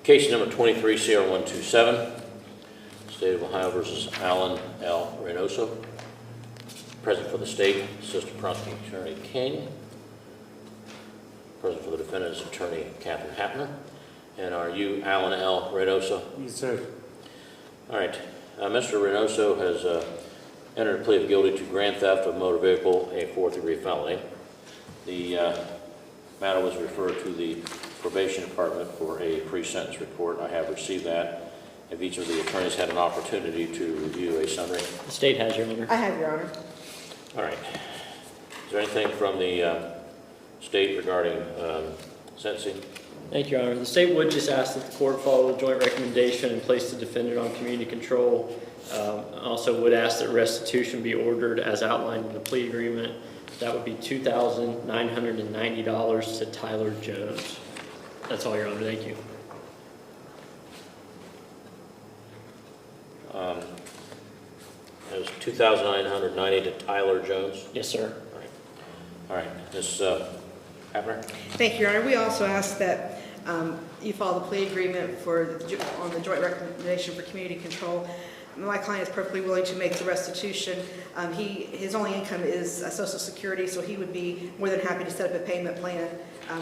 Case number 23-CR127, State of Ohio versus Alan L. Reynoso. Present for the state, Assistant Prosecuting Attorney King. Present for the defendant is Attorney Catherine Hapner. And are you Alan L. Reynoso? Yes, sir. All right. Mr. Reynoso has entered a plea of guilty to grand theft of a motor vehicle, a fourth-degree felony. The matter was referred to the probation department for a pre-sentence report. I have received that. Have each of the attorneys had an opportunity to review a summary? The state has, Your Honor. I have, Your Honor. All right. Is there anything from the state regarding sentencing? Thank you, Your Honor. The state would just ask that the court follow the joint recommendation and place the defendant on community control. Also would ask that restitution be ordered as outlined in the plea agreement. That would be $2,990 to Tyler Jones. That's all, Your Honor. Thank you. It was $2,990 to Tyler Jones. Yes, sir. All right. Ms. Hapner? Thank you, Your Honor. We also ask that you follow the plea agreement on the joint recommendation for community control. My client is perfectly willing to make the restitution. His only income is Social Security, so he would be more than happy to set up a payment plan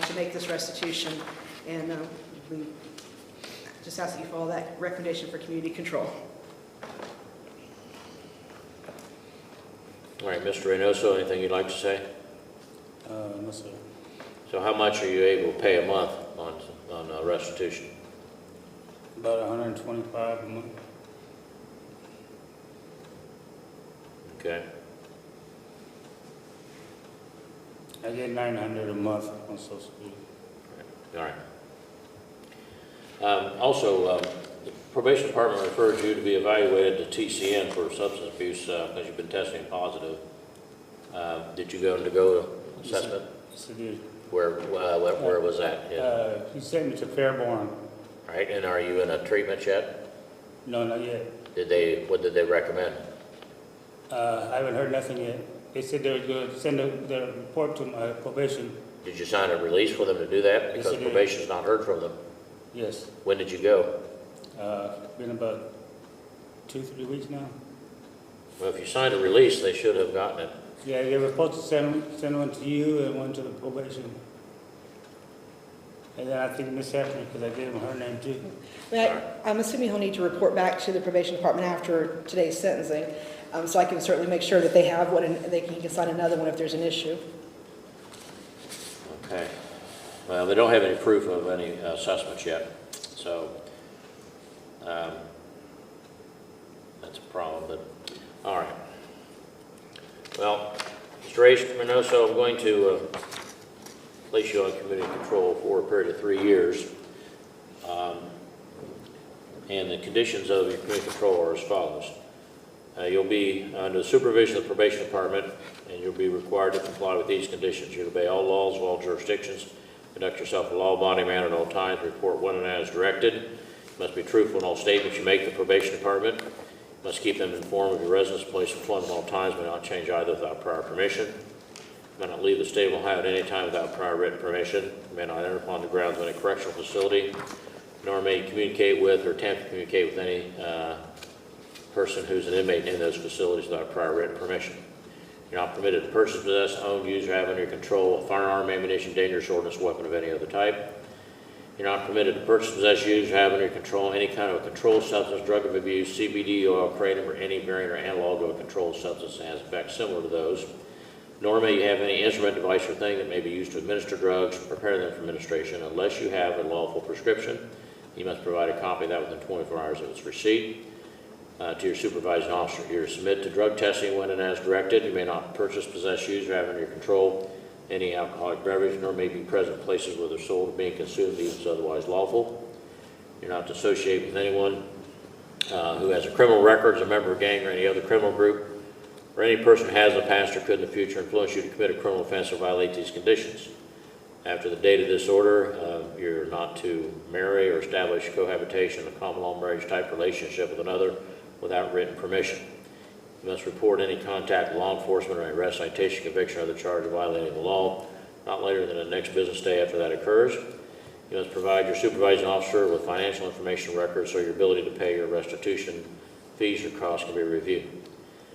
to make this restitution. And we just ask that you follow that recommendation for community control. All right. Mr. Reynoso, anything you'd like to say? No, sir. So how much are you able to pay a month on restitution? About $125 a month. Okay. I get $900 a month on Social Security. All right. Also, the probation department referred you to be evaluated to TCN for substance abuse because you've been testing positive. Did you go undergo assessment? Yes, I did. Where was that? He sent me to Fairborn. All right. And are you in a treatment yet? No, not yet. What did they recommend? I haven't heard nothing yet. They said they were going to send the report to my probation. Did you sign a release for them to do that? Yes, Because I did. probation's not heard from them. Yes. When did you go? Been about 2-3 weeks now. Well, if you signed a release, they should have gotten it. Yeah, they were supposed to send one to you and one to the probation. And then I think Miss Hapner, because I gave him her name too. I'm assuming he'll need to report back to the probation department after today's sentencing, so I can certainly make sure that they have one and he can sign another one if there's an issue. Okay. Well, they don't have any proof of any assessments yet, so that's a problem. But all right. Well, Mr. Reynoso, I'm going to place you on community control for a period of 3 years. And the conditions of your community control are as follows. You'll be under the supervision of the probation department, and you'll be required to comply with these conditions. You'll obey all laws of all jurisdictions, conduct yourself in a law-abiding manner at all times, report when and as directed. You must be truthful in all statements you make to the probation department. You must keep them informed of your residence, place of employment at all times, may not change either without prior permission. You may not leave the state of Ohio at any time without prior written permission. You may not enter upon the grounds of any correctional facility, nor may you communicate with or attempt to communicate with any person who's an inmate in those facilities without prior written permission. You're not permitted to purchase, possess, own, use, or have under your control a firearm, ammunition, dangerous, ordnance, weapon of any other type. You're not permitted to purchase, possess, use, or have under your control any kind of a controlled substance, drug of abuse, CBD, oil, kratom, or any variant or analog of a controlled substance that has effects similar to those. Nor may you have any instrument, device, or thing that may be used to administer drugs, prepare them for administration, unless you have a lawful prescription. You must provide a copy of that within 24 hours of its receipt. To your supervising officer. You're to submit to drug testing when and as directed. You may not purchase, possess, use, or have under your control any alcoholic beverage, nor may be present in places where they're sold or being consumed, even if otherwise lawful. You're not to associate with anyone who has a criminal record, is a member of a gang or any other criminal group, or any person who has in the past or could in the future influence you to commit a criminal offense or violate these conditions. After the date of this order, you're not to marry or establish cohabitation, a common law marriage type relationship with another without written permission. You must report any contact with law enforcement or any arrest, citation, conviction, or other charge of violating the law not later than the next business day after that occurs. You must provide your supervising officer with financial information records so your ability to pay your restitution fees or costs can be reviewed.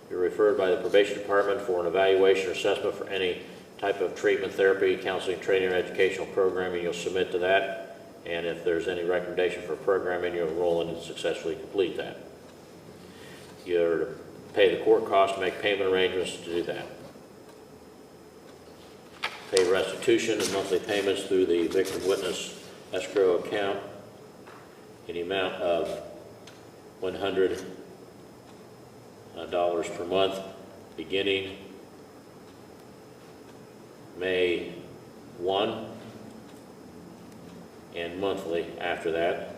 You're referred by the probation department for an evaluation or assessment for any type of treatment, therapy, counseling, training, or educational programming. You'll submit to that, and if there's any recommendation for programming, you'll enroll in and successfully complete that. You're to pay the court costs to make payment arrangements to do that. Pay restitution and monthly payments through the victim witness escrow account in the amount of $100 per month, beginning May 1 and monthly after that.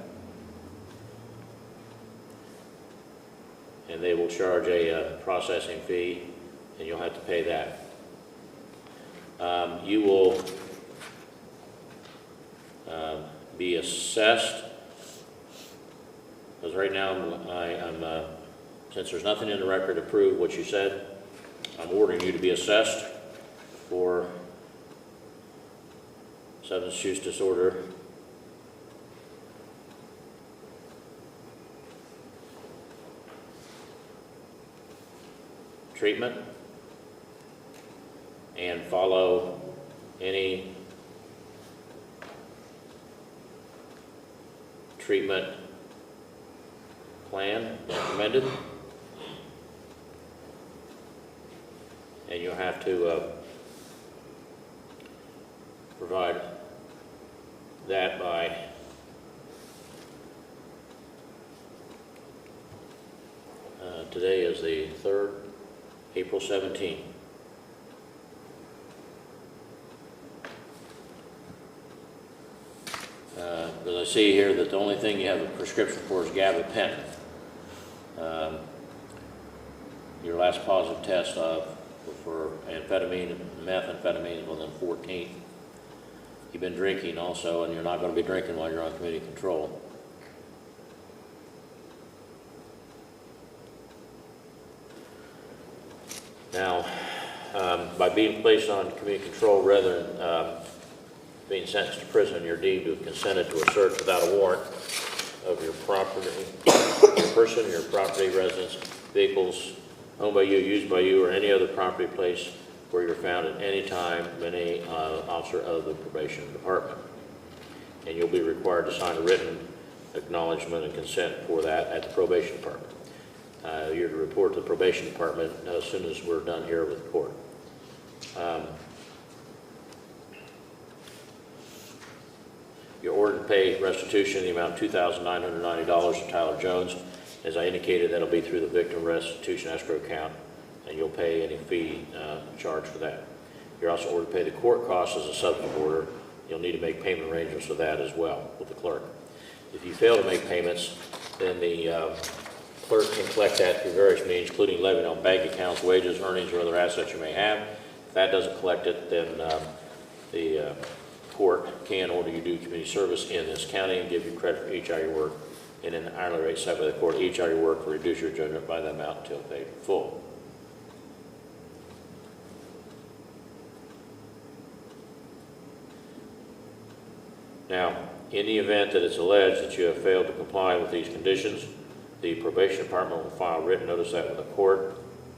And they will charge a processing fee, and you'll have to pay that. You will be assessed, because right now I'm since there's nothing in the record to prove what you said, I'm ordering you to be assessed for substance use disorder treatment, and follow any treatment plan recommended. And you'll have to provide that by today is the 3rd, April 17th. Because I see here that the only thing you have a prescription for is gabapentin. Your last positive test for amphetamine and methamphetamine was on the 14th. You've been drinking also, and you're not going to be drinking while you're on community control. Now, by being placed on community control rather than being sentenced to prison, you're deemed to have consented to a search without a warrant of your property, your person, your property, residence, vehicles, owned by you, used by you, or any other property place where you're found at any time by any officer of the probation department. And you'll be required to sign a written acknowledgement and consent for that at the probation department. You're to report to the probation department as soon as we're done here with the court. You're ordered to pay restitution in the amount of $2,990 to Tyler Jones. As I indicated, that'll be through the victim restitution escrow account, and you'll pay any fee charged for that. You're also ordered to pay the court costs as a subsequent order. You'll need to make payment arrangements for that as well with the clerk. If you fail to make payments, then the clerk can collect that through various means, including levying on bank accounts, wages, earnings, or other assets you may have. If that doesn't collect it, then the court can order you to do community service in this county and give you credit for each hour you work, and an hourly rate set by the court. Each hour you work will reduce your judgment by that amount until paid in full. Now, in the event that it's alleged that you have failed to comply with these conditions, the probation department will file a written notice that with the court.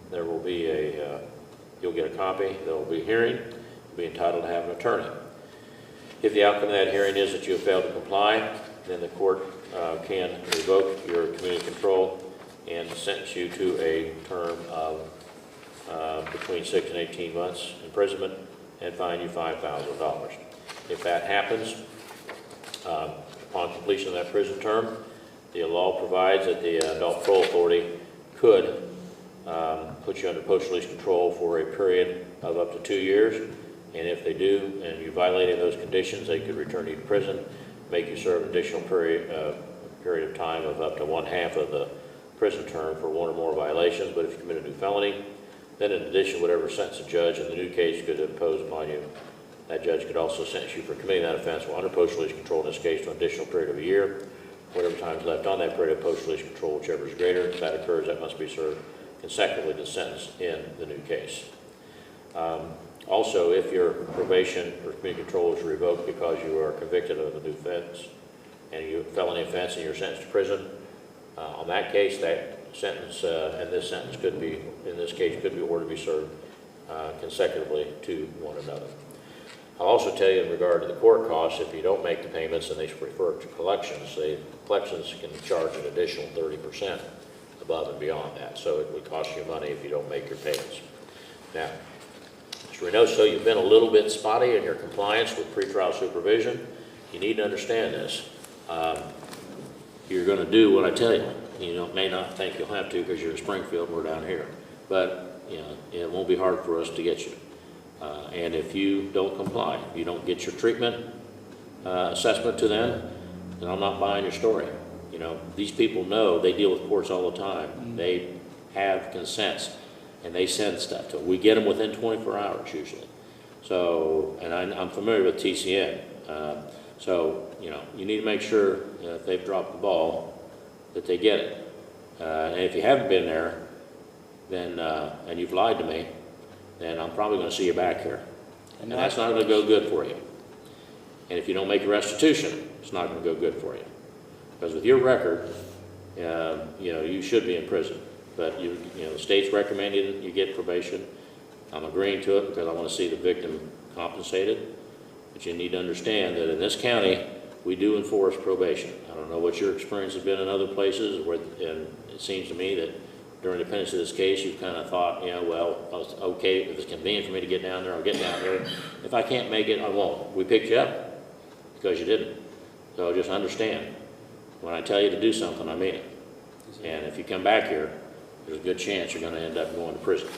There will be you'll get a copy. There will be a hearing. You'll be entitled to have an attorney. If the outcome of that hearing is that you have failed to comply, then the court can revoke your community control and sentence you to a term of between 6 and 18 months imprisonment and fine you $5,000. If that happens, upon completion of that prison term, the law provides that the Adult Parole Authority could put you under post-release control for a period of up to 2 years. And if they do, and you violate any of those conditions, they could return you to prison, make you serve an additional period of time of up to 1/2 of the prison term for one or more violations. But if you commit a new felony, then in addition, whatever sentence the judge in the new case could impose upon you, that judge could also sentence you for committing that offense while under post-release control, in this case, to an additional period of a year. Whatever time is left on that period of post-release control, whichever is greater, if that occurs, that must be served consecutively to the sentence in the new case. Also, if your probation or community control is revoked because you are convicted of a new offense and you felony offense and you're sentenced to prison, on that case, that sentence and this sentence could be, in this case, could be ordered to be served consecutively to one another. I'll also tell you in regard to the court costs, if you don't make the payments and they refer to collections, collections can charge an additional 30% above and beyond that. So it would cost you money if you don't make your payments. Now, Mr. Reynoso, you've been a little bit spotty in your compliance with pretrial supervision. You need to understand this. You're going to do what I tell you. You may not think you'll have to because you're in Springfield and we're down here. But, it won't be hard for us to get you. And if you don't comply, if you don't get your treatment assessment to them, then I'm not buying your story. These people know, they deal with courts all the time. They have consents and they send stuff to them. We get them within 24 hours usually. So, and I'm familiar with TCN. So, you need to make sure if they've dropped the ball that they get it. And if you haven't been there, then, and you've lied to me, then I'm probably going to see you back here. And that's not going to go good for you. And if you don't make a restitution, it's not going to go good for you. Because with your record, you should be in prison. But the state's recommending you get probation. I'm agreeing to it because I want to see the victim compensated. But you need to understand that in this county, we do enforce probation. I don't know what your experience has been in other places, and it seems to me that during the pendency of this case, you've kind of thought, well, it's okay, if it's convenient for me to get down there, I'll get down there. If I can't make it, I won't. We picked you up because you didn't. So just understand, when I tell you to do something, I mean it. And if you come back here, there's a good chance you're going to end up going to prison.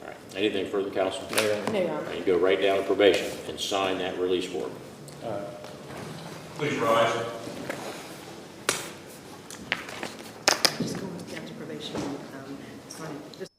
All right. Anything further, counsel? No, Your Honor. No, Your Honor. And you go right down to probation and sign that release form. Please rise. Just go down to probation, sign it. Just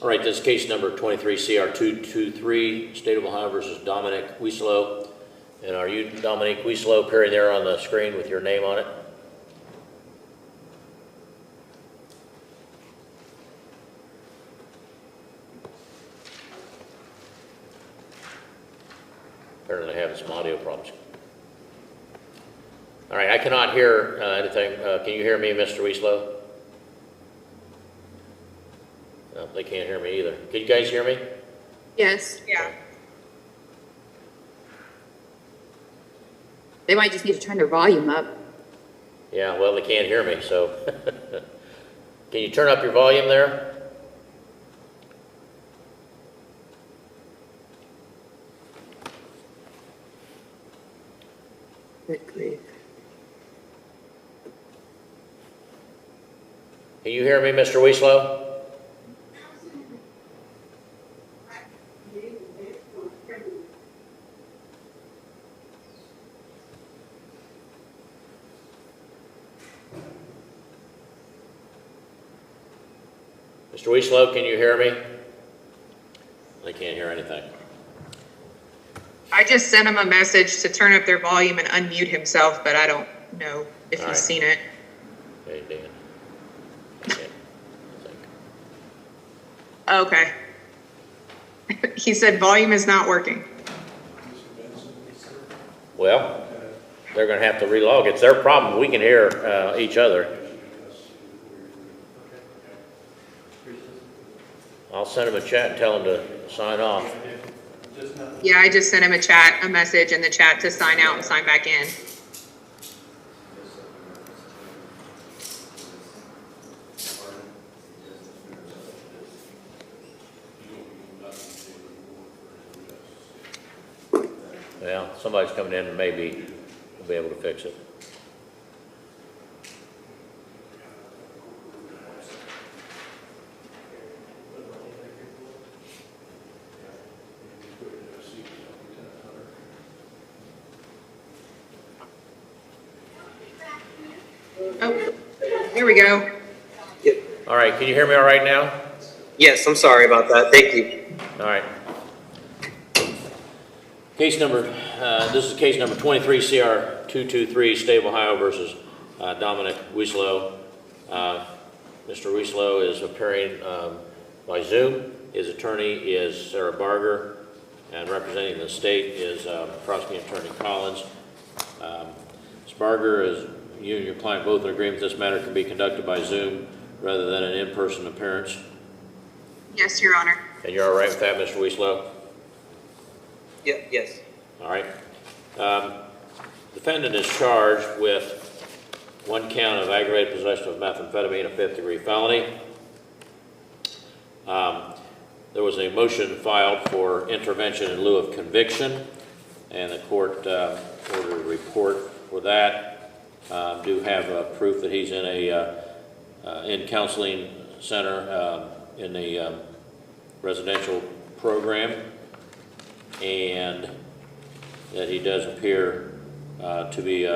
All right, this is case number 23 CR 223, State of Ohio versus Dominic Wieslow. And are you Dominic Wieslow appearing there on the screen with your name on it? Apparently having some audio problems. All right, I cannot hear anything. Can you hear me, Mr. Wieslow? No, they can't hear me either. Can you guys hear me? Yes. Yeah. They might just need to turn their volume up. Yeah, well, they can't hear me, so. Can you turn up your volume there? Good grief. Can you hear me, Mr. Wieslow? Mr. Wieslow, can you hear me? They can't hear anything. I just sent him a message to turn up their volume and unmute himself, but I don't know if All he's right. seen it. Hey, Dan. I can't, I think. Okay. He said volume is not working. Well, they're going to have to relog. It's their problem. We can hear each other. I'll send them a chat and tell them to sign off. Yeah, I just sent him a message in the chat to sign out and sign back in. Well, somebody's coming in and maybe we'll be able to fix it. Oh, there we go. All right, can you hear me all right now? Yes, I'm sorry about that. Thank you. All right. Case number, this is case number 23 CR 223, State of Ohio versus Dominic Wieslow. Mr. Wieslow is appearing by Zoom. His attorney is Sarah Barger, and representing the state is prosecuting attorney Collins. Ms. Barger, is you and your client both in agreement this matter can be conducted by Zoom rather than an in-person appearance? Yes, Your Honor. And you're all right with that, Mr. Wieslow? Yeah, yes. All right. Defendant is charged with one count of aggravated possession of methamphetamine, a fifth-degree felony. There was a motion filed for intervention in lieu of conviction, and the court ordered a report for that. Do have proof that he's in a in counseling center in the residential program, and that he does appear to be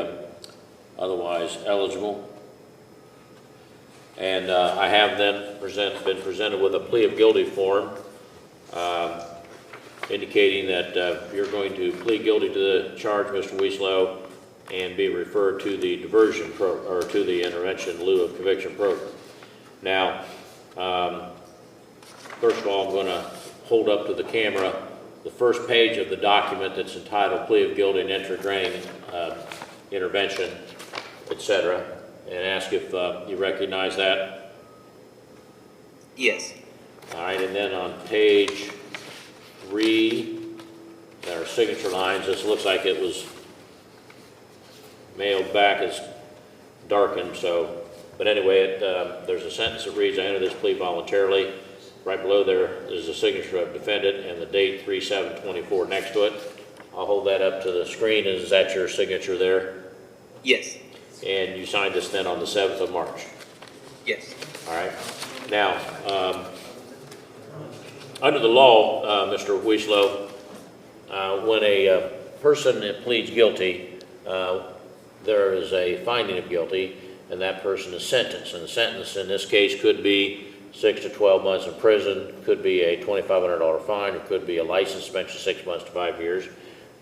otherwise eligible. And I have then been presented with a plea of guilty form indicating that you're going to plead guilty to the charge, Mr. Wieslow, and be referred to the diversion or to the intervention in lieu of conviction program. Now, first of all, I'm going to hold up to the camera the first page of the document that's entitled Plea of Guilty and Entry Granting Intervention, etc., and ask if you recognize that. Yes. All right, and then on page 3, there are signature lines. This looks like it was mailed back as darkened, so, but anyway, there's a sentence that reads, I enter this plea voluntarily. Right below there is a signature of defendant and the date 3/7/24 next to it. I'll hold that up to the screen. Is that your signature there? Yes. And you signed this then on the 7th of March? Yes. All right. Now, under the law, Mr. Wieslow, when a person pleads guilty, there is a finding of guilty, and that person is sentenced. And the sentence in this case could be 6 to 12 months in prison, could be a $2,500 fine, it could be a license suspension 6 months to 5 years,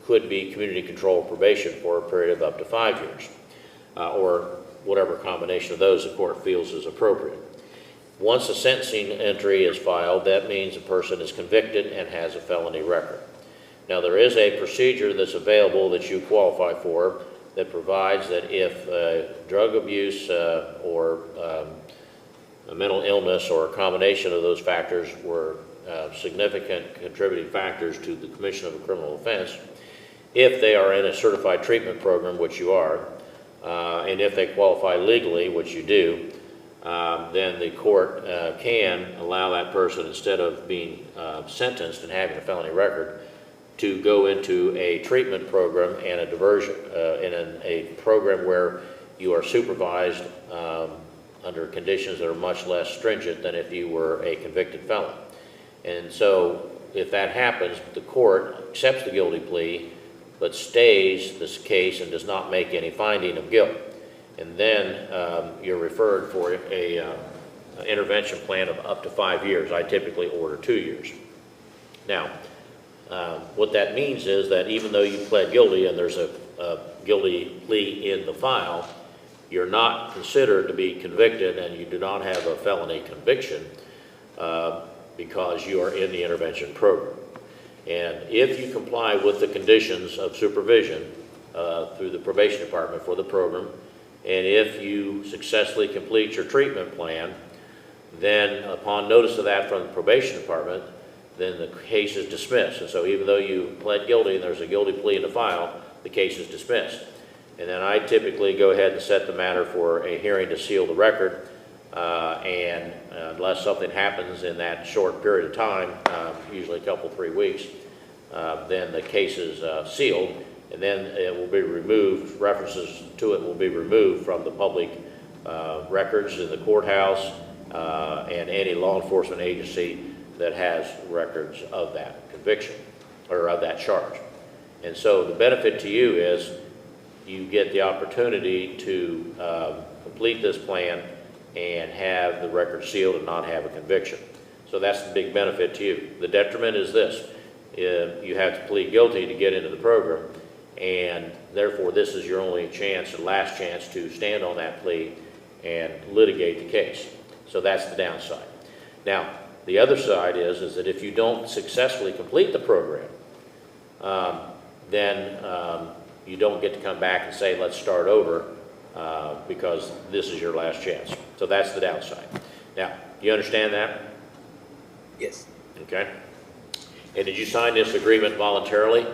could be community control probation for a period of up to 5 years, or whatever combination of those the court feels is appropriate. Once a sentencing entry is filed, that means a person is convicted and has a felony record. Now, there is a procedure that's available that you qualify for that provides that if drug abuse or a mental illness or a combination of those factors were significant contributing factors to the commission of a criminal offense, if they are in a certified treatment program, which you are, and if they qualify legally, which you do, then the court can allow that person, instead of being sentenced and having a felony record, to go into a treatment program and a diversion, in a program where you are supervised under conditions that are much less stringent than if you were a convicted felon. And so if that happens, the court accepts the guilty plea, but stays this case and does not make any finding of guilt. And then you're referred for a intervention plan of up to 5 years. I typically order 2 years. Now, what that means is that even though you pled guilty and there's a guilty plea in the file, you're not considered to be convicted and you do not have a felony conviction because you are in the intervention program. And if you comply with the conditions of supervision through the probation department for the program, and if you successfully complete your treatment plan, then upon notice of that from the probation department, then the case is dismissed. And so even though you pled guilty and there's a guilty plea in the file, the case is dismissed. And then I typically go ahead and set the matter for a hearing to seal the record, and unless something happens in that short period of time, usually a couple, 3 weeks, then the case is sealed, and then it will be removed, references to it will be removed from the public records in the courthouse and any law enforcement agency that has records of that conviction or of that charge. And so the benefit to you is you get the opportunity to complete this plan and have the record sealed and not have a conviction. So that's the big benefit to you. The detriment is this: you have to plead guilty to get into the program, and therefore this is your only chance and last chance to stand on that plea and litigate the case. So that's the downside. Now, the other side is that if you don't successfully complete the program, then you don't get to come back and say, let's start over, because this is your last chance. So that's the downside. Now, do you understand that? Yes. Okay. And did you sign this agreement voluntarily?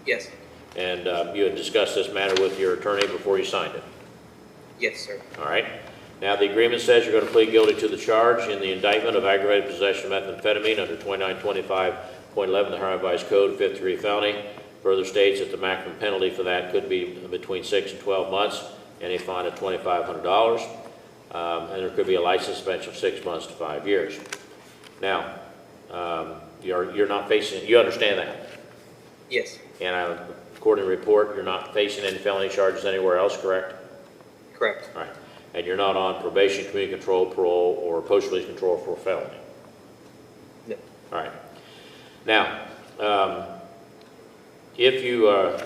Yes. And you had discussed this matter with your attorney before you signed it? Yes, sir. All right. Now, the agreement says you're going to plead guilty to the charge in the indictment of aggravated possession of methamphetamine under 2925.11 of the Ohio Revised Code, 5th degree felony. Further states that the maximum penalty for that could be between 6 and 12 months and a fine of $2,500. And there could be a license suspension of 6 months to 5 years. Now, you're not facing, you understand that? Yes. And according to the report, you're not facing any felony charges anywhere else, correct? Correct. All right. And you're not on probation, community control, parole, or post-release control for a felony? No. All right. Now, if you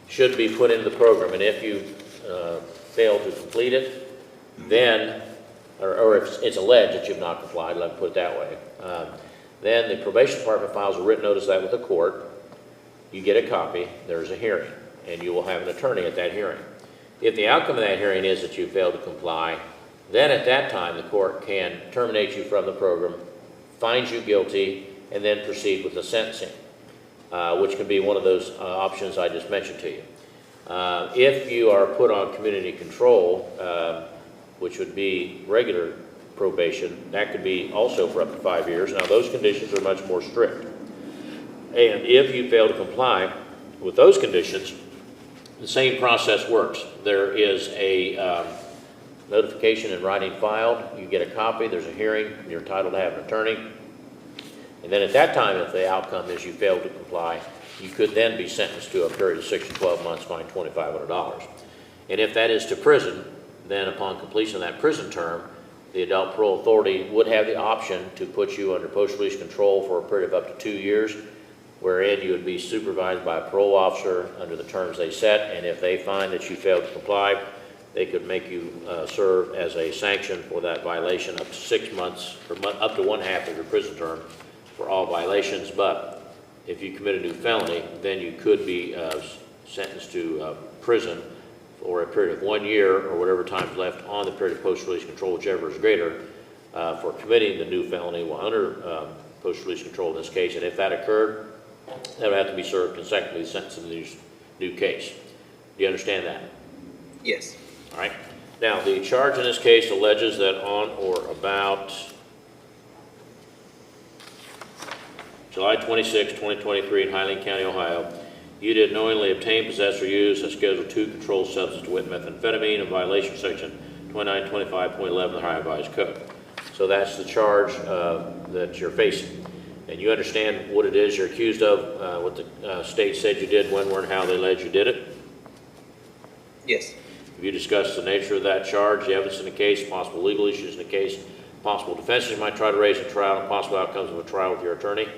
should be put into the program, and if you fail to complete it, then, or if it's alleged that you've not complied, let me put it that way, then the probation department files a written notice of that with the court. You get a copy, there's a hearing, and you will have an attorney at that hearing. If the outcome of that hearing is that you failed to comply, then at that time the court can terminate you from the program, find you guilty, and then proceed with the sentencing, which can be one of those options I just mentioned to you. If you are put on community control, which would be regular probation, that could be also for up to 5 years. Now, those conditions are much more strict. And if you fail to comply with those conditions, the same process works. There is a notification in writing filed. You get a copy. There's a hearing. You're entitled to have an attorney. And then at that time, if the outcome is you fail to comply, you could then be sentenced to a period of 6 to 12 months, fined $2,500. And if that is to prison, then upon completion of that prison term, the Adult Parole Authority would have the option to put you under post-release control for a period of up to 2 years, wherein you would be supervised by a parole officer under the terms they set, and if they find that you failed to comply, they could make you serve as a sanction for that violation up to 6 months, or up to 1/2 of your prison term for all violations. But if you commit a new felony, then you could be sentenced to prison for a period of 1 year or whatever time is left on the period of post-release control, whichever is greater, for committing the new felony while under post-release control in this case. And if that occurred, that would have to be served consecutively sentenced in the new case. Do you understand that? Yes. All right. Now, the charge in this case alleges that on or about July 26, 2023 in Highland County, Ohio, you did knowingly obtain, possess, or use a Schedule II controlled substance, to wit, methamphetamine, in violation of Section 2925.11 of the Ohio Revised Code. So that's the charge that you're facing. And you understand what it is you're accused of, what the state said you did, when, where, and how they alleged you did it? Yes. Have you discussed the nature of that charge, the evidence in the case, possible legal issues in the case, possible defenses you might try to raise in trial, and possible outcomes of a trial with your attorney?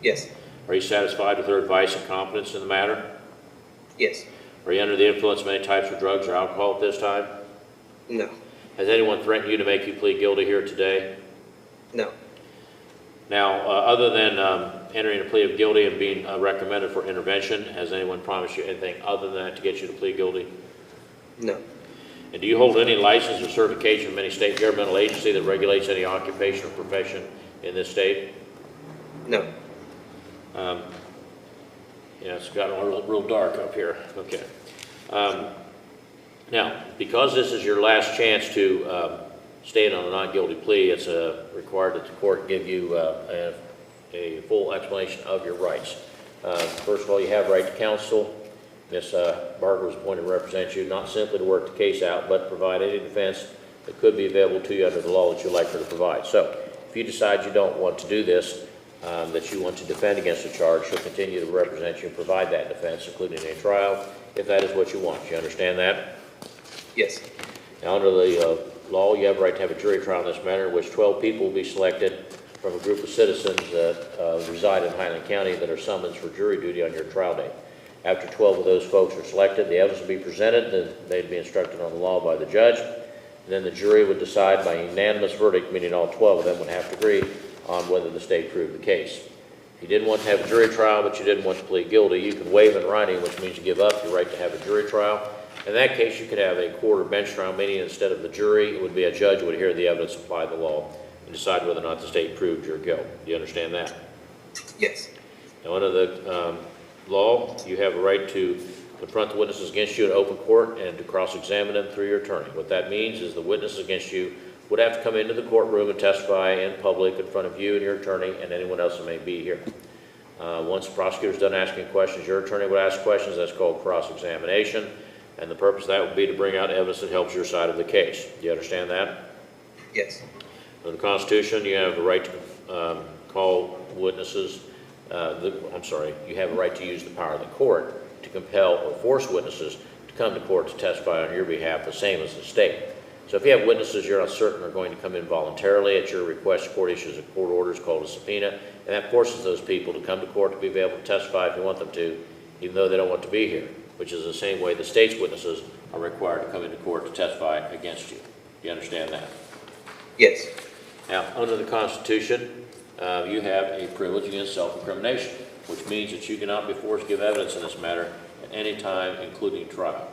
Yes. Are you satisfied with their advice and competence in the matter? Yes. Are you under the influence of any types of drugs or alcohol at this time? No. Has anyone threatened you to make you plead guilty here today? No. Now, other than entering a plea of guilty and being recommended for intervention, has anyone promised you anything other than that to get you to plead guilty? No. And do you hold any license or certification from any state governmental agency that regulates any occupation or profession in this state? No. Yeah, it's gotten real dark up here. Okay. Now, because this is your last chance to stand on a not guilty plea, it's required that the court give you a full explanation of your rights. First of all, you have right to counsel. Ms. Barker was appointed to represent you, not simply to work the case out, but provide any defense that could be available to you under the law that you'd like her to provide. So, if you decide you don't want to do this, that you want to defend against the charge, she'll continue to represent you and provide that defense, including a trial, if that is what you want. You understand that? Yes. Now, under the law, you have a right to have a jury trial in this matter, in which 12 people will be selected from a group of citizens that reside in Highland County that are summoned for jury duty on your trial date. After 12 of those folks are selected, the evidence will be presented, and they'd be instructed on the law by the judge. And then the jury would decide by unanimous verdict, meaning all 12 of them would have to agree on whether the state proved the case. If you didn't want to have a jury trial, but you didn't want to plead guilty, you could waive in writing, which means you give up your right to have a jury trial. In that case, you could have a court or bench trial, meaning instead of the jury, it would be a judge who would hear the evidence, apply the law, and decide whether or not the state proved your guilt. Do you understand that? Yes. Now, under the law, you have a right to confront the witnesses against you in open court and to cross-examine them through your attorney. What that means is the witnesses against you would have to come into the courtroom and testify in public in front of you and your attorney and anyone else that may be here. Once the prosecutor's done asking questions, your attorney would ask questions. That's called cross-examination, and the purpose of that would be to bring out evidence that helps your side of the case. Do you understand that? Yes. Under the Constitution, you have the right to call witnesses. You have a right to use the power of the court to compel or force witnesses to come to court to testify on your behalf, the same as the state. So if you have witnesses you're not certain are going to come in voluntarily, at your request, the court issues a court order called a subpoena, and that forces those people to come to court to be able to testify if you want them to, even though they don't want to be here, which is the same way the state's witnesses are required to come into court to testify against you. Do you understand that? Yes. Now, under the Constitution, you have a privilege against self-incrimination, which means that you cannot be forced to give evidence in this matter at any time, including trial.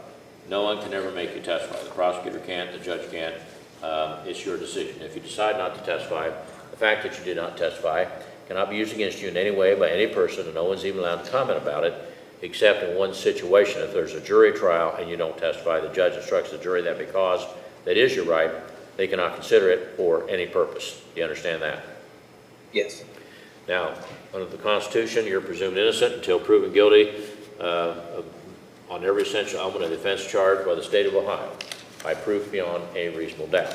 No one can ever make you testify. The prosecutor can't, the judge can't. It's your decision. If you decide not to testify, the fact that you did not testify cannot be used against you in any way by any person, and no one's even allowed to comment about it, except in one situation. If there's a jury trial and you don't testify, the judge instructs the jury that because that is your right, they cannot consider it for any purpose. Do you understand that? Yes. Now, under the Constitution, you're presumed innocent until proven guilty on every essential element of the offense charged by the state of Ohio by proof beyond a reasonable doubt.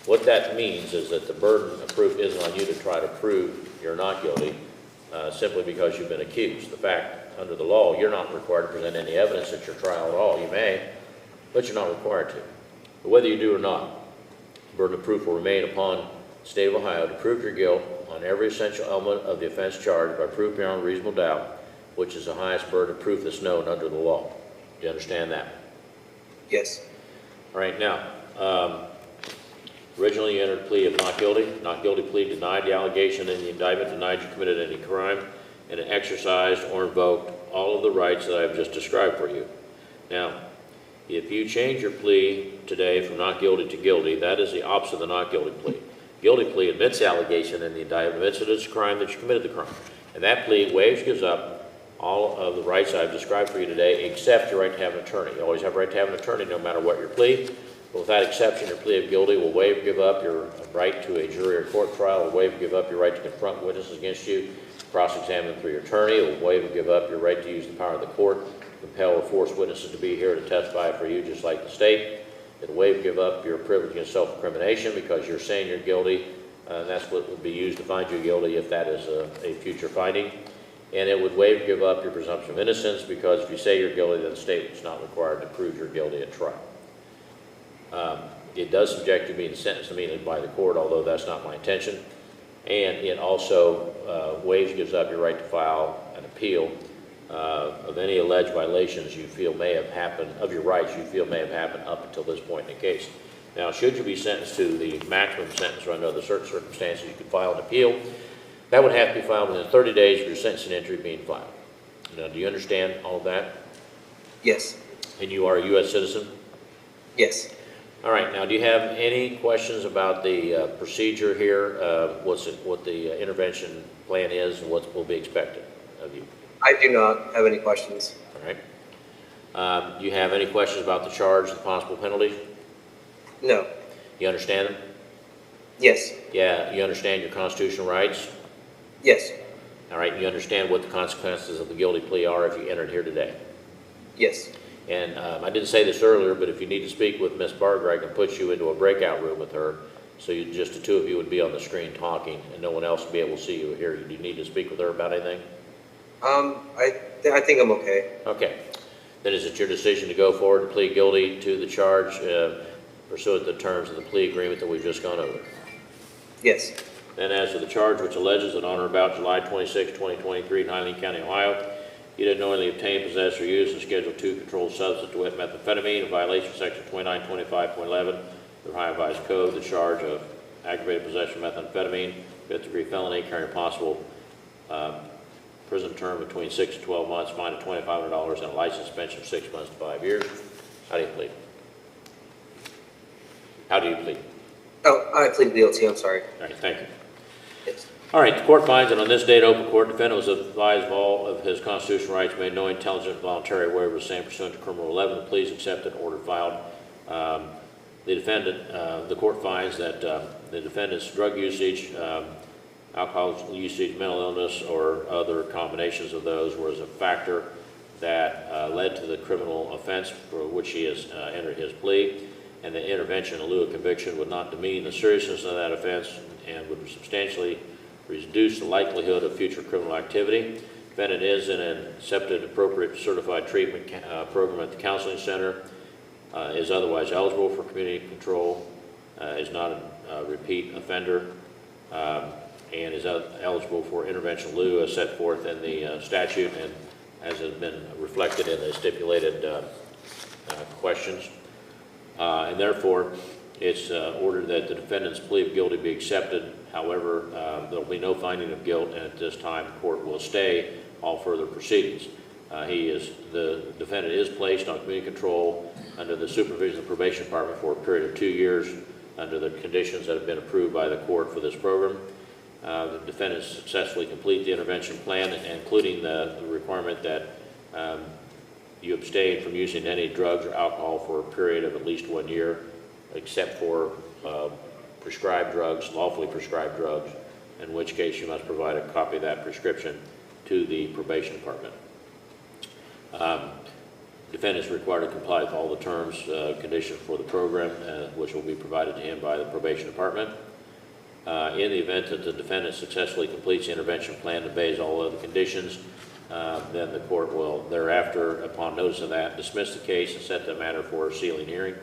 What that means is that the burden of proof isn't on you to try to prove you're not guilty simply because you've been accused. The fact, under the law, you're not required to present any evidence at your trial at all. You may, but you're not required to. But whether you do or not, Burden of proof will remain upon the state of Ohio to prove your guilt on every essential element of the offense charged by proof beyond reasonable doubt, which is the highest burden of proof that's known under the law. Do you understand that? Yes. All right, now, originally you entered a plea of not guilty. Not guilty plea denied the allegation in the indictment, denied you committed any crime, and it exercised or invoked all of the rights that I've just described for you. Now, if you change your plea today from not guilty to guilty, that is the opposite of the not guilty plea. Guilty plea admits the allegation in the indictment, admits that it's a crime, that you committed the crime. And that plea waives, gives up all of the rights I've described for you today, except your right to have an attorney. You always have a right to have an attorney no matter what your plea. But with that exception, your plea of guilty will waive, give up your right to a jury or court trial, will waive, give up your right to confront witnesses against you, cross-examine through your attorney, it will waive and give up your right to use the power of the court, compel or force witnesses to be here to testify for you, just like the state. It'll waive and give up your privilege against self-incrimination because you're saying you're guilty, and that's what would be used to find you guilty if that is a future finding. And it would waive and give up your presumption of innocence because if you say you're guilty, then the state is not required to prove you're guilty at trial. It does subject you to being sentenced immediately by the court, although that's not my intention. And it also waives, gives up your right to file an appeal of any alleged violations you feel may have happened, of your rights you feel may have happened up until this point in the case. Now, should you be sentenced to the maximum sentence or under the certain circumstances, you could file an appeal. That would have to be filed within 30 days of your sentencing entry being filed. Now, do you understand all of that? Yes. And you are a U.S. citizen? Yes. All right. Now, do you have any questions about the procedure here, what the intervention plan is, and what will be expected of you? I do not have any questions. All right. Do you have any questions about the charge, the possible penalties? No. You understand them? Yes. Yeah. You understand your constitutional rights? Yes. All right. You understand what the consequences of the guilty plea are if you entered here today? Yes. And I didn't say this earlier, but if you need to speak with Ms. Barger, I can put you into a breakout room with her, so just the two of you would be on the screen talking, and no one else would be able to see you or hear you. Do you need to speak with her about anything? I think I'm okay. Okay. Then is it your decision to go forward and plead guilty to the charge pursuant to the terms of the plea agreement that we've just gone over? Yes. Then as to the charge which alleges that on or about July 26, 2023 in Highland County, Ohio, you did knowingly obtain, possess, or use a Schedule II controlled substance, to wit methamphetamine, in violation of Section 2925.11 of the Ohio Revised Code, the charge of aggravated possession of methamphetamine, fifth-degree felony, carrying possible prison term between 6 to 12 months, fine of $2,500, and a license suspension of 6 months to 5 years. How do you plead? How do you plead? Oh, I plead guilty. I'm sorry. All right, thank you. Yes. All right, the court finds that on this date, open court, defendant was advised of all of his constitutional rights, made no intelligent voluntary waiver of the same pursuant to criminal 11. The pleas accepted, order filed. The court finds that the defendant's drug usage, alcohol usage, mental illness, or other combinations of those was a factor that led to the criminal offense for which he has entered his plea, and the intervention in lieu of conviction would not demean the seriousness of that offense and would substantially reduce the likelihood of future criminal activity. Defendant is in an accepted appropriate certified treatment program at the counseling center, is otherwise eligible for community control, is not a repeat offender, and is eligible for intervention in lieu as set forth in the statute and as has been reflected in the stipulated questions. And therefore, it's ordered that the defendant's plea of guilty be accepted. However, there will be no finding of guilt, and at this time, the court will stay all further proceedings. The defendant is placed on community control under the supervision of the probation department for a period of 2 years under the conditions that have been approved by the court for this program. The defendant successfully complete the intervention plan, including the requirement that you abstain from using any drugs or alcohol for a period of at least 1 year, except for prescribed drugs, lawfully prescribed drugs, in which case you must provide a copy of that prescription to the probation department. Defendant is required to comply with all the terms, conditions for the program, which will be provided to him by the probation department. In the event that the defendant successfully completes the intervention plan and obeys all other conditions, then the court will thereafter, upon notice of that, dismiss the case and set the matter for a sealing hearing.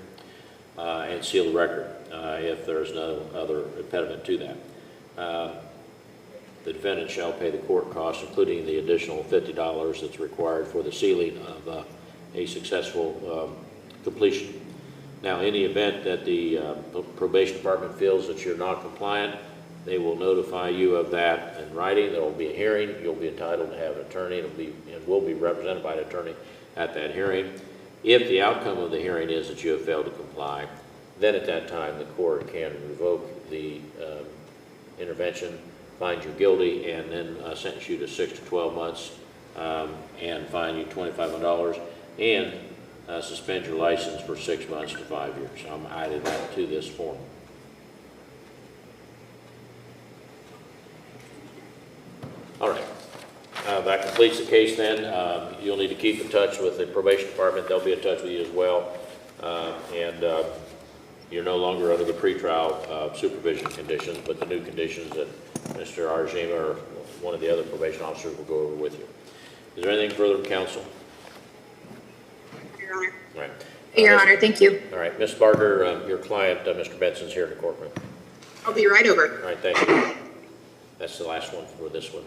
and seal the record if there's no other impediment to that. The defendant shall pay the court costs, including the additional $50 that's required for the sealing of a successful completion. Now, in the event that the probation department feels that you're not compliant, they will notify you of that in writing. There will be a hearing. You'll be entitled to have an attorney. It will be represented by an attorney at that hearing. If the outcome of the hearing is that you have failed to comply, then at that time the court can revoke the intervention, find you guilty, and then sentence you to 6 to 12 months and fine you $2,500 and suspend your license for 6 months to 5 years. I'm adding that to this form. All right. That completes the case then. You'll need to keep in touch with the probation department. They'll be in touch with you as well. You're no longer under the pretrial supervision conditions, but the new conditions that Mr. Arjima or one of the other probation officers will go over with you. Is there anything further from counsel? Your Honor. All right. Your Honor, thank you. All right. Ms. Barker, your client, Mr. Benson's here in the courtroom. I'll be right over. All right. Thank you. That's the last one for this one.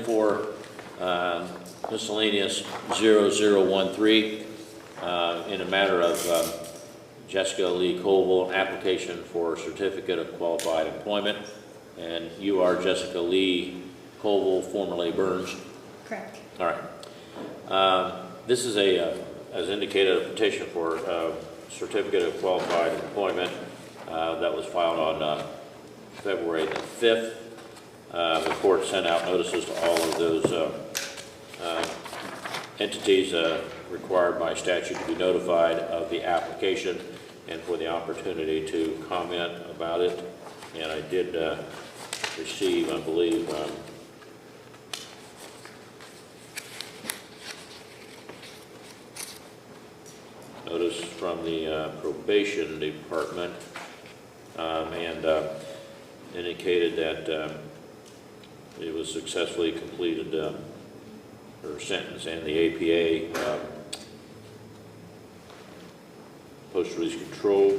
For miscellaneous 0013 in a matter of Jessica Lee Colville, application for certificate of qualified employment, and you are Jessica Lee Colville, formerly Burns. Correct. All right. This is as indicated, a petition for certificate of qualified employment that was filed on February the 5th. The court sent out notices to all of those entities required by statute to be notified of the application and for the opportunity to comment about it. And I did receive, I believe, notice from the probation department and indicated that it was successfully completed, her sentence, and the APA post-release control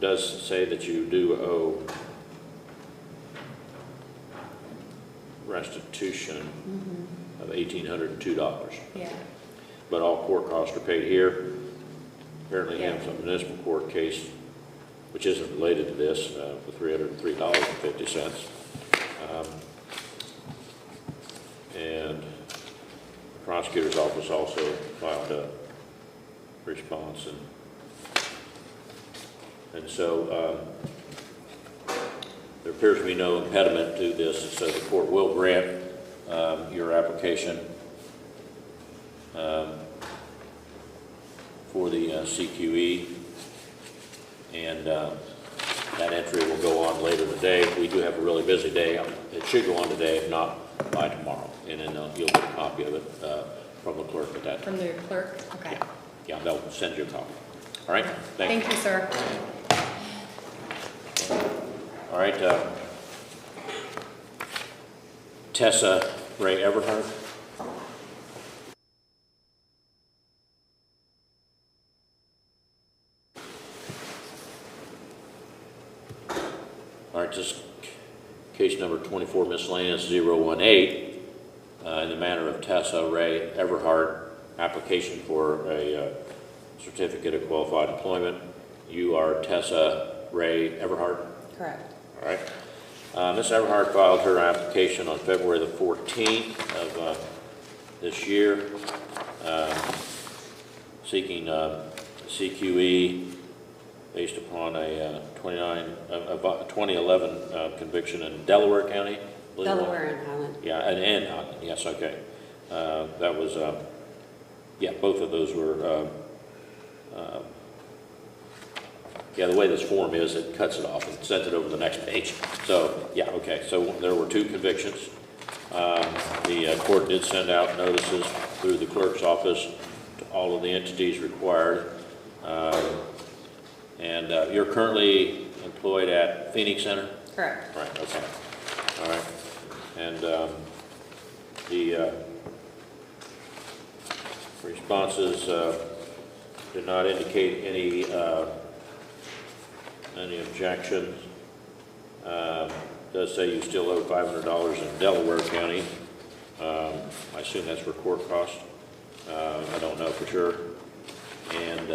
does say that you do owe restitution of $1,802. Yeah. But all court costs are paid here. Apparently, Yeah. Ham's a municipal court case, which isn't related to this, for $303.50. And the prosecutor's office also filed a response, and so there appears to be no impediment to this, and so the court will grant your application for the CQE, and that entry will go on later today. We do have a really busy day. It should go on today, if not by tomorrow, and then you'll get a copy of it from the clerk at that time. From the clerk? Okay. Yeah, they'll send you a copy. All right? Thank you. Thank you, sir. All right. Tessa Ray Everhart. All right, just case number 24, miscellaneous 018, in the matter of Tessa Ray Everhart, application for a certificate of qualified employment. You are Tessa Ray Everhart? Correct. All right. Ms. Everhart filed her application on February the 14th of this year, seeking CQE based upon a 2011 conviction in Delaware County. Delaware and Highland. Yeah, and Highland, yes, okay. That was Yeah, both of those were, yeah, the way this form is, it cuts it off and sends it over the next page. So, yeah, okay, so there were 2 convictions. The court did send out notices through the clerk's office to all of the entities required. And you're currently employed at Phoenix Center? Correct. Right, okay. All right. And the responses did not indicate any objections. Does say you still owe $500 in Delaware County. I assume that's for court costs. I don't know for sure. And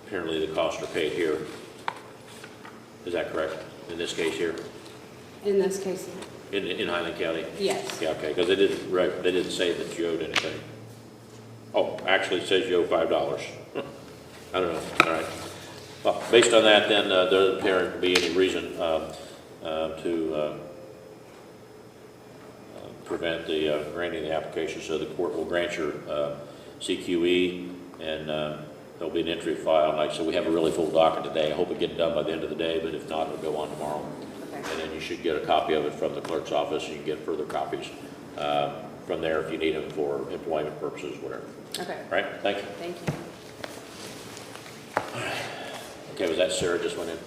apparently the costs are paid here. Is that correct? In this case here? In this case, In Highland County? yes. Yeah, okay, because they didn't say that you owed anything. Oh, actually it says you owe $5. I don't know, all right. Well, based on that, then there doesn't appear to be any reason to prevent the granting the application, so the court will grant your CQE, and there'll be an entry file. Like I said, we have a really full docket today. I hope it gets done by the end of the day, but if not, it'll go on tomorrow. And then you should get a copy of it from the clerk's office, and you can get further copies from there if you need them for employment purposes, whatever. Okay, All right, thank you. thank you. Okay, was that Sarah just went in?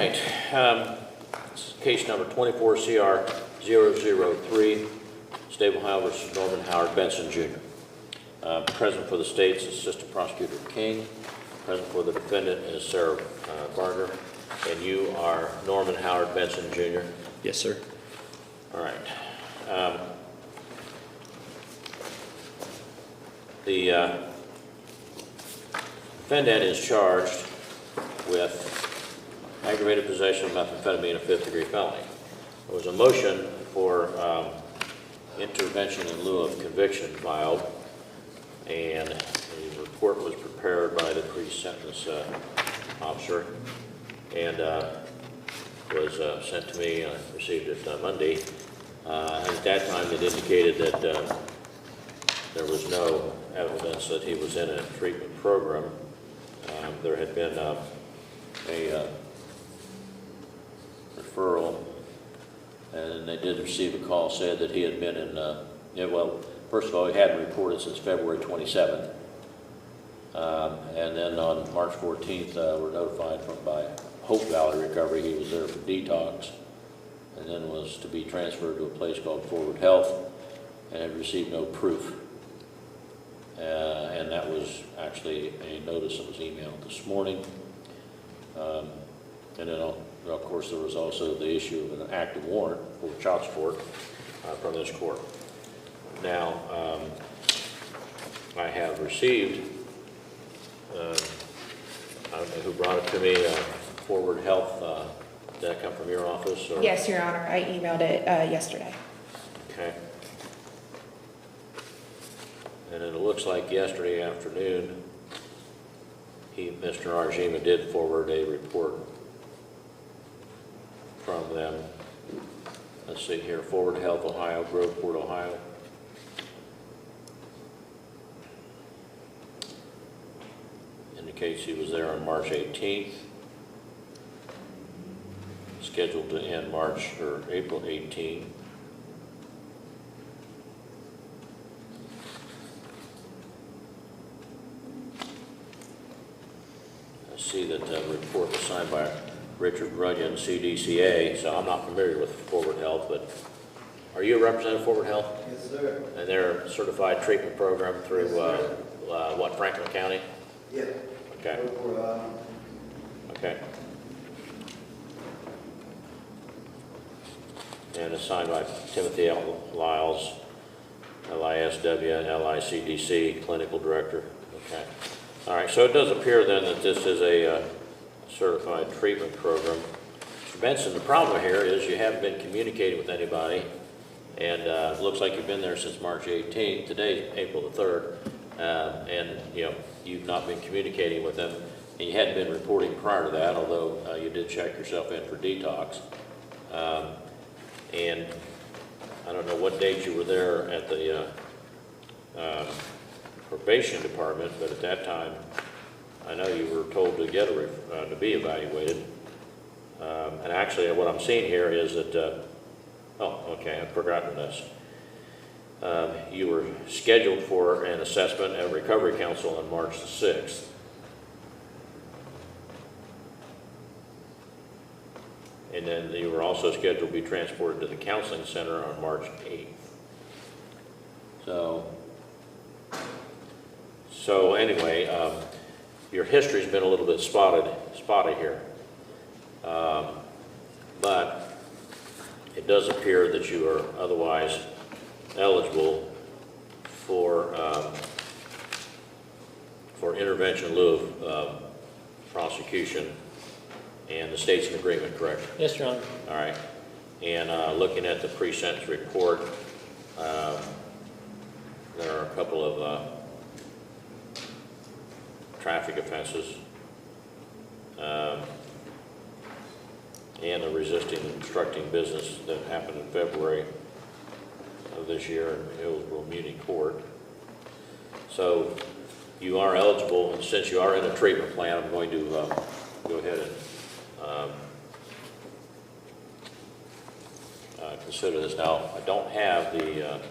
right, this is case number 24 CR 003, State of Ohio versus Norman Howard Benson Jr. Present for the state's Assistant Prosecutor King. Present for the defendant is Sarah Barger. And you are Norman Howard Benson Jr.? Yes, sir. All right. The defendant is charged with aggravated possession of methamphetamine, a fifth-degree felony. There was a motion for intervention in lieu of conviction filed, and the report was prepared by the pre-sentence officer and was sent to me. I received it Monday. At that time, it indicated that there was no evidence that he was in a treatment program. There had been a referral, and they did receive a call, said that he had been in, well, first of all, he hadn't reported since February 27th. And then on March 14th, we're notified by Hope Valley Recovery he was there for detox, and then was to be transferred to a place called Forward Health, and had received no proof. And that was actually a notice that was emailed this morning. And then, of course, there was also the issue of an active warrant for child support from this court. Now, I have received, I don't know who brought it to me, Forward Health. Did that come from your office? Or? Yes, Your Honor. I emailed it yesterday. Okay. And it looks like yesterday afternoon, Mr. Arjima did forward a report from them. Let's see here, Forward Health, Ohio, Groveport, Ohio. Indicates he was there on March 18th. Scheduled to end April 18th. See that the report was signed by Richard Runyon, CDCA, so I'm not familiar with Forward Health, but are you a representative of Forward Health? Yes, sir. And they're a certified treatment program through, what, Franklin County? Yeah. Okay. Okay. And it's signed by Timothy L. Lyles, LISW, LICDC, Clinical Director. Okay. All right, so it does appear then that this is a certified treatment program. Mr. Benson, the problem here is you haven't been communicating with anybody, and it looks like you've been there since March 18th. Today, April the 3rd, and you've not been communicating with them, and you hadn't been reporting prior to that, although you did check yourself in for detox. And I don't know what date you were there at the probation department, but at that time, I know you were told to get to be evaluated. And actually, what I'm seeing here is that, oh, okay, I've forgotten this. You were scheduled for an assessment at Recovery Council on March the 6th. And then you were also scheduled to be transported to the counseling center on March 8th. So anyway, your history's been a little bit spotty here. But it does appear that you are otherwise eligible for intervention in lieu of prosecution, and the state's in agreement, correct? Yes, Your Honor. All right. And looking at the pre-sentence report, there are a couple of traffic offenses and a resisting and obstructing business that happened in February of this year in Hillsborough Muni Court. So you are eligible, and since you are in a treatment plan, I'm going to go ahead and consider this. Now, I don't have the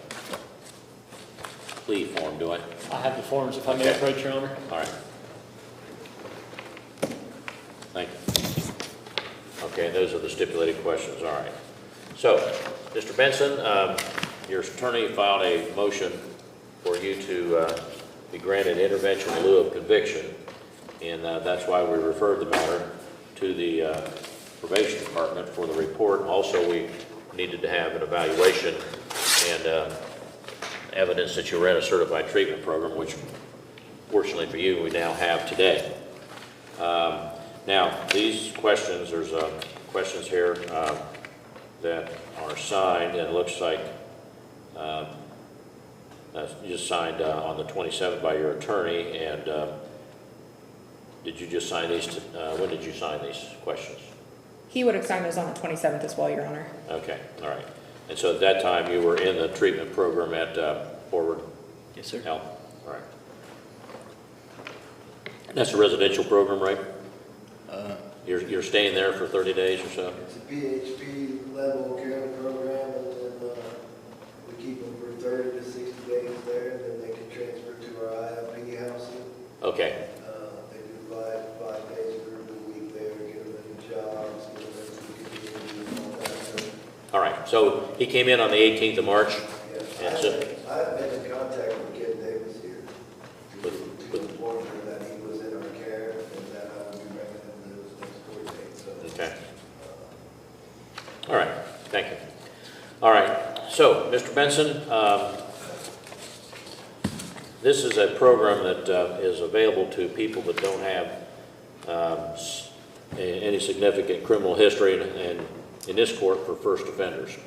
plea form, do I? I have the forms if I may approach, Your Honor. All right. Thank you. Okay, those are the stipulated questions, all right. So, Mr. Benson, your attorney filed a motion for you to be granted intervention in lieu of conviction, and that's why we referred the matter to the probation department for the report. Also, we needed to have an evaluation and evidence that you were in a certified treatment program, which fortunately for you, we now have today. Now, these questions, there's questions here that are signed, and it looks like you just signed on the 27th by your attorney, and did you just sign these? When did you sign these questions? He would have signed those on the 27th as well, Your Honor. Okay, all right. And so at that time, you were in the treatment program at Forward Yes, sir. Health? All right. That's a residential program, right? You're staying there for 30 days or so? It's a PHP level care program, and then we keep them for 30 to 60 days there, and then they can transfer to our ILP housing. Okay, They do 5 days a week there, give them any jobs, give them into the community and all that. So, all right. So he came in on the 18th of March? yes, And so, I've been in contact with Ken Davis here With- to inform her that he was in our care and that I would be bringing him to his next court date. So, okay. All right, thank you. All right, so, Mr. Benson, this is a program that is available to people that don't have any significant criminal history, and in this court for first offenders,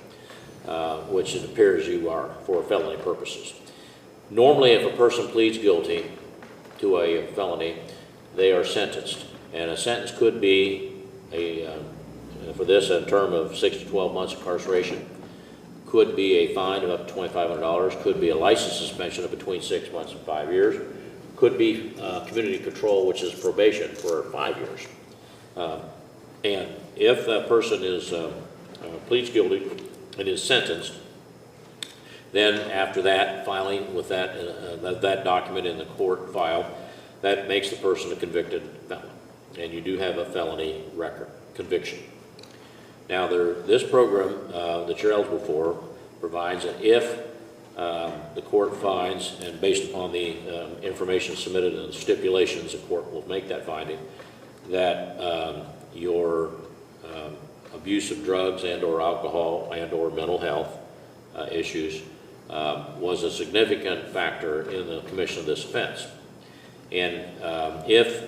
which it appears you are for felony purposes. Normally, if a person pleads guilty to a felony, they are sentenced, and a sentence could be for this, a term of 6 to 12 months incarceration, could be a fine of up to $2,500, could be a license suspension of between 6 months and 5 years, could be community control, which is probation for 5 years. And if that person is pleads guilty and is sentenced, then after that, filing with that document in the court file, that makes the person a convicted felon, and you do have a felony record conviction. Now, this program that you're eligible for provides that if the court finds, and based upon the information submitted and the stipulations, the court will make that finding, that your abuse of drugs and or alcohol and or mental health issues was a significant factor in the commission of this offense. And if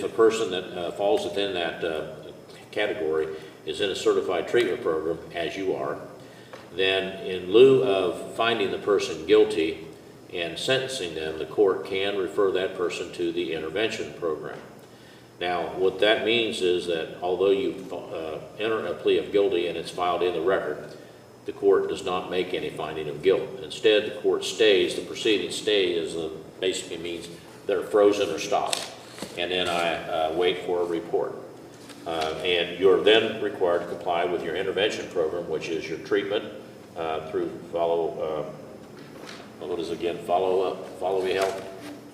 a person that falls within that category is in a certified treatment program, as you are, then in lieu of finding the person guilty and sentencing them, the court can refer that person to the intervention program. Now, what that means is that although you enter a plea of guilty and it's filed in the record, the court does not make any finding of guilt. Instead, the court stays, the proceeding stays, basically means they're frozen or stopped. And then I wait for a report. And you're then required to comply with your intervention program, which is your treatment through Follow Me Health?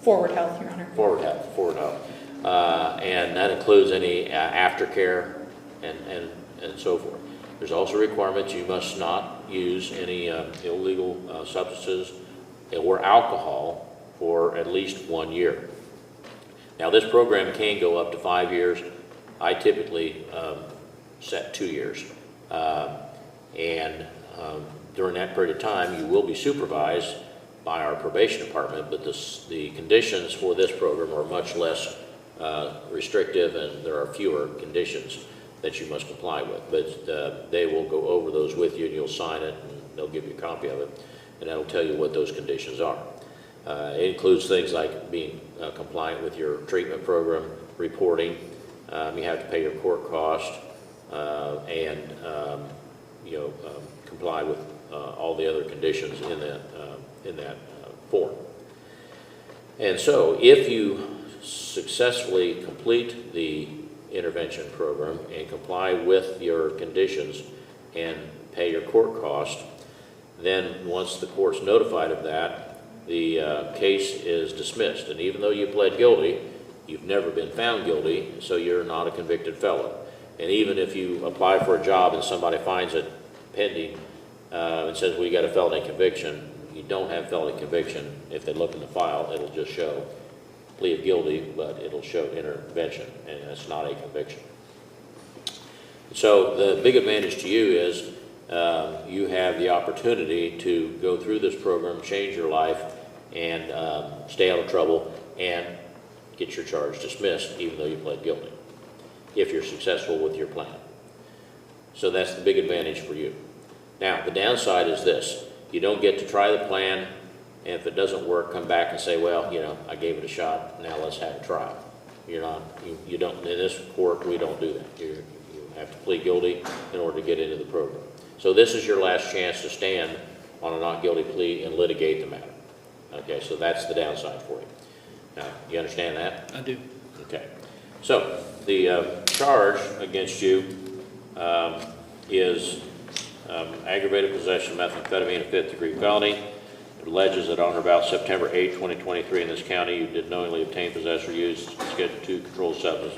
Forward Health, Your Honor. Forward Health. And that includes any aftercare and so forth. There's also requirements you must not use any illegal substances or alcohol for at least 1 year. Now, this program can go up to 5 years. I typically set 2 years. During that period of time, you will be supervised by our probation department, but the conditions for this program are much less restrictive, and there are fewer conditions that you must comply with. But they will go over those with you, and you'll sign it, and they'll give you a copy of it, and that'll tell you what those conditions are. It includes things like being compliant with your treatment program, reporting. You have to pay your court cost, and comply with all the other conditions in that form. And so, if you successfully complete the intervention program and comply with your conditions and pay your court cost, then once the court's notified of that, the case is dismissed. And even though you pled guilty, you've never been found guilty, so you're not a convicted felon. And even if you apply for a job and somebody finds it pending, and says, well, you got a felony conviction, you don't have felony conviction. If they look in the file, it'll just show plea of guilty, but it'll show intervention, and that's not a conviction. So the big advantage to you is you have the opportunity to go through this program, change your life, and stay out of trouble, and get your charge dismissed, even though you pled guilty, if you're successful with your plan. So that's the big advantage for you. Now, the downside is this. You don't get to try the plan, and if it doesn't work, come back and say, well, you know, I gave it a shot, now let's have a trial. You're not, you don't, in this court, we don't do that. You have to plead guilty in order to get into the program. So this is your last chance to stand on a not guilty plea and litigate the matter. Okay, so that's the downside for you. Now, you understand that? I do. Okay. So the charge against you is aggravated possession of methamphetamine, a 5th-degree felony. It alleges that on or about September 8, 2023, in this county, you did knowingly obtain, possess, or use Schedule II controlled substance,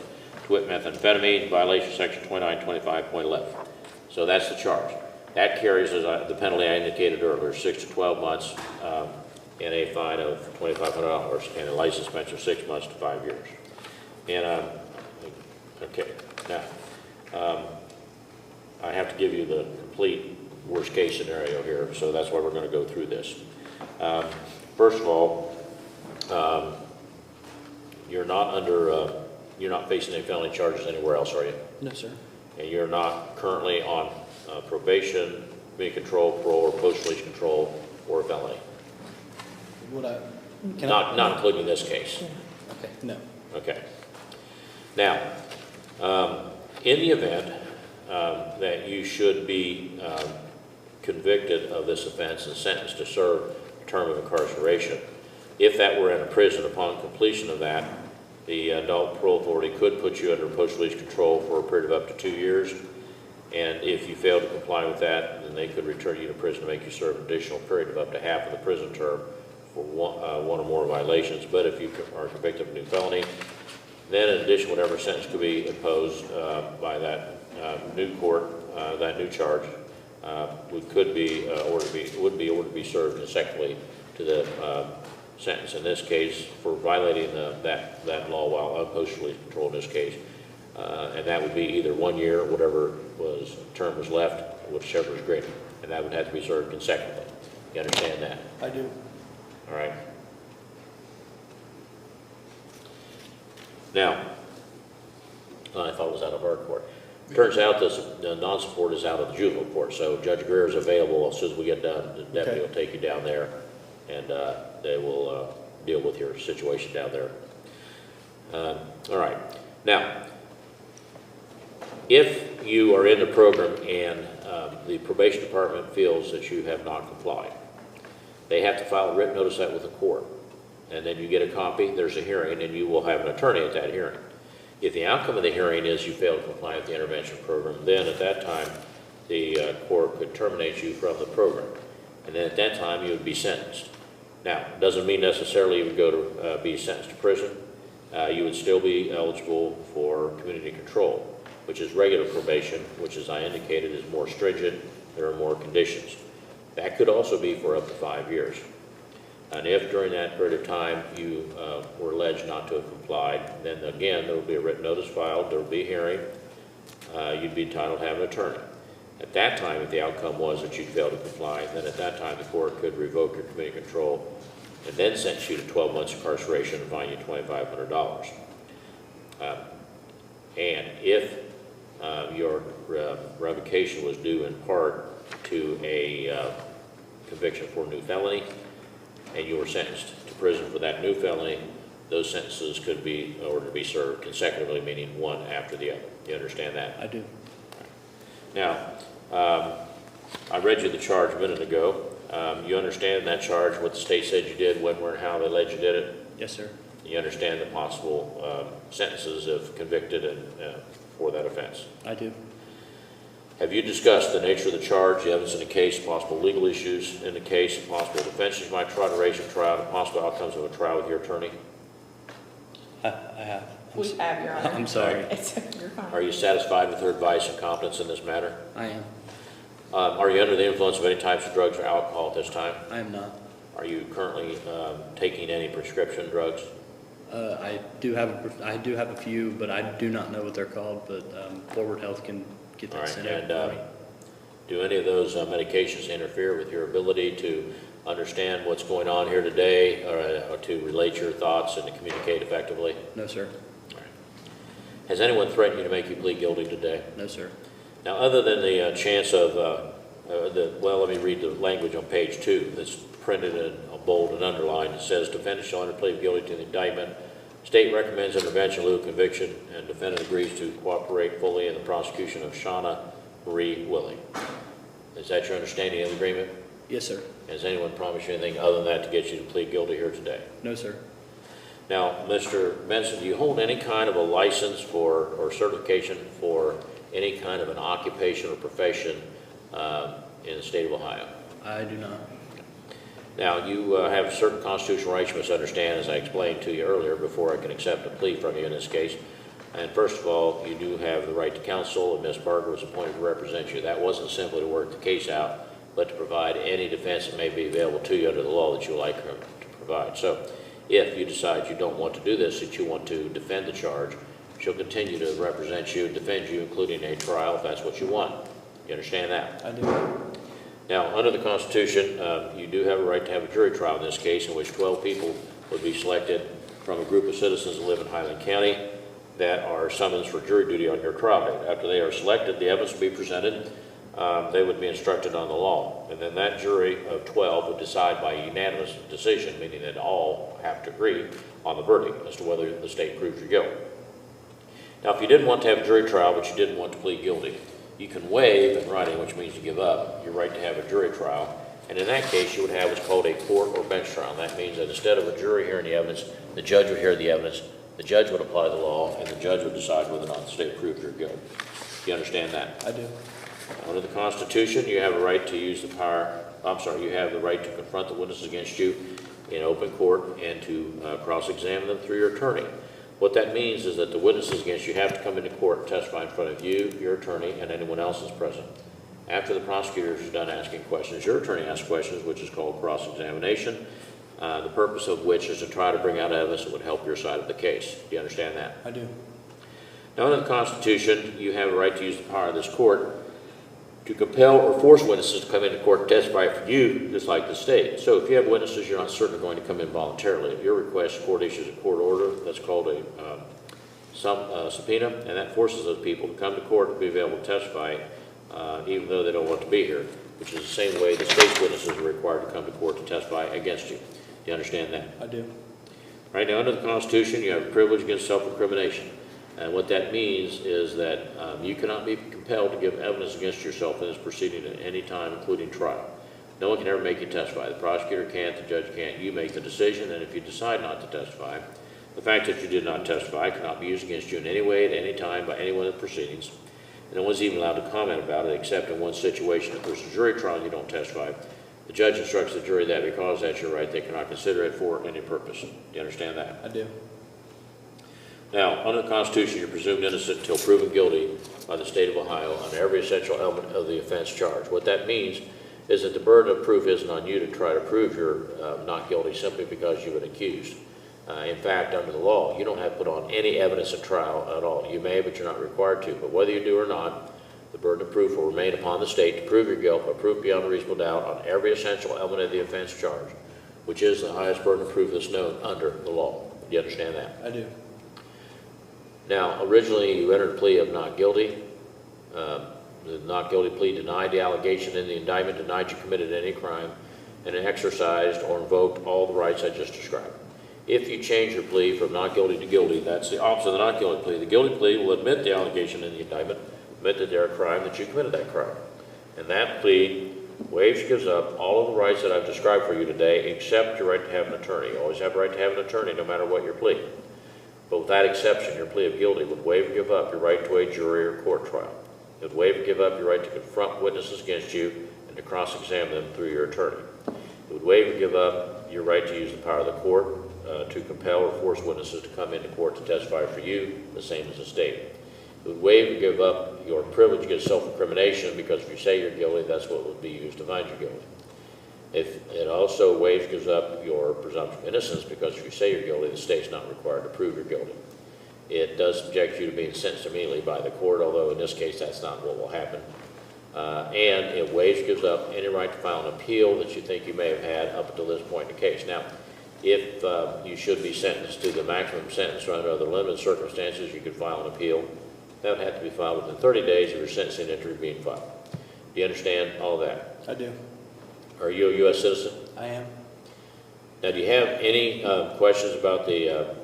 to wit, methamphetamine, violation of Section 2925.11. So that's the charge. That carries as the penalty I indicated earlier, 6 to 12 months, and a fine of $2,500, and a license suspension of 6 months to 5 years. And okay, now I have to give you the complete worst case scenario here, so that's why we're going to go through this. First of all, you're not facing any felony charges anywhere else, are you? No, sir. And you're not currently on probation, community control, parole, or post-release control, or a felony? Would I? Not including this case. Okay, no. Okay. Now, in the event that you should be convicted of this offense and sentenced to serve a term of incarceration, if that were in a prison, upon completion of that, the Adult Parole Authority could put you under post-release control for a period of up to 2 years. And if you fail to comply with that, then they could return you to prison to make you serve an additional period of up to half of the prison term for one or more violations. But if you are convicted of a new felony, then in addition, whatever sentence could be imposed by that new court, that new charge, would be ordered to be served consecutively to the sentence in this case for violating that law while on post-release control in this case. And that would be either 1 year, whatever term was left, whichever is greater. And that would have to be served consecutively. You understand that? I do. All right. Now, I thought it was out of our court. Turns out this non-support is out of the juvenile court, so Judge Greer is available as soon as we get done. The deputy will take you down there, and they will deal with your situation down there. All right. Now, if you are in the program and the probation department feels that you have not complied, they have to file a written notice of that with the court. And then you get a copy, there's a hearing, and you will have an attorney at that hearing. If the outcome of the hearing is you fail to comply with the intervention program, then at that time, the court could terminate you from the program. And then at that time, you would be sentenced. Now, it doesn't mean necessarily you would go to be sentenced to prison. You would still be eligible for community control, which is regular probation, which, as I indicated, is more stringent. There are more conditions. That could also be for up to 5 years. And if during that period of time you were alleged not to have complied, then again, there will be a written notice filed, there will be a hearing, you'd be entitled to have an attorney. At that time, if the outcome was that you failed to comply, then at that time the court could revoke your community control and then sentence you to 12 months incarceration and fine you $2,500. And if your revocation was due in part to a conviction for a new felony, and you were sentenced to prison for that new felony, those sentences could be ordered to be served consecutively, meaning one after the other. You understand that? I do. Now, I read you the charge a minute ago. You understand that charge, what the state said you did, when, where, and how they alleged you did it? Yes, sir. You understand the possible sentences if convicted and for that offense? I do. Have you discussed the nature of the charge, the evidence in the case, possible legal issues in the case, possible defenses you might try to raise in trial, and possible outcomes of a trial with your attorney? I have. We have, Your Honor. I'm sorry. You're fine. Are you satisfied with her advice and competence in this matter? I am. Are you under the influence of any types of drugs or alcohol at this time? I am not. Are you currently taking any prescription drugs? I do have a few, but I do not know what they're called, but Forward Health can get All that right, sent and over for me. do any of those medications interfere with your ability to understand what's going on here today, or to relate your thoughts and to communicate effectively? No, sir. Has anyone threatened you to make you plead guilty today? No, sir. Now, other than the chance of, well, let me read the language on page 2 that's printed in bold and underlined. It says, defendant shall enter plea of guilty to the indictment. State recommends intervention in lieu of conviction, and defendant agrees to cooperate fully in the prosecution of Shauna Marie Willie. Is that your understanding of the agreement? Yes, sir. Has anyone promised you anything other than that to get you to plead guilty here today? No, sir. Now, Mr. Benson, do you hold any kind of a license for, or certification for any kind of an occupation or profession in the state of Ohio? I do not. Now, you have certain constitutional rights you must understand, as I explained to you earlier, before I can accept a plea from you in this case. And first of all, you do have the right to counsel, and Ms. Barger was appointed to represent you. That wasn't simply to work the case out, but to provide any defense that may be available to you under the law that you would like her to provide. So if you decide you don't want to do this, that you want to defend the charge, she'll continue to represent you and defend you, including a trial, if that's what you want. You understand that? I do. Now, under the Constitution, you do have a right to have a jury trial in this case, in which 12 people would be selected from a group of citizens that live in Highland County that are summoned for jury duty on your trial date. After they are selected, the evidence will be presented. They would be instructed on the law. And then that jury of 12 would decide by unanimous decision, meaning that all have to agree on the verdict as to whether the state proves your guilt. Now, if you didn't want to have a jury trial, but you didn't want to plead guilty, you can waive in writing, which means you give up your right to have a jury trial. And in that case, you would have what's called a court or bench trial. And that means that instead of a jury hearing the evidence, the judge would hear the evidence, the judge would apply the law, and the judge would decide whether or not the state proved your guilt. Do you understand that? I do. Under the Constitution, you have a right to use the power, you have the right to confront the witnesses against you in open court and to cross-examine them through your attorney. What that means is that the witnesses against you have to come into court and testify in front of you, your attorney, and anyone else that's present. After the prosecutor is done asking questions, your attorney asks questions, which is called cross-examination, the purpose of which is to try to bring out evidence that would help your side of the case. Do you understand that? I do. Now, under the Constitution, you have a right to use the power of this court to compel or force witnesses to come into court and testify for you, just like the state. So if you have witnesses, you're not certainly going to come in voluntarily. If your request, court issues a court order, that's called a subpoena, and that forces those people to come to court and be available to testify, even though they don't want to be here, which is the same way the state's witnesses are required to come to court to testify against you. Do you understand that? I do. Right now, under the Constitution, you have a privilege against self-incrimination. And what that means is that you cannot be compelled to give evidence against yourself in this proceeding at any time, including trial. No one can ever make you testify. The prosecutor can't, the judge can't. You make the decision, and if you decide not to testify, the fact that you did not testify cannot be used against you in any way at any time by anyone in the proceedings. And no one's even allowed to comment about it except in one situation. If there's a jury trial and you don't testify, the judge instructs the jury that because that's your right, they cannot consider it for any purpose. Do you understand that? I do. Now, under the Constitution, you're presumed innocent until proven guilty by the state of Ohio on every essential element of the offense charged. What that means is that the burden of proof isn't on you to try to prove you're not guilty simply because you've been accused. In fact, under the law, you don't have to put on any evidence at trial at all. You may, but you're not required to. But whether you do or not, the burden of proof will remain upon the state to prove your guilt by proof beyond a reasonable doubt on every essential element of the offense charged, which is the highest burden of proof that's known under the law. Do you understand that? I do. Now, originally you entered a plea of not guilty. The not guilty plea denied the allegation in the indictment, denied you committed any crime, and it exercised or invoked all the rights I just described. If you change your plea from not guilty to guilty, that's the opposite of the not guilty plea. The guilty plea will admit the allegation in the indictment, admit that there are crime, that you committed that crime. And that plea waives, gives up all of the rights that I've described for you today, except your right to have an attorney. You always have a right to have an attorney no matter what your plea. But with that exception, your plea of guilty would waive and give up your right to a jury or court trial. It would waive and give up your right to confront witnesses against you and to cross-examine them through your attorney. It would waive and give up your right to use the power of the court to compel or force witnesses to come into court to testify for you, the same as the state. It would waive or give up your privilege against self-incrimination, because if you say you're guilty, that's what would be used to find you guilty. If it also waives, gives up your presumption of innocence, because if you say you're guilty, the state's not required to prove you're guilty. It does subject you to being sentenced immediately by the court, although in this case that's not what will happen. And it waives, gives up any right to file an appeal that you think you may have had up until this point in the case. Now, if you should be sentenced to the maximum sentence or under other limited circumstances, you could file an appeal. That would have to be filed within 30 days of your sentencing entry being filed. Do you understand all that? I do. Are you a U.S. citizen? I am. Now, do you have any questions about the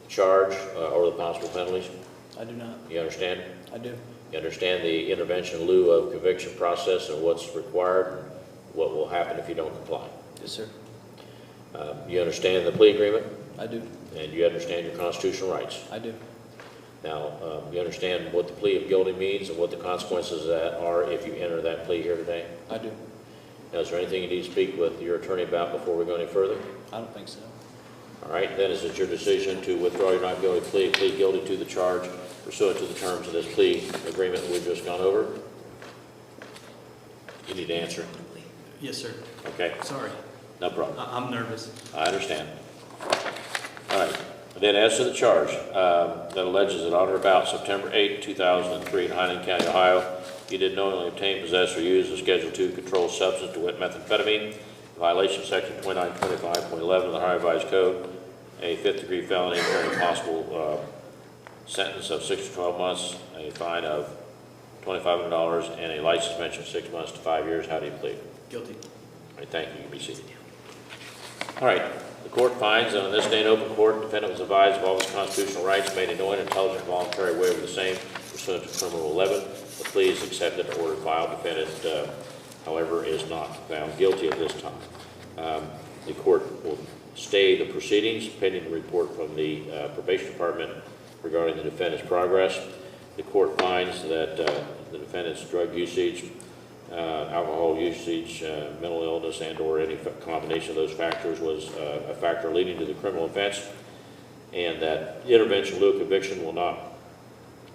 charge or the possible penalties? I do not. You understand? I do. You understand the intervention in lieu of conviction process and what's required and what will happen if you don't comply? Yes, sir. You understand the plea agreement? I do. And you understand your constitutional rights? I do. Now, you understand what the plea of guilty means and what the consequences of that are if you enter that plea here today? I do. Now, is there anything you need to speak with your attorney about before we go any further? I don't think so. All right, then is it your decision to withdraw your not guilty plea, plead guilty to the charge pursuant to the terms of this plea agreement that we've just gone over? You need to answer. Yes, sir. Okay, Sorry. no problem. I'm nervous. I understand. All right. Then as to the charge that alleges that on or about September 8, 2003 in Highland County, Ohio, you did knowingly obtain, possess, or use a Schedule II controlled substance, to wit methamphetamine, in violation of Section 2925.11 of the Ohio Revised Code, a 5th-degree felony carrying possible sentence of 6 to 12 months, a fine of $2,500, and a life suspension of 6 months to 5 years. How do you plead? Guilty. All right, thank you. You can be seated. All right. The court finds that on this day in open court, the defendant was advised of all his constitutional rights, made a knowing, intelligent, voluntary waiver of the same pursuant to Criminal 11. The plea is accepted and ordered filed. Defendant, however, is not found guilty at this time. The court will stay the proceedings pending the report from the probation department regarding the defendant's progress. The court finds that the defendant's drug usage, alcohol usage, mental illness, and/or any combination of those factors was a factor leading to the criminal offense, and that intervention in lieu of conviction will not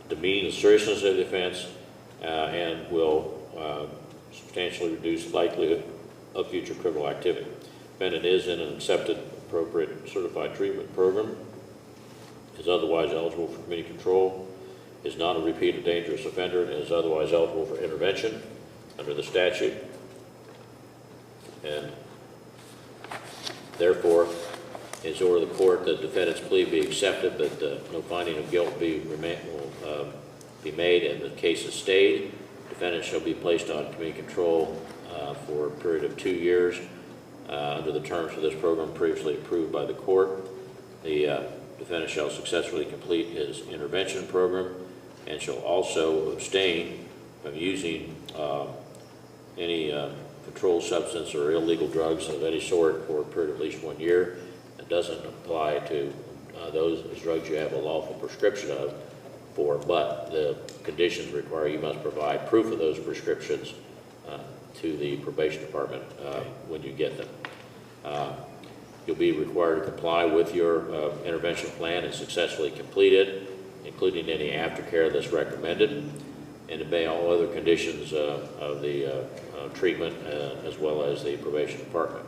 demean the seriousness of the offense and will substantially reduce the likelihood of future criminal activity. The defendant is in an accepted, appropriate, certified treatment program, is otherwise eligible for community control, is not a repeat or dangerous offender, and is otherwise eligible for intervention under the statute, and therefore is order the court that the defendant's plea be accepted, but no finding of guilt will be made, and the case is stayed. Defendant shall be placed on community control for a period of 2 years under the terms of this program previously approved by the court. The defendant shall successfully complete his intervention program and shall also abstain from using any controlled substance or illegal drugs of any sort for a period of at least 1 year. It doesn't apply to those drugs you have a lawful prescription of for, but the conditions require you must provide proof of those prescriptions to the probation department when you get them. You'll be required to comply with your intervention plan and successfully complete it, including any aftercare that's recommended, and obey all other conditions of the treatment as well as the probation department.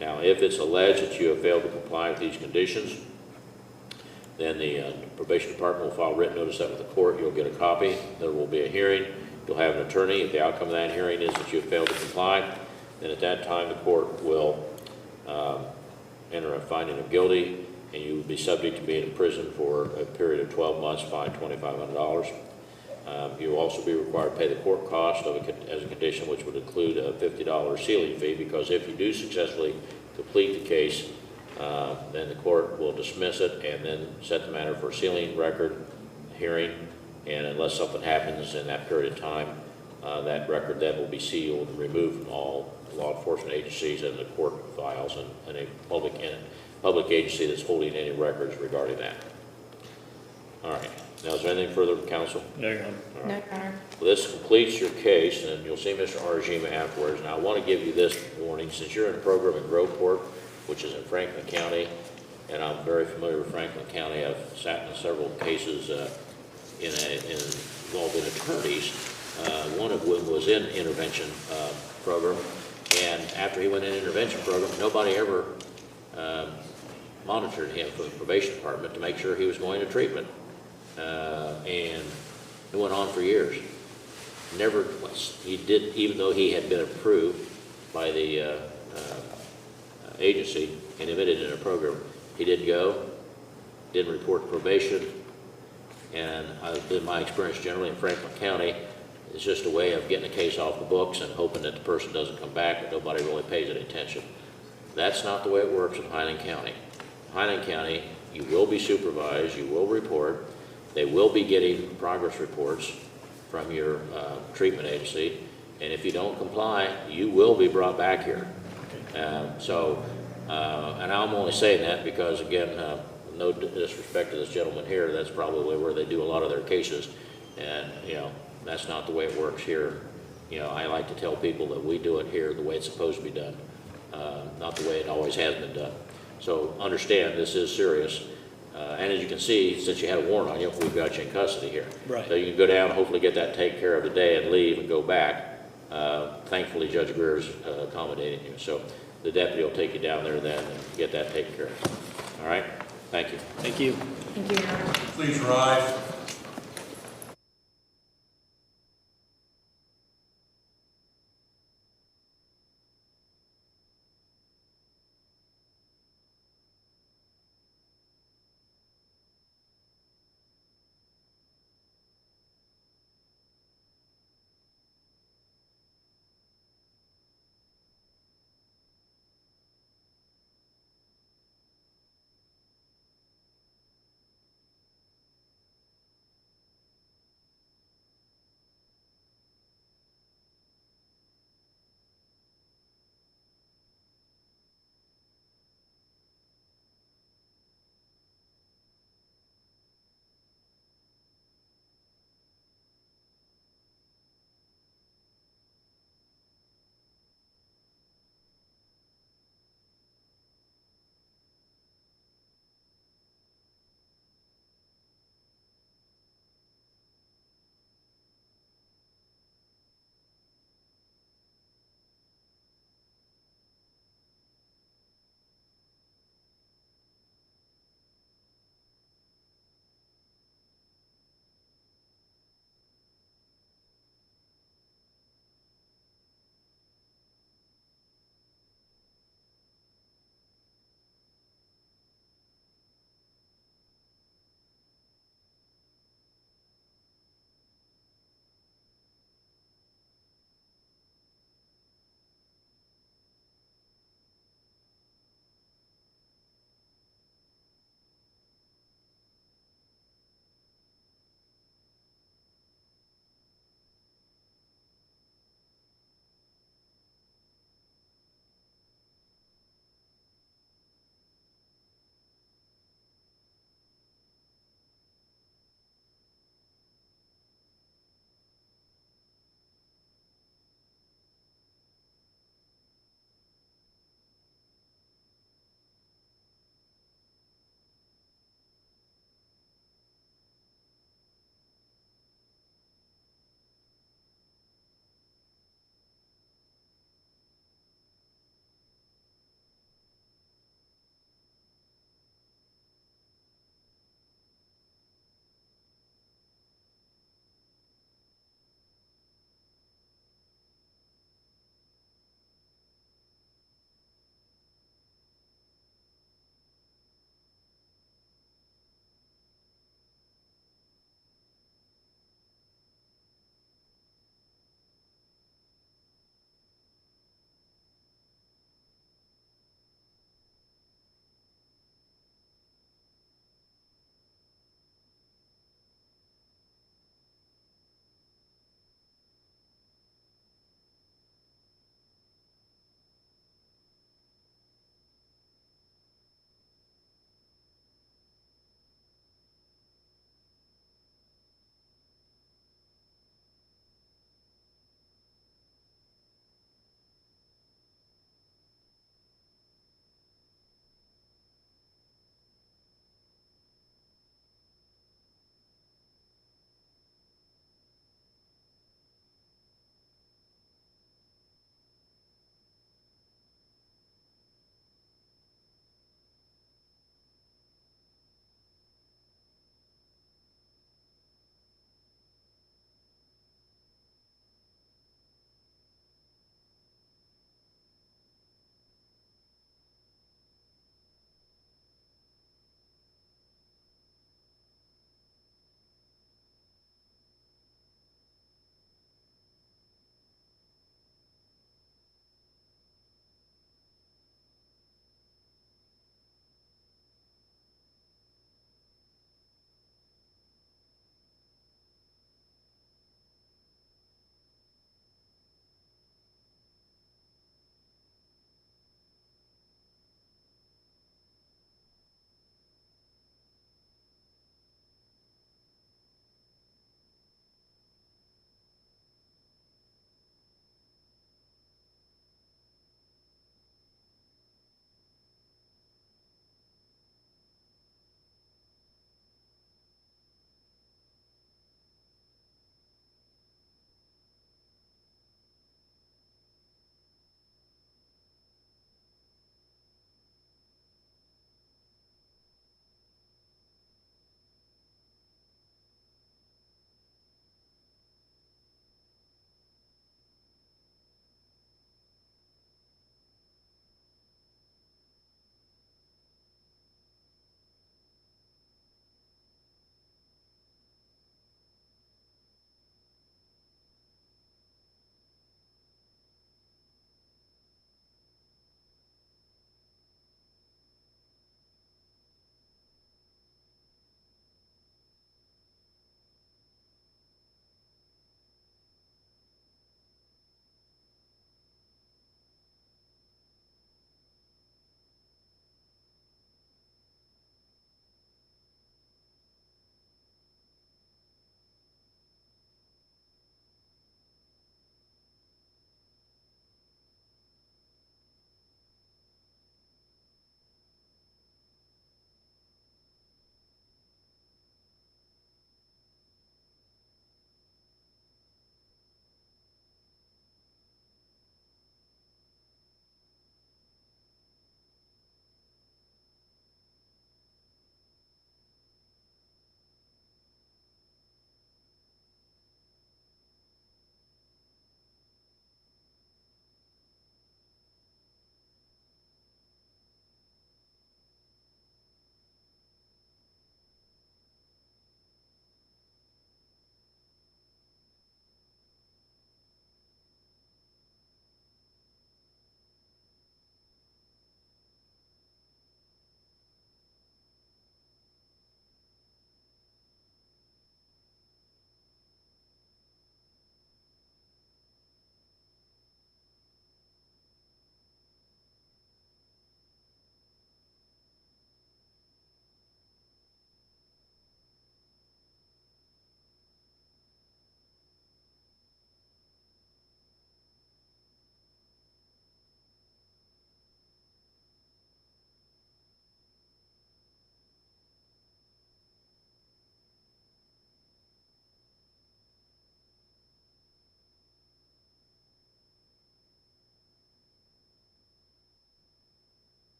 Now, if it's alleged that you have failed to comply with these conditions, then the probation department will file written notice of it with the court. You'll get a copy. There will be a hearing. You'll have an attorney. If the outcome of that hearing is that you have failed to comply, then at that time the court will enter a finding of guilty, and you will be subject to being in prison for a period of 12 months, fined $2,500. You will also be required to pay the court cost as a condition, which would include a $50 sealing fee, because if you do successfully complete the case, then the court will dismiss it and then set the matter for a sealing record hearing, and unless something happens in that period of time, that record then will be sealed and removed from all law enforcement agencies and the court files and a public agency that's holding any records regarding that. All right. Now, is there anything further from counsel? No, Your Honor. All right. No, Your Honor. Well, this completes your case, and you'll see Mr. Arjima afterwards. Now, I want to give you this warning. Since you're in a program in Groveport which is in Franklin County, and I'm very familiar with Franklin County. I've sat in several cases involving attorneys, one of whom was in intervention program, and after he went in intervention program, nobody ever monitored him from the probation department to make sure he was going to treatment, and it went on for years. Never, he did, even though he had been approved by the agency and admitted in a program, he didn't go, didn't report to probation, and in my experience generally in Franklin County, it's just a way of getting a case off the books and hoping that the person doesn't come back, but nobody really pays any attention. That's not the way it works in Highland County. Highland County, you will be supervised, you will report, they will be getting progress reports from your treatment agency, and if you don't comply, you will be brought back here. And I'm only saying that because, again, no disrespect to this gentleman here, that's probably where they do a lot of their cases, and, you know, that's not the way it works here. You know, I like to tell people that we do it here the way it's supposed to be done, not the way it always has been done. So understand, this is serious. And as you can see, since you had a warrant on you, we've got you in custody here. Right. So you can go down, hopefully get that taken care of today and leave and go back. Thankfully, Judge Greer is accommodating you. So the deputy will take you down there then and get that taken care of. All right? Thank you. Thank you. Thank you, Your Honor. Please rise.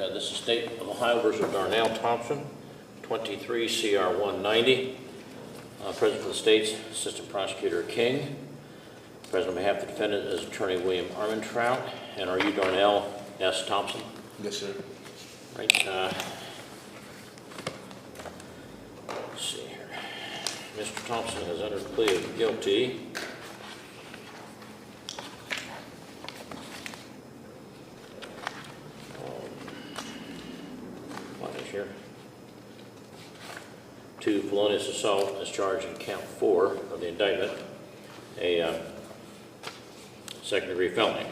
this is State of Ohio versus Darnell Thompson, 23 CR 190. Present for the state's Assistant Prosecutor King. Present on behalf of the defendant is Attorney William Armentrout. And are you Darnell S. Thompson? Yes, sir. Right. Let's see here. Mr. Thompson has entered a plea of guilty. What is here? To felonious assault as charged in count 4 of the indictment, a second-degree felony.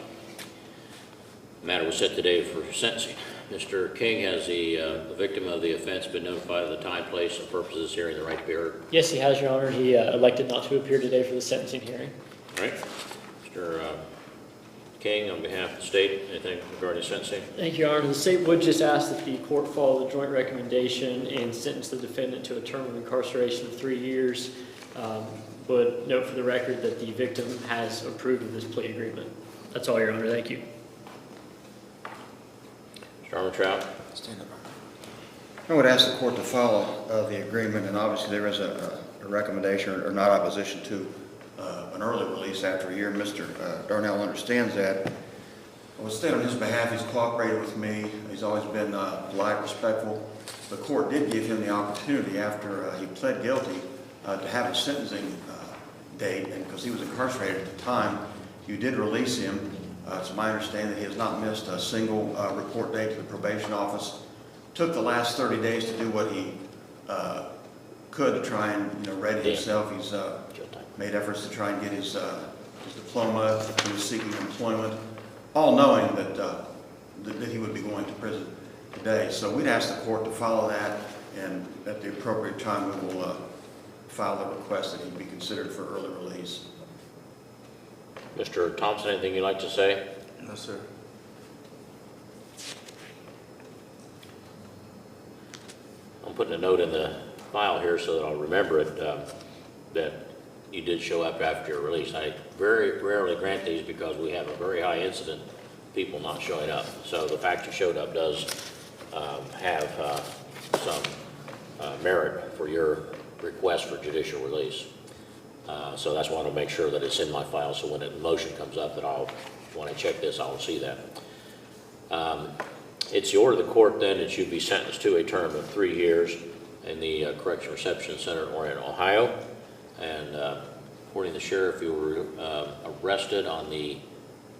The matter was set today for sentencing. Mr. King, has the victim of the offense been notified of the time, place, and purpose of this hearing, the right to be heard? Yes, he has, Your Honor. He elected not to appear today for the sentencing hearing. All right. Mr. King, on behalf of the state, anything regarding sentencing? Thank you, Your Honor. The state would just ask that the court follow the joint recommendation and sentence the defendant to a term of incarceration of 3 years. Would note for the record that the victim has approved of this plea agreement. That's all, Your Honor. Thank you. Mr. Armentrout? Stand up. I would ask the court to follow the agreement, and obviously there is a recommendation or not opposition to an early release after a year. Mr. Darnell understands that. I will state on his behalf, he's cooperated with me. He's always been polite, respectful. The court did give him the opportunity after he pled guilty to have a sentencing date, and because he was incarcerated at the time, you did release him. It's my understanding that he has not missed a single report date to the probation office. Took the last 30 days to do what he could to try and ready himself. He's made efforts to try and get his diploma. He was seeking employment, all knowing that he would be going to prison today. So we'd ask the court to follow that, and at the appropriate time we will file the request that he be considered for early release. Mr. Thompson, anything you'd like to say? No, sir. I'm putting a note in the file here so that I'll remember it, that you did show up after your release. I very rarely grant these because we have a very high incident of people not showing up. So the fact you showed up does have some merit for your request for judicial release. So that's why I want to make sure that it's in my file, so when a motion comes up, that when I check this, I'll see that. It's the order of the court then that you be sentenced to a term of 3 years in the Correction Reception Center in Orion, Ohio. And according to the sheriff, you were arrested on the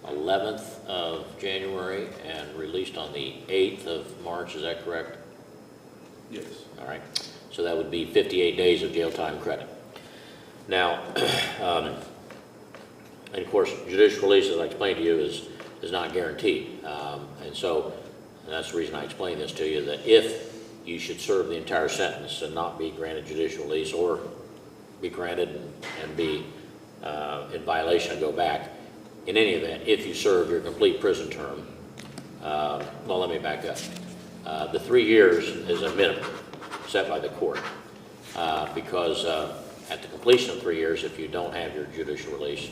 11th of January and released on the 8th of March. Is that correct? Yes. All right. So that would be 58 days of jail time credit. Now, and of course, judicial release, as I explained to you, is not guaranteed. And that's the reason I explained this to you, that if you should serve the entire sentence and not be granted judicial release, or be granted and be in violation and go back, in any event, if you serve your complete prison term, well, let me back up. The 3 years is a minimum set by the court because at the completion of 3 years, if you don't have your judicial release,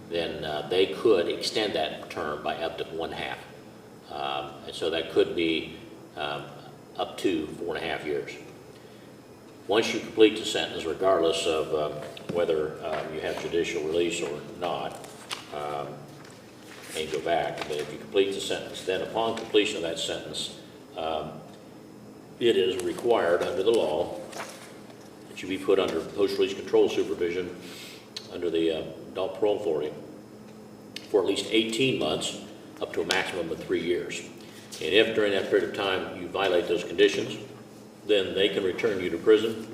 then they could extend that term by up to 1/2. And so that could be up to 4.5 years. Once you complete the sentence, regardless of whether you have judicial release or not, and go back, but if you complete the sentence, then upon completion of that sentence, it is required under the law that you be put under post-release control supervision under the Adult Parole Authority for at least 18 months up to a maximum of 3 years. And if during that period of time you violate those conditions, then they can return you to prison,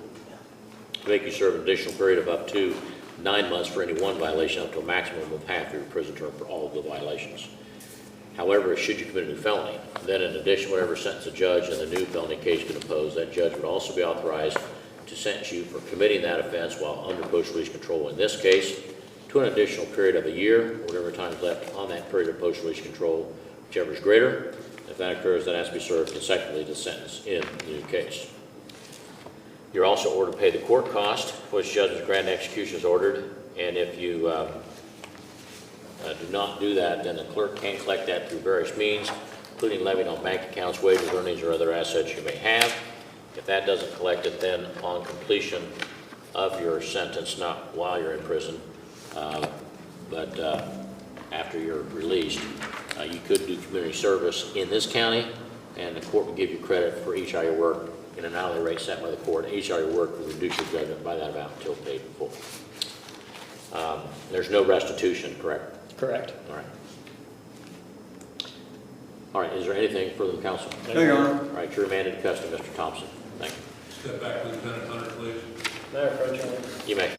make you serve an additional period of up to 9 months for any one violation, up to a maximum of half your prison term for all of the violations. However, should you commit a new felony, then in addition, whatever sentence a judge in the new felony case could impose, that judge would also be authorized to sentence you for committing that offense while under post-release control. In this case, to an additional period of a year, whatever time is left on that period of post-release control, whichever is greater. If that occurs, that has to be served consecutively to the sentence in the new case. You're also ordered to pay the court cost, which judgment, grant, and execution is ordered. And if you do not do that, then the clerk can collect that through various means. including levying on bank accounts, wages, earnings, or other assets you may have. If that doesn't collect it, then on completion of your sentence, not while you're in prison, but after you're released, you could do community service in this county, and the court will give you credit for each hour you work in an hourly rate set by the court. Each hour you work will reduce your judgment by that amount until paid in full. There's no restitution, correct? Correct. All right. All right, is there anything further from council? No, Your Honor. All right, you're remanded to custody, Mr. Thompson. Thank you. Step back, Lieutenant Hunter, please. Matter of fact, Your Honor. You may.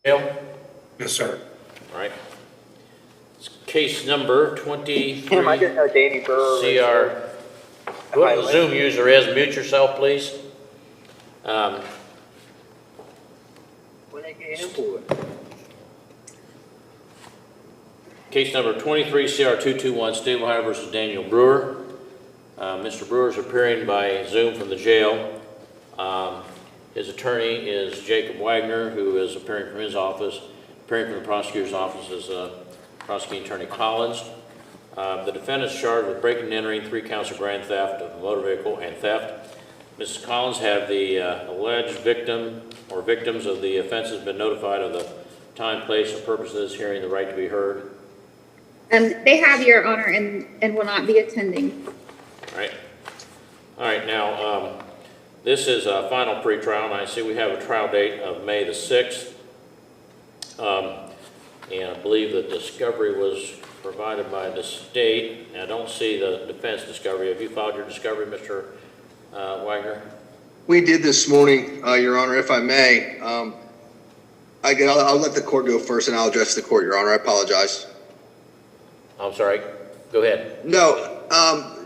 Dale? Yes, sir. All right. It's case number 23. Tim, I didn't know Danny Burr. Whoever the Zoom user is, mute yourself, please. When they get him for it. Case number 23 CR 221, State of Ohio versus Daniel Brewer. Mr. Brewer is appearing by Zoom from the jail. His attorney is Jacob Wagner, who is appearing from his office. Appearing from the prosecutor's office is prosecuting attorney Collins. The defendant is charged with breaking and entering 3 counts of grand theft of a motor vehicle and theft. Mrs. Collins, have the alleged victim or victims of the offenses been notified of the time, place, and purpose of this hearing, the right to be heard? They have, Your Honor, and will not be attending. All right, now, this is a final pretrial, and I see we have a trial date of May the 6th. And I believe that discovery was provided by the state. I don't see the defense discovery. Have you filed your discovery, Mr. Wagner? We did this morning, Your Honor, if I may. I'll let the court go first, and I'll address the court, Your Honor. I apologize. I'm sorry. Go ahead. No,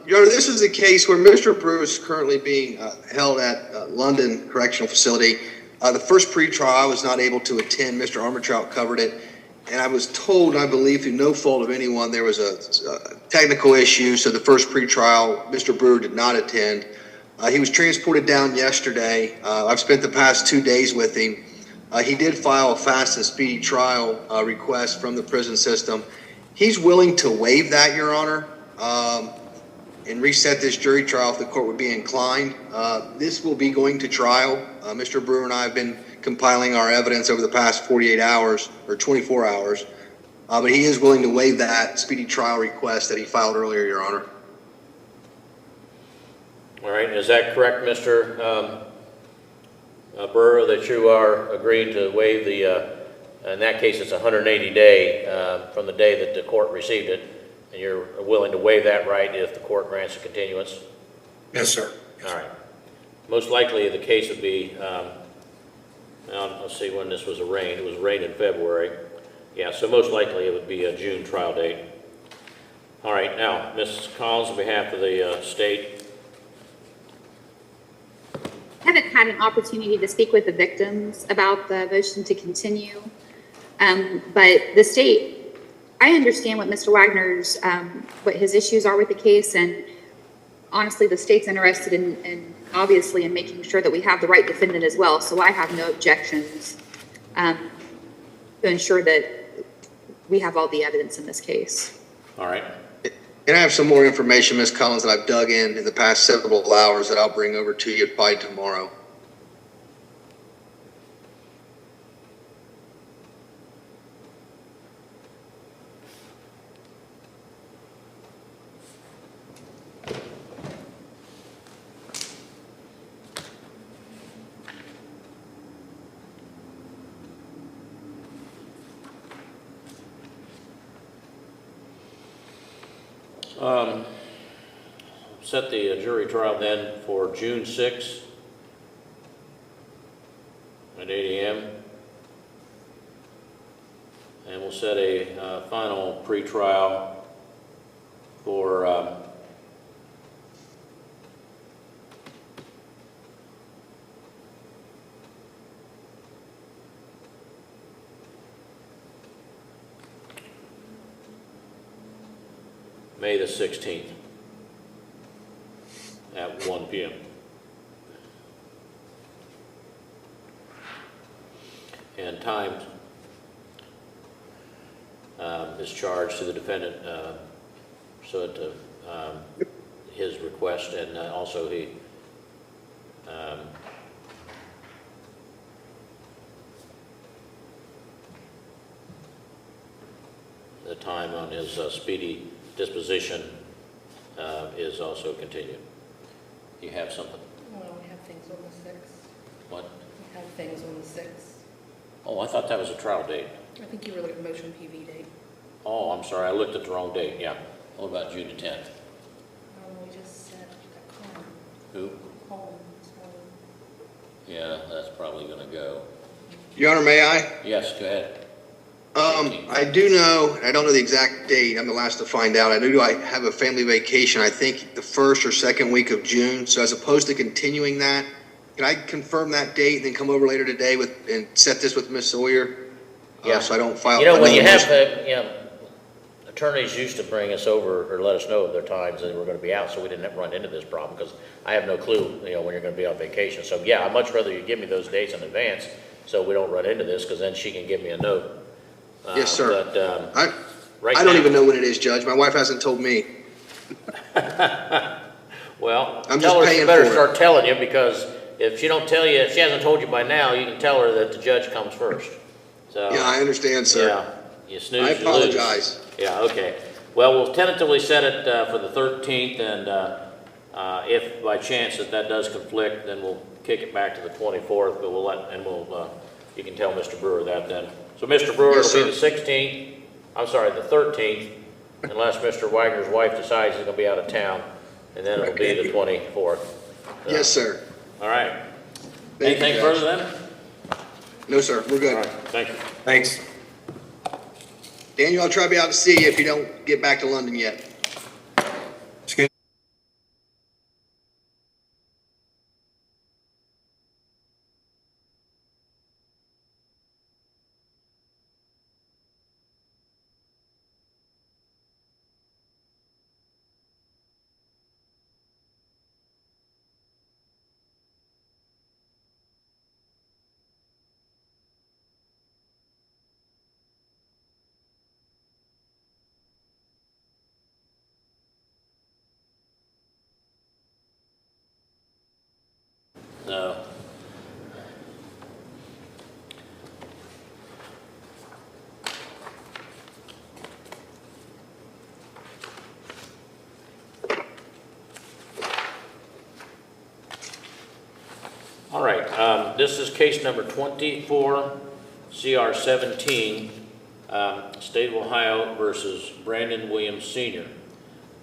Your Honor, this is a case where Mr. Brewer is currently being held at London Correctional Facility. The first pretrial I was not able to attend. Mr. Armentrout covered it. And I was told, I believe through no fault of anyone, there was a technical issue. So the first pretrial, Mr. Brewer did not attend. He was transported down yesterday. I've spent the past 2 days with him. He did file a fast and speedy trial request from the prison system. He's willing to waive that, Your Honor, and reset this jury trial if the court would be inclined. This will be going to trial. Mr. Brewer and I have been compiling our evidence over the past 48 hours or 24 hours, but he is willing to waive that speedy trial request that he filed earlier, Your Honor. All right. Is that correct, Mr. Brewer, that you are agreeing to waive the, in that case, it's 180-day from the day that the court received it, and you're willing to waive that right if the court grants a continuance? Yes, sir. All right. Most likely the case would be, let's see when this was arraigned. It was arraigned in February. Yeah, so most likely it would be a June trial date. All right, now, Ms. Collins, on behalf of the state. I haven't had an opportunity to speak with the victims about the motion to continue, but the state, I understand what Mr. Wagner's, what his issues are with the case, and honestly, the state's interested in obviously in making sure that we have the right defendant as well, so I have no objections to ensure that we have all the evidence in this case. All right. And I have some more information, Ms. Collins, that I've dug in the past several hours that I'll bring over to you by tomorrow. Set the jury trial then for June 6th at 8 a.m. And we'll set a final pretrial for May the 16th at 1 p.m. And time is charged to the defendant so that his request, and also he the time on his speedy disposition is also continued. You have something? Well, we have things on the 6th. What? We have things on the 6th. Oh, I thought that was a trial date. I think you were looking at motion PV date. Oh, I'm sorry, I looked at the wrong date, yeah. What about June the 10th? We just said that Who? Colin, so. Yeah, that's probably gonna go. Your Honor, may I? Yes, go ahead. I do know, and I don't know the exact date, I'm the last to find out. I do I have a family vacation, I think the first or second week of June. So as opposed to continuing that, can I confirm that date and then come over later today and set this with Ms. Sawyer? Yeah. So I don't file. You know, when you another have, motion. attorneys used to bring us over or let us know of their times that they were going to be out, so we didn't run into this problem, because I have no clue, when you're going to be on vacation. So yeah, I'd much rather you give me those dates in advance so we don't run into this, because then she can give me a note. Yes, sir. But, right I don't now- even know when it is, Judge. My wife hasn't told me. Well, I'm tell just her she paying better for it. start telling you, because if she don't tell you, if she hasn't told you by now, you can tell her that the judge comes first. So, Yeah, I understand, sir. yeah, you snooze, I you lose. apologize. Yeah, okay. Well, we'll tentatively set it for the 13th, and if by chance that does conflict, then we'll kick it back to the 24th, but you can tell Mr. Brewer that then. So Mr. Brewer, Yes, it'll be the 16th, I'm sorry, the 13th, unless Mr. Wagner's wife decides he's gonna be out of town, and then it'll be the 24th. So, Yes, sir. all right. Thank you, Anything Judge. further then? No, sir. We're All good. right, thank you. Thanks. Daniel, I'll try to be out to see you if you don't get back to London yet. No. All right, this is case number 24, CR 17, State of Ohio versus Brandon Williams Sr.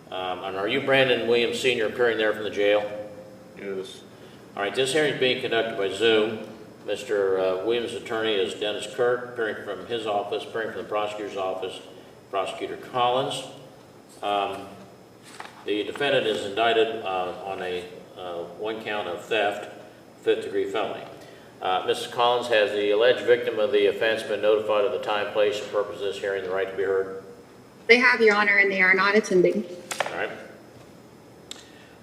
And are you Brandon Williams Sr. appearing there from the jail? Yes. All right, this hearing is being conducted by Zoom. Mr. Williams' attorney is Dennis Kirk, appearing from his office, appearing from the prosecutor's office, Prosecutor Collins. The defendant is indicted on a one count of theft, fifth-degree felony. Mrs. Collins, has the alleged victim of the offense been notified of the time, place, and purpose of this hearing, the right to be heard? They have, Your Honor, and they are not attending. All right.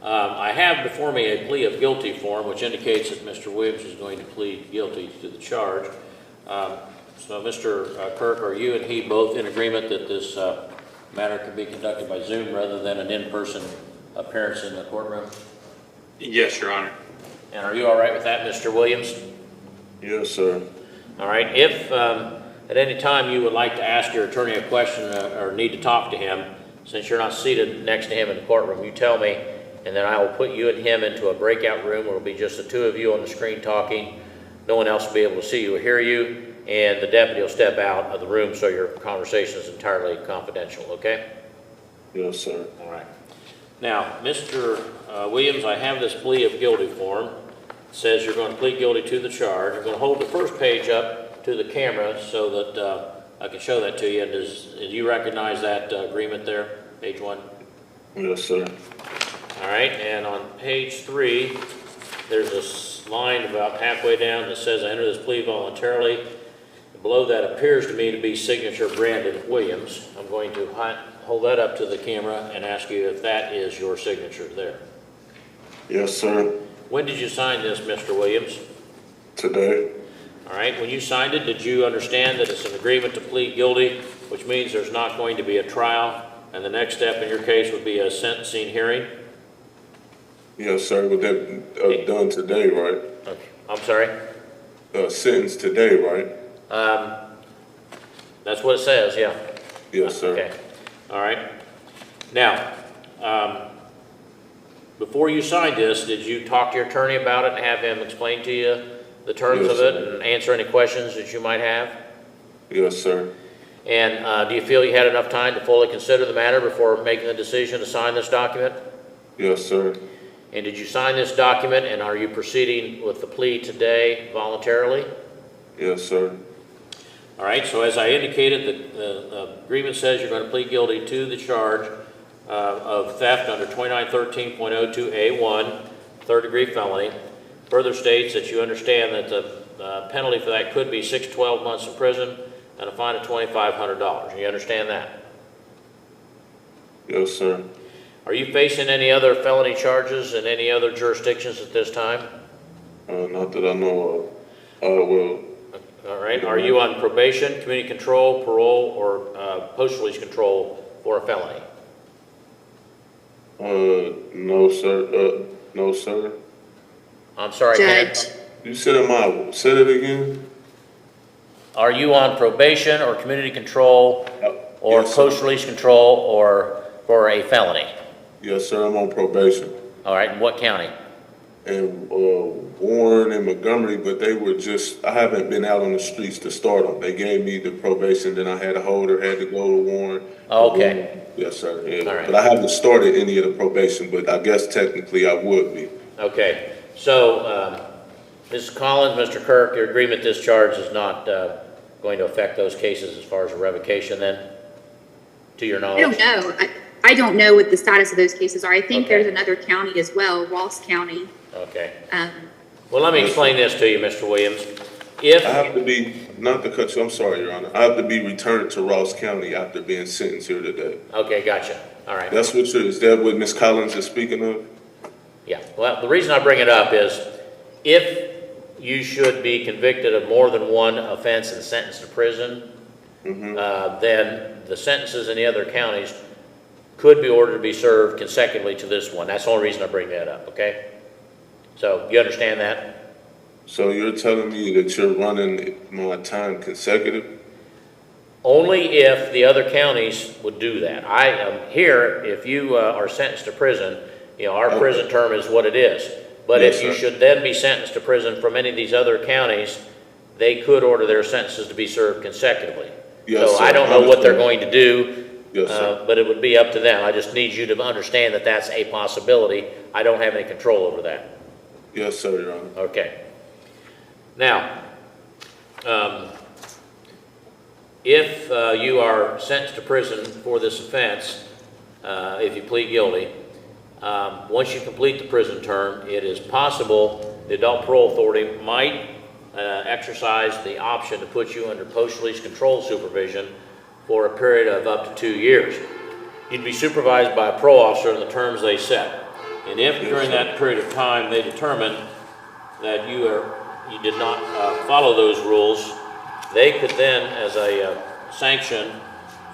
I have before me a plea of guilty form, which indicates that Mr. Williams is going to plead guilty to the charge. So, Mr. Kirk, are you and he both in agreement that this matter can be conducted by Zoom rather than an in-person appearance in the courtroom? Yes, Your Honor. And are you all right with that, Mr. Williams? Yes, sir. All right. If at any time you would like to ask your attorney a question or need to talk to him, since you're not seated next to him in the courtroom, you tell me, and then I will put you and him into a breakout room where it'll be just the two of you on the screen talking. No one else will be able to see you or hear you, and the deputy will step out of the room so your conversation is entirely confidential, okay? Yes, sir. All right. Now, Mr. Williams, I have this plea of guilty form. It says you're going to plead guilty to the charge. You're going to hold the first page up to the camera so that I can show that to you. And do you recognize that agreement there, page 1? Yes, sir. All right, and on page 3, there's a line about halfway down that says, I enter this plea voluntarily. Below that appears to me to be signature Brandon Williams. I'm going to hold that up to the camera and ask you if that is your signature there. Yes, sir. When did you sign this, Mr. Williams? Today. All right, when you signed it, did you understand that it's an agreement to plead guilty, which means there's not going to be a trial, and the next step in your case would be a sentencing hearing? Yes, sir. Would that done today, right? Okay. I'm sorry? Sentence today, right? That's what it says, yeah. Yes, sir. Okay. All right. Now, before you signed this, did you talk to your attorney about it and have him explain to you the terms of it and answer any questions that you might have? Yes, sir. And do you feel you had enough time to fully consider the matter before making the decision to sign this document? Yes, sir. And did you sign this document, and are you proceeding with the plea today voluntarily? Yes, sir. All right, so as I indicated, the agreement says you're going to plead guilty to the charge of theft under 2913.02A1, third-degree felony. Further states that you understand that the penalty for that could be 6 to 12 months in prison and a fine of $2,500. You understand that? Yes, sir. Are you facing any other felony charges in any other jurisdictions at this time? Not that I know of. Well, All right, are you on probation, community control, parole, or post-release control for a felony? no, sir. No, sir. I'm sorry, Ken? Judge, You said said it again? Are you on probation or community control or Yes, sir. post-release control or for a felony? Yes, sir. I'm on probation. All right, in what county? And Warren and Montgomery, but they were I haven't been out on the streets to start them. They gave me the probation, then I had a holder, had to go to Warren. Okay. Yes, sir. Yeah. All right. But I haven't started any of the probation, but I guess technically I would be. Okay, so, Mrs. Collins, Mr. Kirk, your agreement discharge is not going to affect those cases as far as a revocation then, to your I knowledge? don't know. I don't know what the status of those cases are. I think Okay. there's another county as well, Ross County. Okay. Um, Well, let me explain this to you, Mr. Williams. I have to be, not to cut you, I'm sorry, Your Honor. I have to be returned to Ross County after being sentenced here today. Okay, gotcha. All right. That's is that what Ms. Collins is speaking of? Yeah, well, the reason I bring it up is if you should be convicted of more than one offense and sentenced to prison, then the sentences in the other counties could be ordered to be served consecutively to this one. That's the only reason I bring that up, okay? So you understand that? So you're telling me that you're running my time consecutive? Only if the other counties would do that. I am here, if you are sentenced to prison, you know, our prison term is what it is. But Yes, if you sir. should then be sentenced to prison from any of these other counties, they could order their sentences to be served consecutively. Yes, So sir. I don't know what they're going to do, Yes, sir. but it would be up to them. I just need you to understand that that's a possibility. I don't have any control over that. Yes, sir, Your Honor. Okay. Now, if you are sentenced to prison for this offense, if you plead guilty, once you complete the prison term, it is possible the Adult Parole Authority might exercise the option to put you under post-release control supervision for a period of up to 2 years. You'd be supervised by a parole officer in the terms they set. And if during that period of time they determine that you did not follow those rules, they could then, as a sanction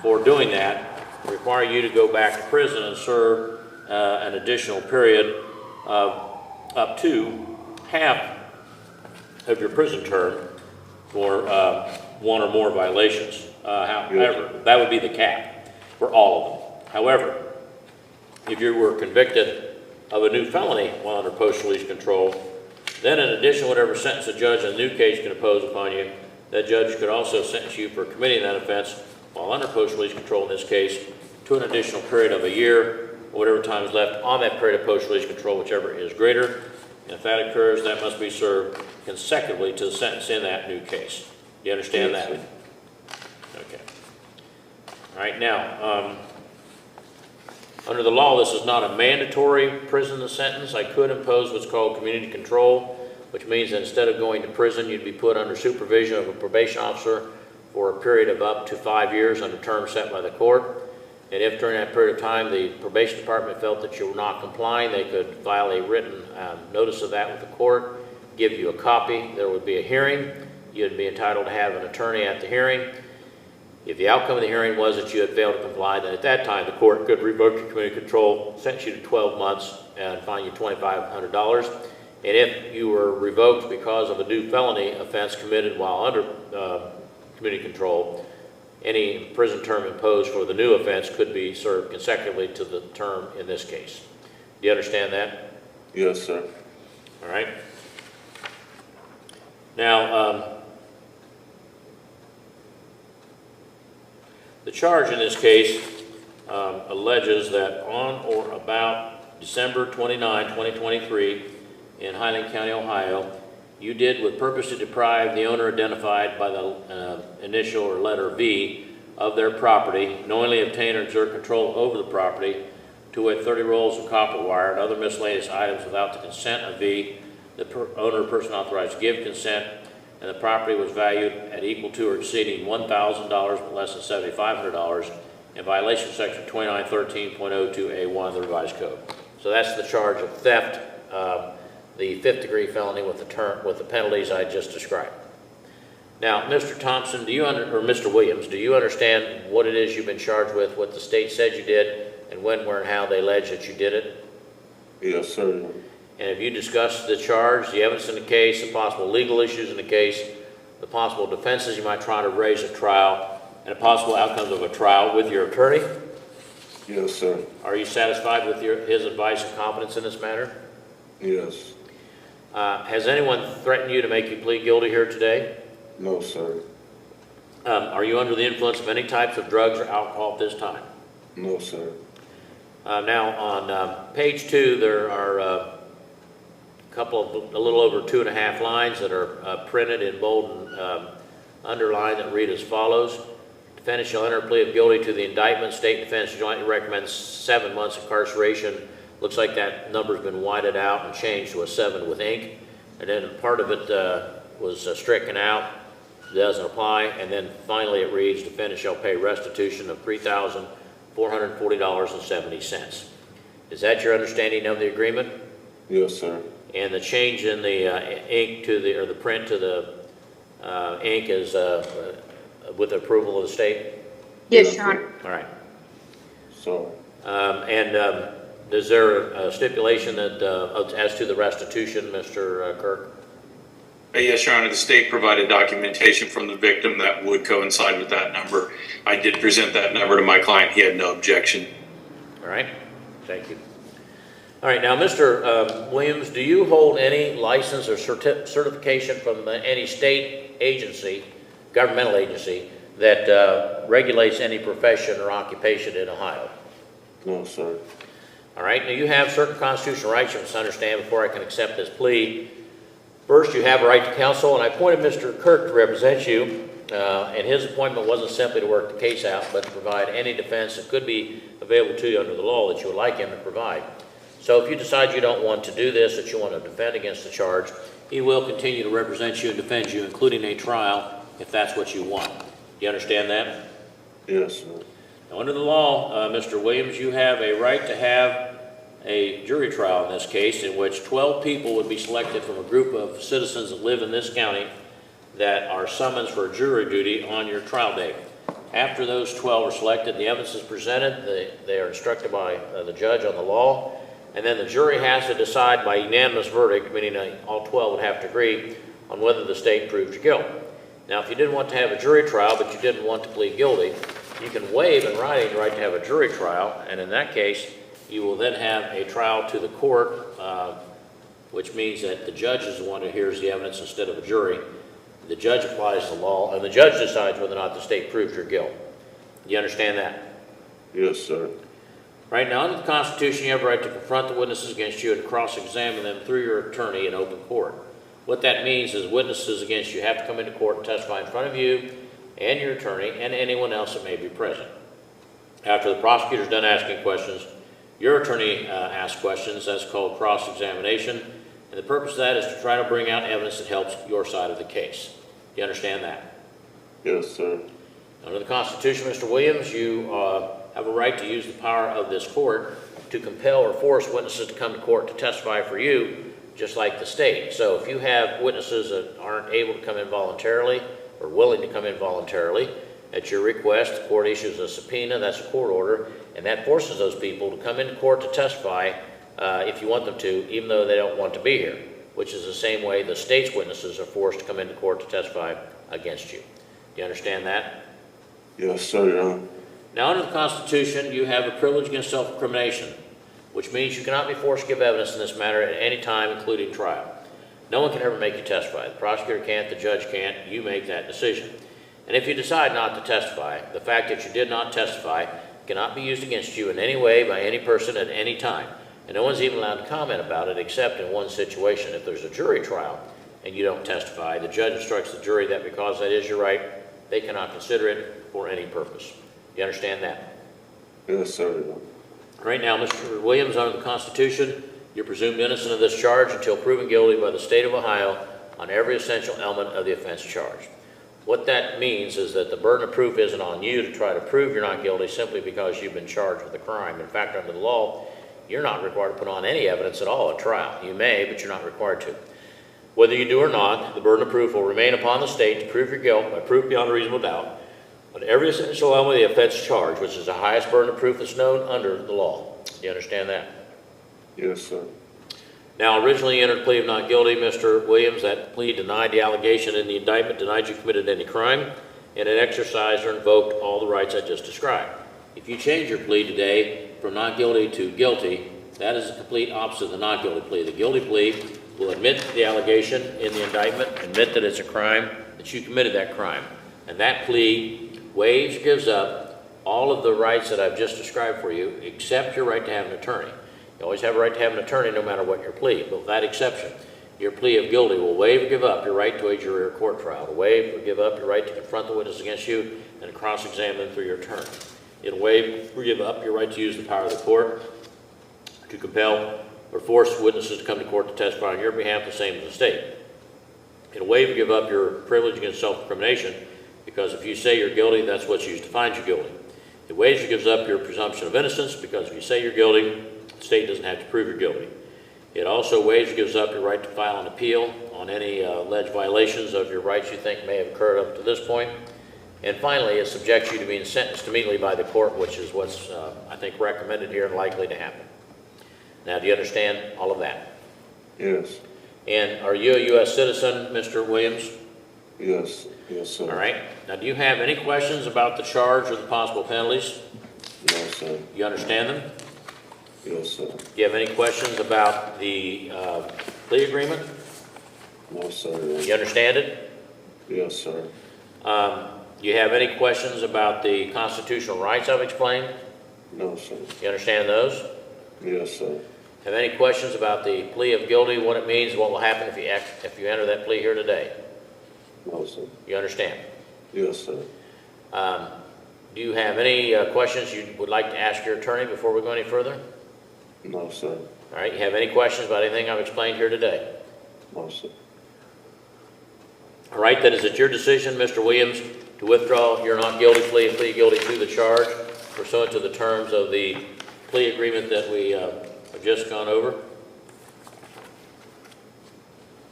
for doing that, require you to go back to prison and serve an additional period of up to half of your prison term for one or more violations. However, that would be the cap for all of them. However, if you were convicted of a new felony while under post-release control, then in addition to whatever sentence a judge in a new case can impose upon you, that judge could also sentence you for committing that offense while under post-release control in this case to an additional period of a year, or whatever time is left on that period of post-release control, whichever is greater. And if that occurs, that must be served consecutively to the sentence in that new case. Do you understand that? Okay. All right, now, under the law, this is not a mandatory prison sentence. I could impose what's called community control, which means that instead of going to prison, you'd be put under supervision of a probation officer for a period of up to 5 years under terms set by the court. And if during that period of time the probation department felt that you were not complying, they could file a written notice of that with the court, give you a copy. There would be a hearing. You'd be entitled to have an attorney at the hearing. If the outcome of the hearing was that you had failed to comply, then at that time the court could revoke your community control, sentence you to 12 months, and fine you $2,500. And if you were revoked because of a new felony offense committed while under community control, any prison term imposed for the new offense could be served consecutively to the term in this case. Do you understand that? Yes, sir. All right. Now, the charge in this case alleges that on or about December 29, 2023, in Highland County, Ohio, you did with purpose to deprive the owner identified by the initial or letter V of their property, knowingly obtain or exert control over the property, to wit 30 rolls of copper wire and other miscellaneous items without the consent of V, the owner or person authorized to give consent, and the property was valued at equal to or exceeding $1,000 but less than $7,500 in violation of section 2913.02A1 of the revised code. So that's the charge of theft, the 5th degree felony with the penalties I just described. Now, Mr. Thompson, or Mr. Williams, do you understand what it is you've been charged with, what the state said you did, and when, where, and how they allege that you did it? Yes, sir. And have you discussed the charge, the evidence in the case, the possible legal issues in the case, the possible defenses you might try to raise at trial, and the possible outcomes of a trial with your attorney? Yes, sir. Are you satisfied with his advice and competence in this matter? Yes. Has anyone threatened you to make you plead guilty here today? No, sir. Are you under the influence of any types of drugs or alcohol at this time? No, sir. Now, on page 2, there are a little over 2.5 lines that are printed in bold and underlined that read as follows. Defendant shall enter a plea of guilty to the indictment. State defense jointly recommends 7 months incarceration. Looks like that number's been whited out and changed to a 7 with ink. And then part of it was stricken out. Doesn't apply. And then finally it reads, defendant shall pay restitution of $3,440.70. Is that your understanding of the agreement? Yes, sir. And the change in the ink to the, or the print to the ink is with approval of the state? Yes, Your Honor. All right. So. Is there a stipulation that as to the restitution, Mr. Kirk? Yes, Your Honor, the state provided documentation from the victim that would coincide with that number. I did present that number to my client. He had no objection. All right, thank you. All right, now, Mr. Williams, do you hold any license or certification from any state agency, governmental agency, that regulates any profession or occupation in Ohio? No, sir. All right, now you have certain constitutional rights you must understand before I can accept this plea. First, you have a right to counsel, and I appointed Mr. Kirk to represent you, and his appointment wasn't simply to work the case out, but to provide any defense that could be available to you under the law that you would like him to provide. So if you decide you don't want to do this, that you want to defend against the charge, he will continue to represent you and defend you, including a trial, if that's what you want. Do you understand that? Yes, sir. Now, under the law, Mr. Williams, you have a right to have a jury trial in this case in which 12 people would be selected from a group of citizens that live in this county that are summoned for jury duty on your trial date. After those 12 are selected, the evidence is presented, they are instructed by the judge on the law, and then the jury has to decide by unanimous verdict, meaning all 12 would have to agree on whether the state proved your guilt. Now, if you didn't want to have a jury trial, but you didn't want to plead guilty, you can waive in writing the right to have a jury trial, and in that case, you will then have a trial to the court, which means that the judge is the one who hears the evidence instead of a jury. The judge applies the law, and the judge decides whether or not the state proved your guilt. Do you understand that? Yes, sir. Right now, under the Constitution, you have a right to confront the witnesses against you and cross-examine them through your attorney in open court. What that means is witnesses against you have to come into court and testify in front of you and your attorney and anyone else that may be present. After the prosecutor's done asking questions, your attorney asks questions. That's called cross-examination, and the purpose of that is to try to bring out evidence that helps your side of the case. Do you understand that? Yes, sir. Under the Constitution, Mr. Williams, you have a right to use the power of this court to compel or force witnesses to come to court to testify for you, just like the state. So if you have witnesses that aren't able to come in voluntarily or willing to come in voluntarily, at your request, the court issues a subpoena, that's a court order, and that forces those people to come into court to testify if you want them to, even though they don't want to be here, which is the same way the state's witnesses are forced to come into court to testify against you. Do you understand that? Yes, sir, Your Honor. Now, under the Constitution, you have a privilege against self-incrimination, which means you cannot be forced to give evidence in this matter at any time, including trial. No one can ever make you testify. The prosecutor can't, the judge can't, you make that decision. And if you decide not to testify, the fact that you did not testify cannot be used against you in any way by any person at any time. And no one's even allowed to comment about it except in one situation. If there's a jury trial, and you don't testify, the judge instructs the jury that because that is your right, they cannot consider it for any purpose. You understand that? Yes, sir. Right now, Mr. Williams, under the Constitution, you're presumed innocent of this charge until proven guilty by the state of Ohio on every essential element of the offense charged. What that means is that the burden of proof isn't on you to try to prove you're not guilty simply because you've been charged with a crime. In fact, under the law, you're not required to put on any evidence at all at trial. You may, but you're not required to. Whether you do or not, the burden of proof will remain upon the state to prove your guilt by proof beyond a reasonable doubt on every essential element of the offense charged, which is the highest burden of proof that's known under the law. Do you understand that? Yes, sir. Now, originally you entered a plea of not guilty, Mr. Williams. That plea denied the allegation in the indictment, denied you committed any crime, and it exercised or invoked all the rights I just described. If you change your plea today from not guilty to guilty, that is the complete opposite of the not guilty plea. The guilty plea will admit the allegation in the indictment, admit that it's a crime, that you committed that crime. And that plea waives, gives up all of the rights that I've just described for you, except your right to have an attorney. You always have a right to have an attorney no matter what your plea, but with that exception, your plea of guilty will waive or give up your right to a jury or court trial, to waive or give up your right to confront the witness against you and cross-examine them through your attorney. It'll waive or give up your right to use the power of the court to compel or force witnesses to come to court to testify on your behalf, the same as the state. It'll waive or give up your privilege against self-incrimination, because if you say you're guilty, that's what's used to find you guilty. It waives or gives up your presumption of innocence, because if you say you're guilty, the state doesn't have to prove you're guilty. It also waives or gives up your right to file an appeal on any alleged violations of your rights you think may have occurred up to this point. And finally, it subjects you to being sentenced immediately by the court, which is what's, I think, recommended here and likely to happen. Now, do you understand all of that? Yes. And are you a U.S. citizen, Mr. Williams? Yes. Yes, sir. All right. Now, do you have any questions about the charge or the possible penalties? No, sir. You understand them? Yes, sir. Do you have any questions about the plea agreement? No, sir. You understand it? Yes, sir. Do you have any questions about the constitutional rights I've explained? No, sir. You understand those? Yes, sir. Have any questions about the plea of guilty, what it means, what will happen if you enter that plea here today? No, sir. You understand? Yes, sir. Do you have any questions you would like to ask your attorney before we go any further? No, sir. All right. You have any questions about anything I've explained here today? No, sir. All right. Then is it your decision, Mr. Williams, to withdraw your not guilty plea and plead guilty to the charge pursuant to the terms of the plea agreement that we have just gone over?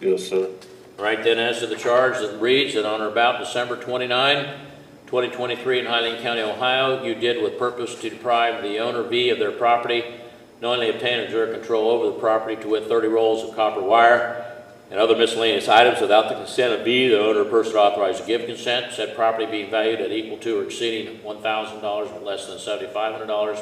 Yes, sir. All right, then, as to the charge that reads that on or about December 29, 2023 in Highland County, Ohio, you did with purpose to deprive the owner V of their property, knowingly obtain or exert control over the property to wit 30 rolls of copper wire and other miscellaneous items without the consent of V, the owner or person authorized to give consent, said property being valued at equal to or exceeding $1,000 but less than $7,500.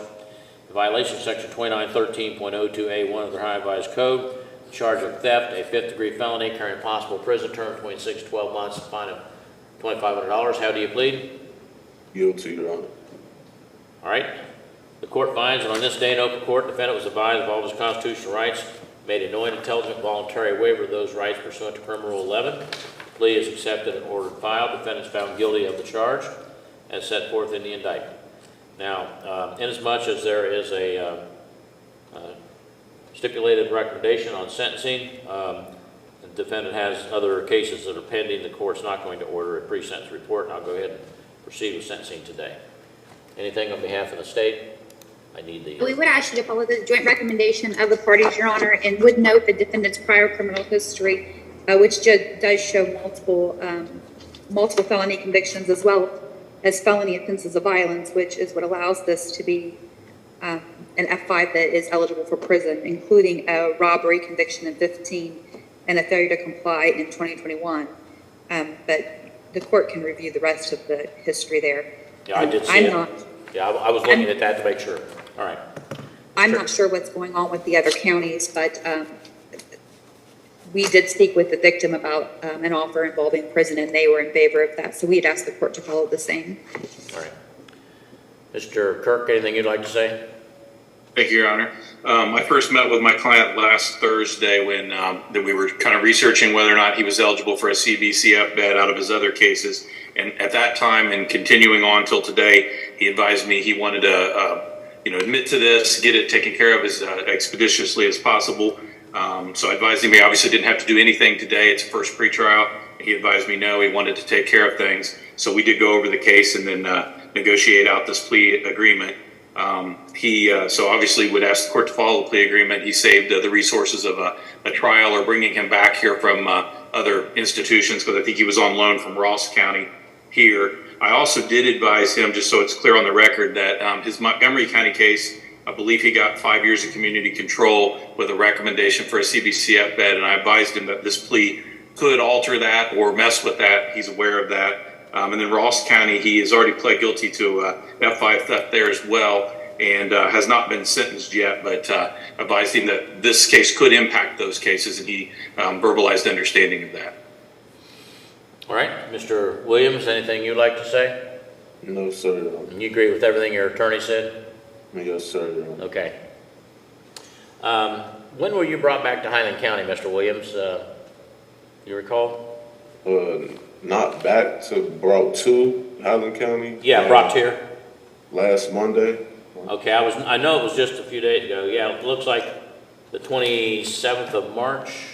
In violation of section 2913.02A1 of the Ohio Revised Code, charge of theft, a fifth-degree felony, carrying a possible prison term between 6 to 12 months, fine of $2,500. How do you plead? Guilty, Your Honor. All right. The court finds that on this day in open court, the defendant was advised of all of his constitutional rights, made a knowing, intelligent, voluntary waiver of those rights pursuant to Criminal Rule 11. The plea is accepted and ordered filed. Defendant is found guilty of the charge as set forth in the indictment. Now, inasmuch as there is a stipulated recommendation on sentencing, the defendant has other cases that are pending. The court's not going to order a pre-sentence report, and I'll go ahead and proceed with sentencing today. Anything on behalf of the state? I need the... We would ask you to follow the joint recommendation of the parties, Your Honor, and would note the defendant's prior criminal history, which does show multiple felony convictions as well as felony offenses of violence, which is what allows this to be an F5 that is eligible for prison, including a robbery conviction in 2015 and a failure to comply in 2021. But the court can review the rest of the history there. Yeah, I did see it. I was looking at that to make sure. All right. I'm not sure what's going on with the other counties, but we did speak with the victim about an offer involving prison, and they were in favor of that. So we'd ask the court to follow the same. All right. Mr. Kirk, anything you'd like to say? Thank you, Your Honor. I first met with my client last Thursday when that we were kind of researching whether or not he was eligible for a CBCF bed out of his other cases. And at that time, and continuing on till today, he advised me he wanted to, admit to this, get it taken care of as expeditiously as possible. So I advised him he obviously didn't have to do anything today. It's first pretrial. He advised me no, he wanted to take care of things. So we did go over the case and then negotiate out this plea agreement. He so obviously would ask the court to follow the plea agreement. He saved the resources of a trial or bringing him back here from other institutions, because I think he was on loan from Ross County here. I also did advise him, just so it's clear on the record, that his Montgomery County case, I believe he got 5 years of community control with a recommendation for a CBCF bed, and I advised him that this plea could alter that or mess with that. He's aware of that. And then Ross County, he has already pled guilty to F5 theft there as well, and has not been sentenced yet, but advised him that this case could impact those cases, and he verbalized understanding of that. All right, Mr. Williams, anything you'd like to say? No, sir. And you agree with everything your attorney said? Yes, sir. Okay. When were you brought back to Highland County, Mr. Williams? You recall? Not back to, brought to Highland County. Yeah, brought here. Last Monday. Okay, I know it was just a few days ago. Yeah, it looks like the 27th of March.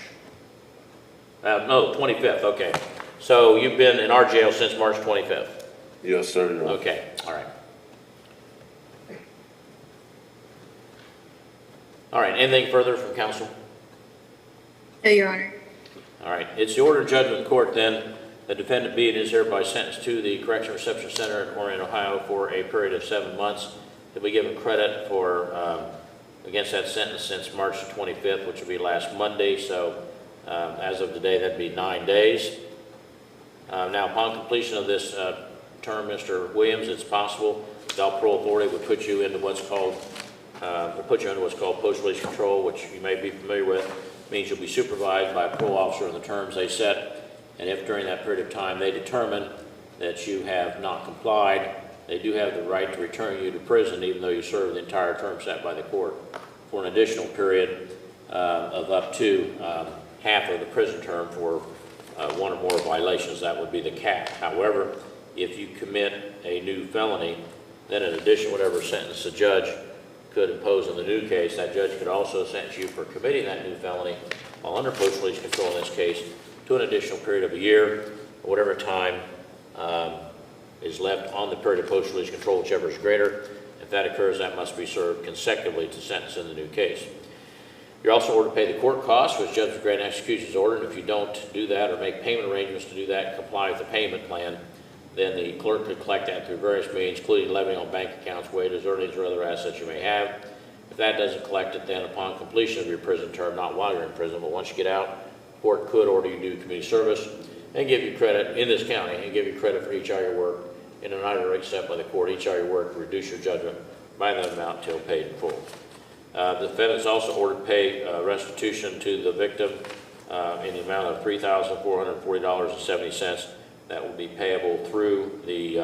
No, 25th. Okay. So you've been in our jail since March 25th. Yes, sir. Okay. All right. All right. Anything further from counsel? No, Your Honor. All right. It's the order of judgment court then. The defendant be and is hereby sentenced to the Correction Reception Center in Orion, Ohio for a period of 7 months. That we give him credit for against that sentence since March 25th, which will be last Monday. So as of today, that'd be 9 days. Now, upon completion of this term, Mr. Williams, it's possible the parole authority would put you into what's called post-release control, which you may be familiar with. It means you'll be supervised by a parole officer in the terms they set, and if during that period of time they determine that you have not complied, they do have the right to return you to prison, even though you serve the entire term set by the court, for an additional period of up to half of the prison term for one or more violations. That would be the cap. However, if you commit a new felony, then in addition to whatever sentence the judge could impose in the new case, that judge could also sentence you for committing that new felony while under post-release control in this case to an additional period of a year, or whatever time is left on the period of post-release control, whichever is greater. If that occurs, that must be served consecutively to sentence in the new case. You're also ordered to pay the court costs, which judge of grant execution is ordered. If you don't do that or make payment arrangements to do that and comply with the payment plan, then the clerk could collect that through various means, including levying on bank accounts, wages, earnings, or other assets you may have. If that doesn't collect it, then upon completion of your prison term, not while you're in prison, but once you get out, the court could order you to do community service and give you credit in this county and give you credit for each hour you work in an hourly rate set by the court. Each hour you work, reduce your judgment by that amount until paid in full. The defendant is also ordered to pay restitution to the victim in the amount of $3,440.70. That will be payable through the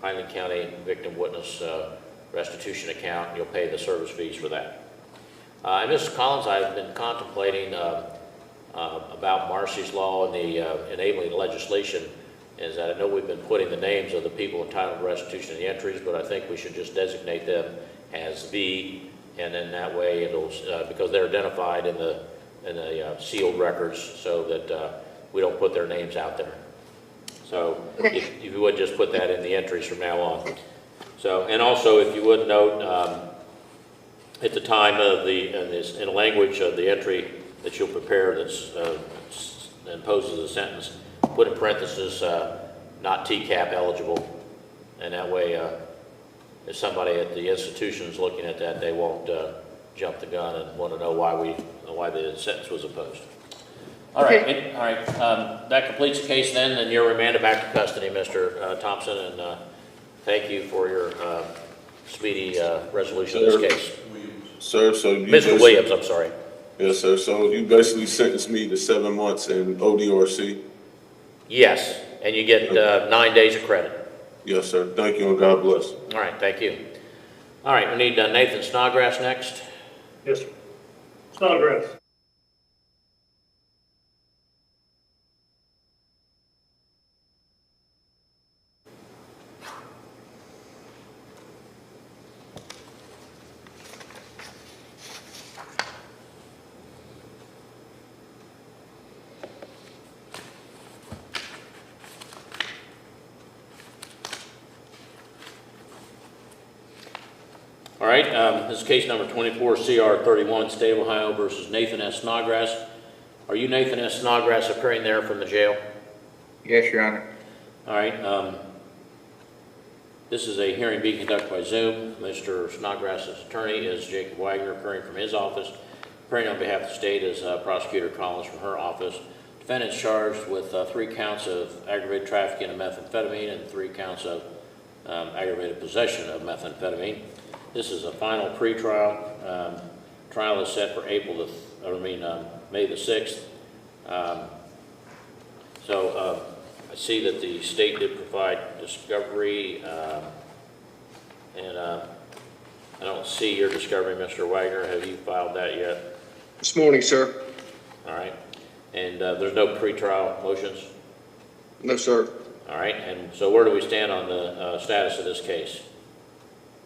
Highland County Victim Witness Restitution account. You'll pay the service fees for that. And Mrs. Collins, I've been contemplating about Marcy's Law and the enabling legislation. Is that I know we've been putting the names of the people entitled to restitution in the entries, but I think we should just designate them as V, and then that way it'll because they're identified in the sealed records, so that we don't put their names out there. So if you would just put that in the entries from now on. So, and also if you would note at the time of in the language of the entry that you'll prepare that's imposes a sentence, put in parentheses not TCAP eligible, and that way if somebody at the institution is looking at that, they won't jump the gun and want to know why the sentence was opposed. All right, Okay. all right. That completes the case then, and you're remanded back to custody, Mr. Thompson, and thank you for your speedy resolution of this case. Sir, so you Mr. Williams, I'm sorry. Yes, sir. So you basically sentenced me to 7 months in ODRC? Yes, and you get 9 days of credit. Yes, sir. Thank you, and God bless. All right, thank you. All right, we need Nathan Snodgrass next. Yes, sir. Snodgrass. All right, this is case number 24 CR 31, State of Ohio versus Nathan S. Snodgrass. Are you Nathan S. Snodgrass appearing there from the jail? Yes, Your Honor. All right, this is a hearing being conducted by Zoom. Mr. Snodgrass's attorney is Jacob Wagner, appearing from his office. Appearing on behalf of the state is Prosecutor Collins from her office. Defendant is charged with 3 counts of aggravated trafficking of methamphetamine and 3 counts of aggravated possession of methamphetamine. This is a final pretrial. Trial is set for May the 6th. I see that the state did provide discovery, and I don't see your discovery, Mr. Wagner. Have you filed that yet? This morning, sir. All right. And there's no pretrial motions? No, sir. All right. And so where do we stand on the status of this case?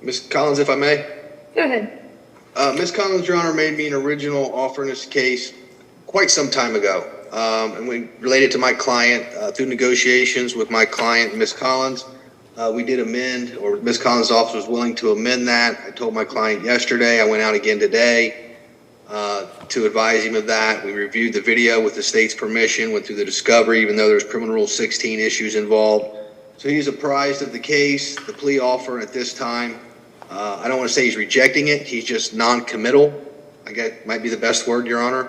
Ms. Collins, if I may? Go ahead. Ms. Collins, Your Honor, made me an original offer in this case quite some time ago. And we related to my client through negotiations with my client, Ms. Collins. We did amend, or Ms. Collins' office was willing to amend that. I told my client yesterday. I went out again today to advise him of that. We reviewed the video with the state's permission, went through the discovery, even though there's criminal rule 16 issues involved. So he's apprised of the case, the plea offer at this time. I don't want to say he's rejecting it. He's just non-committal. I guess might be the best word, Your Honor.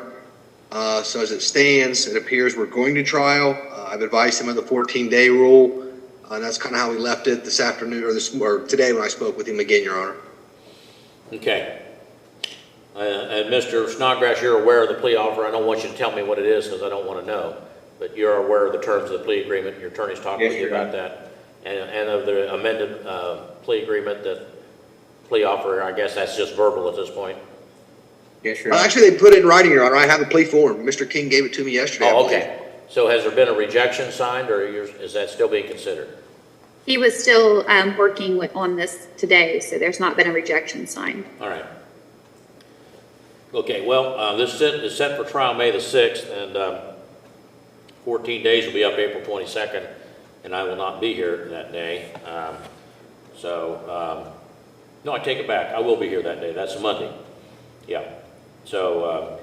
So as it stands, it appears we're going to trial. I've advised him of the 14-day rule. And that's kind of how we left it this afternoon or today when I spoke with him again, Your Honor. Okay. And Mr. Snodgrass, you're aware of the plea offer. I don't want you to tell me what it is because I don't want to know. But you're aware of the terms of the plea agreement. Your attorney's talking with you about that. And of the amended plea agreement, that plea offer, I guess that's just verbal at this point. Yes, Your Well, Honor. actually, they put it in writing, Your Honor. I have the plea form. Mr. King gave it to me yesterday. Oh, okay. So has there been a rejection signed, or is that still being considered? He was still working on this today, so there's not been a rejection signed. All right. Okay, well, this is set for trial May the 6th, and 14 days will be up April 22nd, and I will not be here that day. No, I take it back. I will be here that day. That's a Monday. Yeah. So,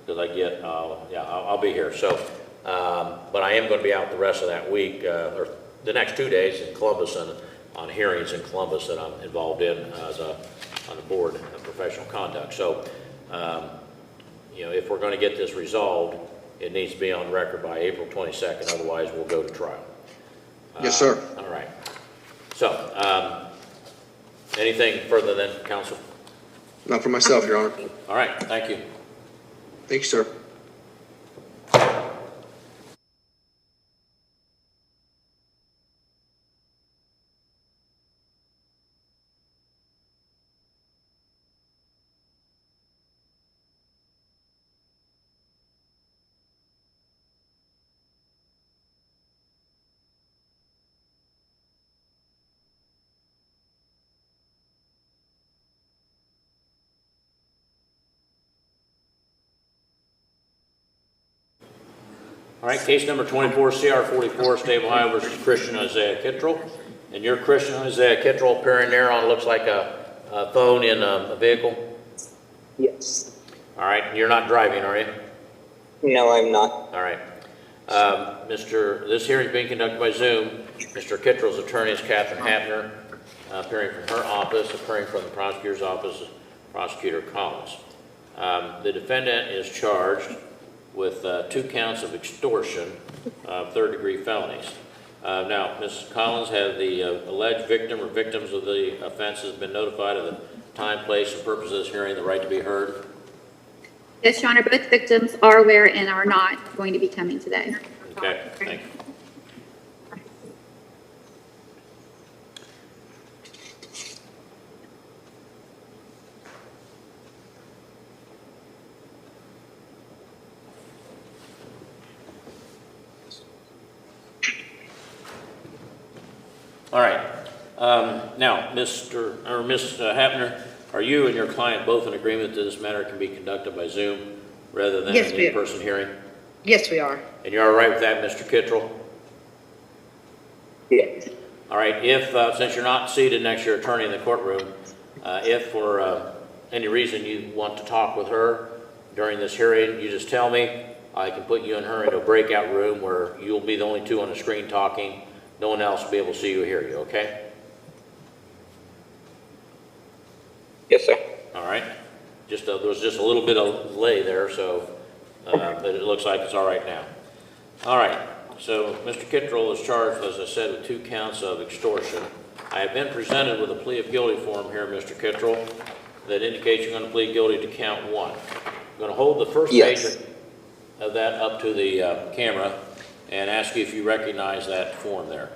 because I'll be here. So, but I am going to be out the rest of that week, or the next 2 days in Columbus on hearings in Columbus that I'm involved in on the board of professional conduct. So, if we're going to get this resolved, it needs to be on record by April 22nd. Otherwise, we'll go to trial. Yes, sir. All right. So, anything further then, counsel? Not for myself, Your Honor. All right. Thank you. Thank you, sir. All right, case number 24, CR 44, State of Ohio versus Christian Isaiah Kittrell. And you're Christian Isaiah Kittrell appearing there on, looks like a phone in a vehicle? Yes. All right, you're not driving, are you? No, I'm not. All right. This hearing is being conducted by Zoom. Mr. Kittrell's attorney is Catherine Hapner, appearing from her office, appearing from the prosecutor's office, Prosecutor Collins. The defendant is charged with 2 counts of extortion, third-degree felonies. Now, Ms. Collins, have the alleged victim or victims of the offenses been notified of the time, place, and purpose of this hearing, the right to be heard? Yes, Your Honor, both victims are aware and are not going to be coming today. Okay, thank you. All right. Now, Ms. Hapner, are you and your client both in agreement that this matter can be conducted by Zoom rather than Yes, an we are. in-person hearing? Yes, we are. And you're all right with that, Mr. Kittrell? Yes. All right, if, since you're not seated next to your attorney in the courtroom, if for any reason you want to talk with her during this hearing, you just tell me. I can put you and her in a breakout room where you'll be the only two on the screen talking. No one else will be able to see you or hear you, okay? Yes, sir. All right. There was just a little bit of delay there, so, but it looks like it's all right now. All right. So Mr. Kittrell is charged, as I said, with 2 counts of extortion. I have been presented with a plea of guilty form here, Mr. Kittrell, that indicates you're going to plead guilty to count 1. I'm going to hold the first page of that up to the camera and ask you if you recognize that form there.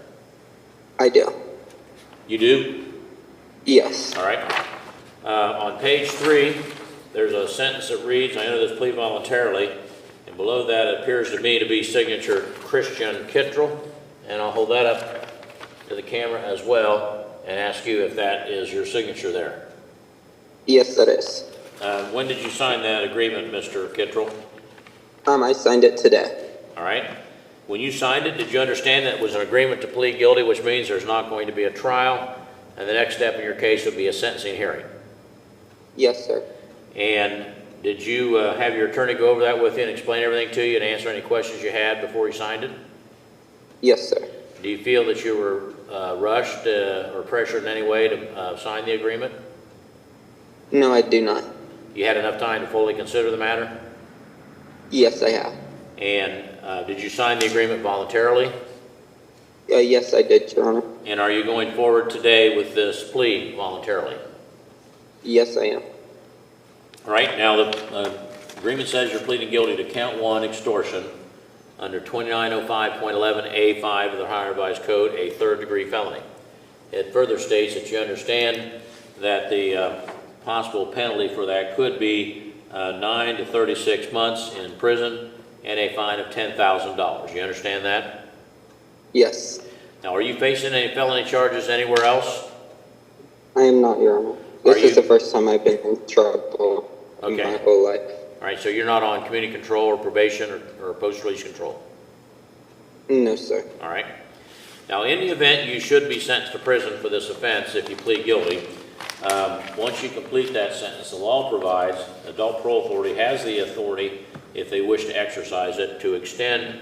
I do. You do? Yes. All right. On page 3, there's a sentence that reads, I enter this plea voluntarily, and below that it appears to me to be signature Christian Kittrell, and I'll hold that up to the camera as well and ask you if that is your signature there. Yes, that is. When did you sign that agreement, Mr. Kittrell? I signed it today. All right. When you signed it, did you understand that it was an agreement to plead guilty, which means there's not going to be a trial, and the next step in your case would be a sentencing hearing? Yes, sir. And did you have your attorney go over that with you and explain everything to you and answer any questions you had before you signed it? Yes, sir. Do you feel that you were rushed or pressured in any way to sign the agreement? No, I do not. You had enough time to fully consider the matter? Yes, I have. And did you sign the agreement voluntarily? Yes, I did, Your Honor. And are you going forward today with this plea voluntarily? Yes, I am. All right, now the agreement says you're pleading guilty to count 1, extortion, under 2905.11A5 of the Ohio Revised Code, a third-degree felony. It further states that you understand that the possible penalty for that could be 9 to 36 months in prison and a fine of $10,000. You understand that? Yes. Now, are you facing any felony charges anywhere else? I am not, Your Honor. This is the first time I've been in trouble in my whole life. All right, so you're not on community control or probation or post-release control? No, sir. All right. Now, in the event you should be sentenced to prison for this offense if you plead guilty, once you complete that sentence, the law provides Adult Parole Authority has the authority, if they wish to exercise it, to extend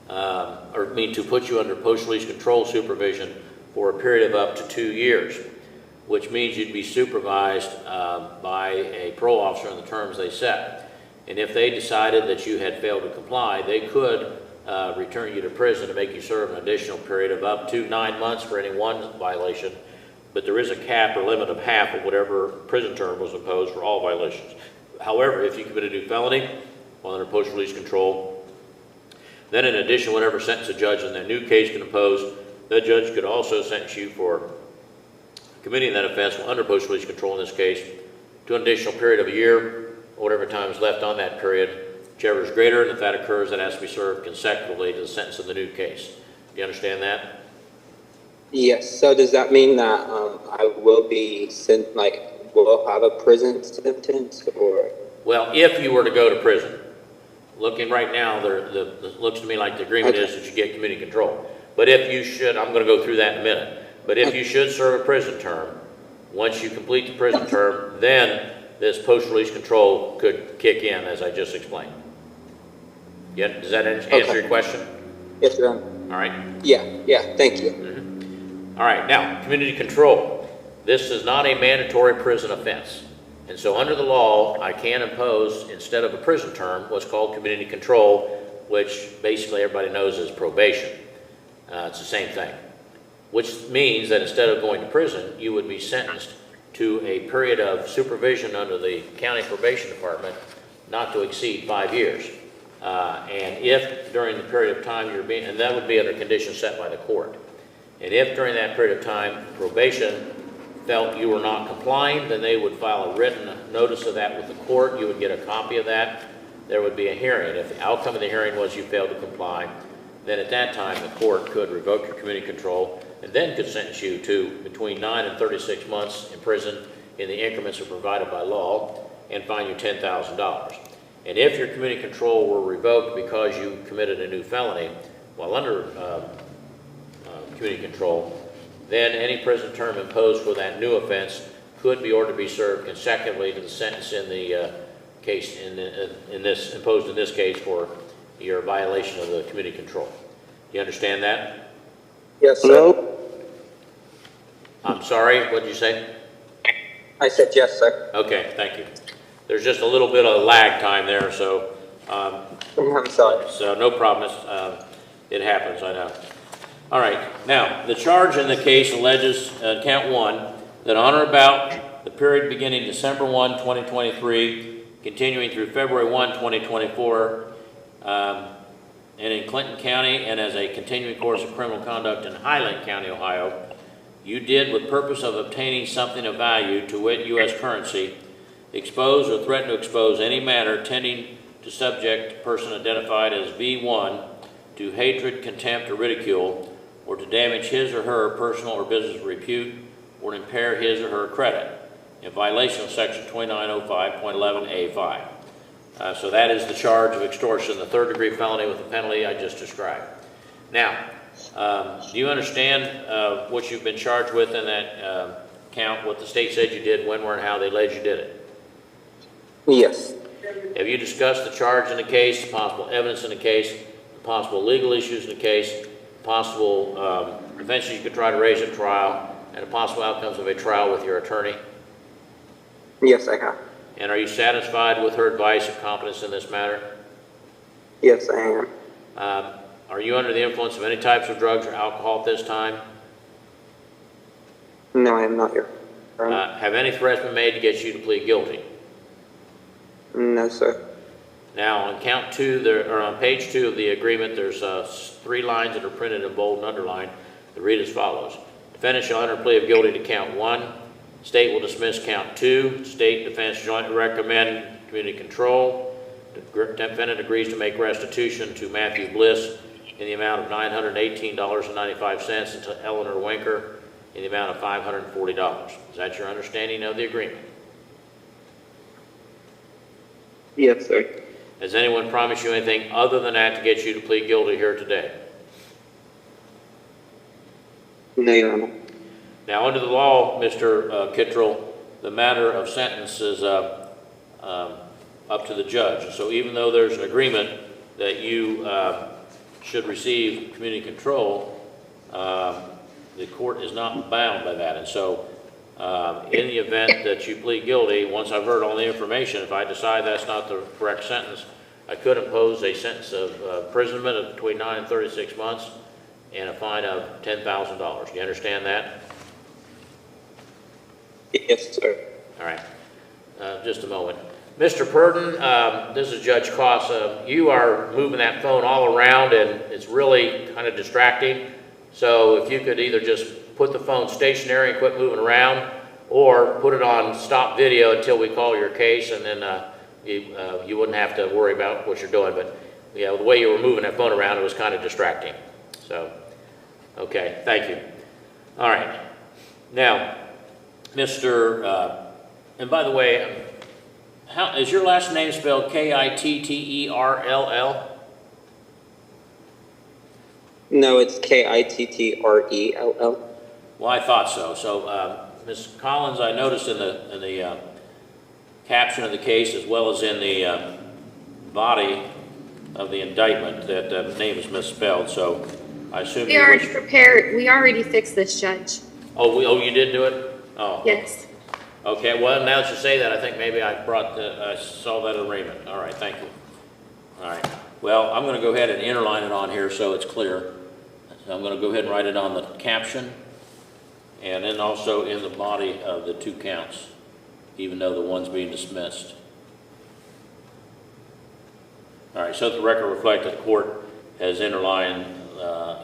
to put you under post-release control supervision for a period of up to 2 years, which means you'd be supervised by a parole officer in the terms they set. And if they decided that you had failed to comply, they could return you to prison to make you serve an additional period of up to 9 months for any one violation, but there is a cap or limit of half of whatever prison term was imposed for all violations. However, if you commit a new felony while under post-release control, then in addition, whatever sentence a judge in that new case can impose, that judge could also sentence you for committing that offense while under post-release control in this case to an additional period of a year, or whatever time is left on that period, whichever is greater, and if that occurs, that has to be served consecutively to the sentence of the new case. Do you understand that? Yes. So does that mean that I will be will have a prison sentence, or? Well, if you were to go to prison, looking right now, looks to me like the agreement is that you get community control. But if you should, I'm going to go through that in a minute, but if you should serve a prison term, once you complete the prison term, then this post-release control could kick in, as I just explained. Yeah, does that answer your question? Yes, Your Honor. All right. Yeah, thank you. All right, now, community control. This is not a mandatory prison offense. And so under the law, I can impose, instead of a prison term, what's called community control, which basically everybody knows is probation. It's the same thing. Which means that instead of going to prison, you would be sentenced to a period of supervision under the county probation department not to exceed 5 years. And if during the period of time and that would be under conditions set by the court. And if during that period of time probation felt you were not complying, then they would file a written notice of that with the court. You would get a copy of that. There would be a hearing. If the outcome of the hearing was you failed to comply, then at that time the court could revoke your community control and then could sentence you to between 9 and 36 months in prison in the increments that are provided by law and fine you $10,000. And if your community control were revoked because you committed a new felony while under community control, then any prison term imposed for that new offense could be ordered to be served consecutively to the sentence in the case imposed in this case for your violation of the community control. Do you understand that? Yes, sir. I'm sorry, what did you say? I said yes, sir. Okay, thank you. There's just a little bit of lag time there, so I'm sorry. So no problem. It happens, I know. All right. Now, the charge in the case alleges, count 1, that on or about the period beginning December 1, 2023, continuing through February 1, 2024, and in Clinton County, and as a continuing course of criminal conduct in Highland County, Ohio, you did, with purpose of obtaining something of value, to wit, U.S. currency, expose or threaten to expose any matter tending to subject a person identified as V1 to hatred, contempt, or ridicule, or to damage his or her personal or business repute, or impair his or her credit, in violation of Section 2905.11A5. So that is the charge of extortion, the third-degree felony with the penalty I just described. Now, do you understand what you've been charged with in that count, what the state said you did, when, where, and how they alleged you did it? Yes. Have you discussed the charge in the case, the possible evidence in the case, the possible legal issues in the case, possible offenses you could try to raise at trial, and the possible outcomes of a trial with your attorney? Yes, I have. And are you satisfied with her advice and competence in this matter? Yes, I am. Are you under the influence of any types of drugs or alcohol at this time? No, I am not here. Have any threats been made to get you to plead guilty? No, sir. Now, on count 2, or on page 2 of the agreement, there's 3 lines that are printed in bold and underlined that read as follows. Defendant shall enter a plea of guilty to count 1. State will dismiss count 2. State defense jointly recommend community control. Defendant agrees to make restitution to Matthew Bliss in the amount of $918.95 and to Eleanor Winker in the amount of $540. Is that your understanding of the agreement? Yes, sir. Has anyone promised you anything other than that to get you to plead guilty here today? No, Your Honor. Now, under the law, Mr. Kittrell, the matter of sentence is up to the judge. And so even though there's an agreement that you should receive community control, the court is not bound by that. And so in the event that you plead guilty, once I've heard all the information, if I decide that's not the correct sentence, I could impose a sentence of imprisonment of between 9 and 36 months and a fine of $10,000. Do you understand that? Yes, sir. All right. Just a moment. Mr. Purdon, this is Judge Koss. You are moving that phone all around, and it's really kind of distracting. So if you could either just put the phone stationary and quit moving around, or put it on stop video until we call your case, and then you wouldn't have to worry about what you're doing. But yeah, the way you were moving that phone around, it was kind of distracting. So, okay, thank you. All right. Now, Mr. And by the way, how is your last name spelled? Kitterell? No, it's Kittrell. Well, I thought so. So, Ms. Collins, I noticed in the caption of the case, as well as in the body of the indictment, that the name is misspelled. So, I assume We already prepared, we already fixed this, Judge. Oh, you did do it? Oh. Yes. Okay. Well, now that you say that, I think maybe I saw that agreement. All right. Thank you. All right. Well, I'm going to go ahead and interline it on here so it's clear. So I'm going to go ahead and write it on the caption, and then also in the body of the 2 counts, even though the one's being dismissed. All right, so the record reflects that the court has interlined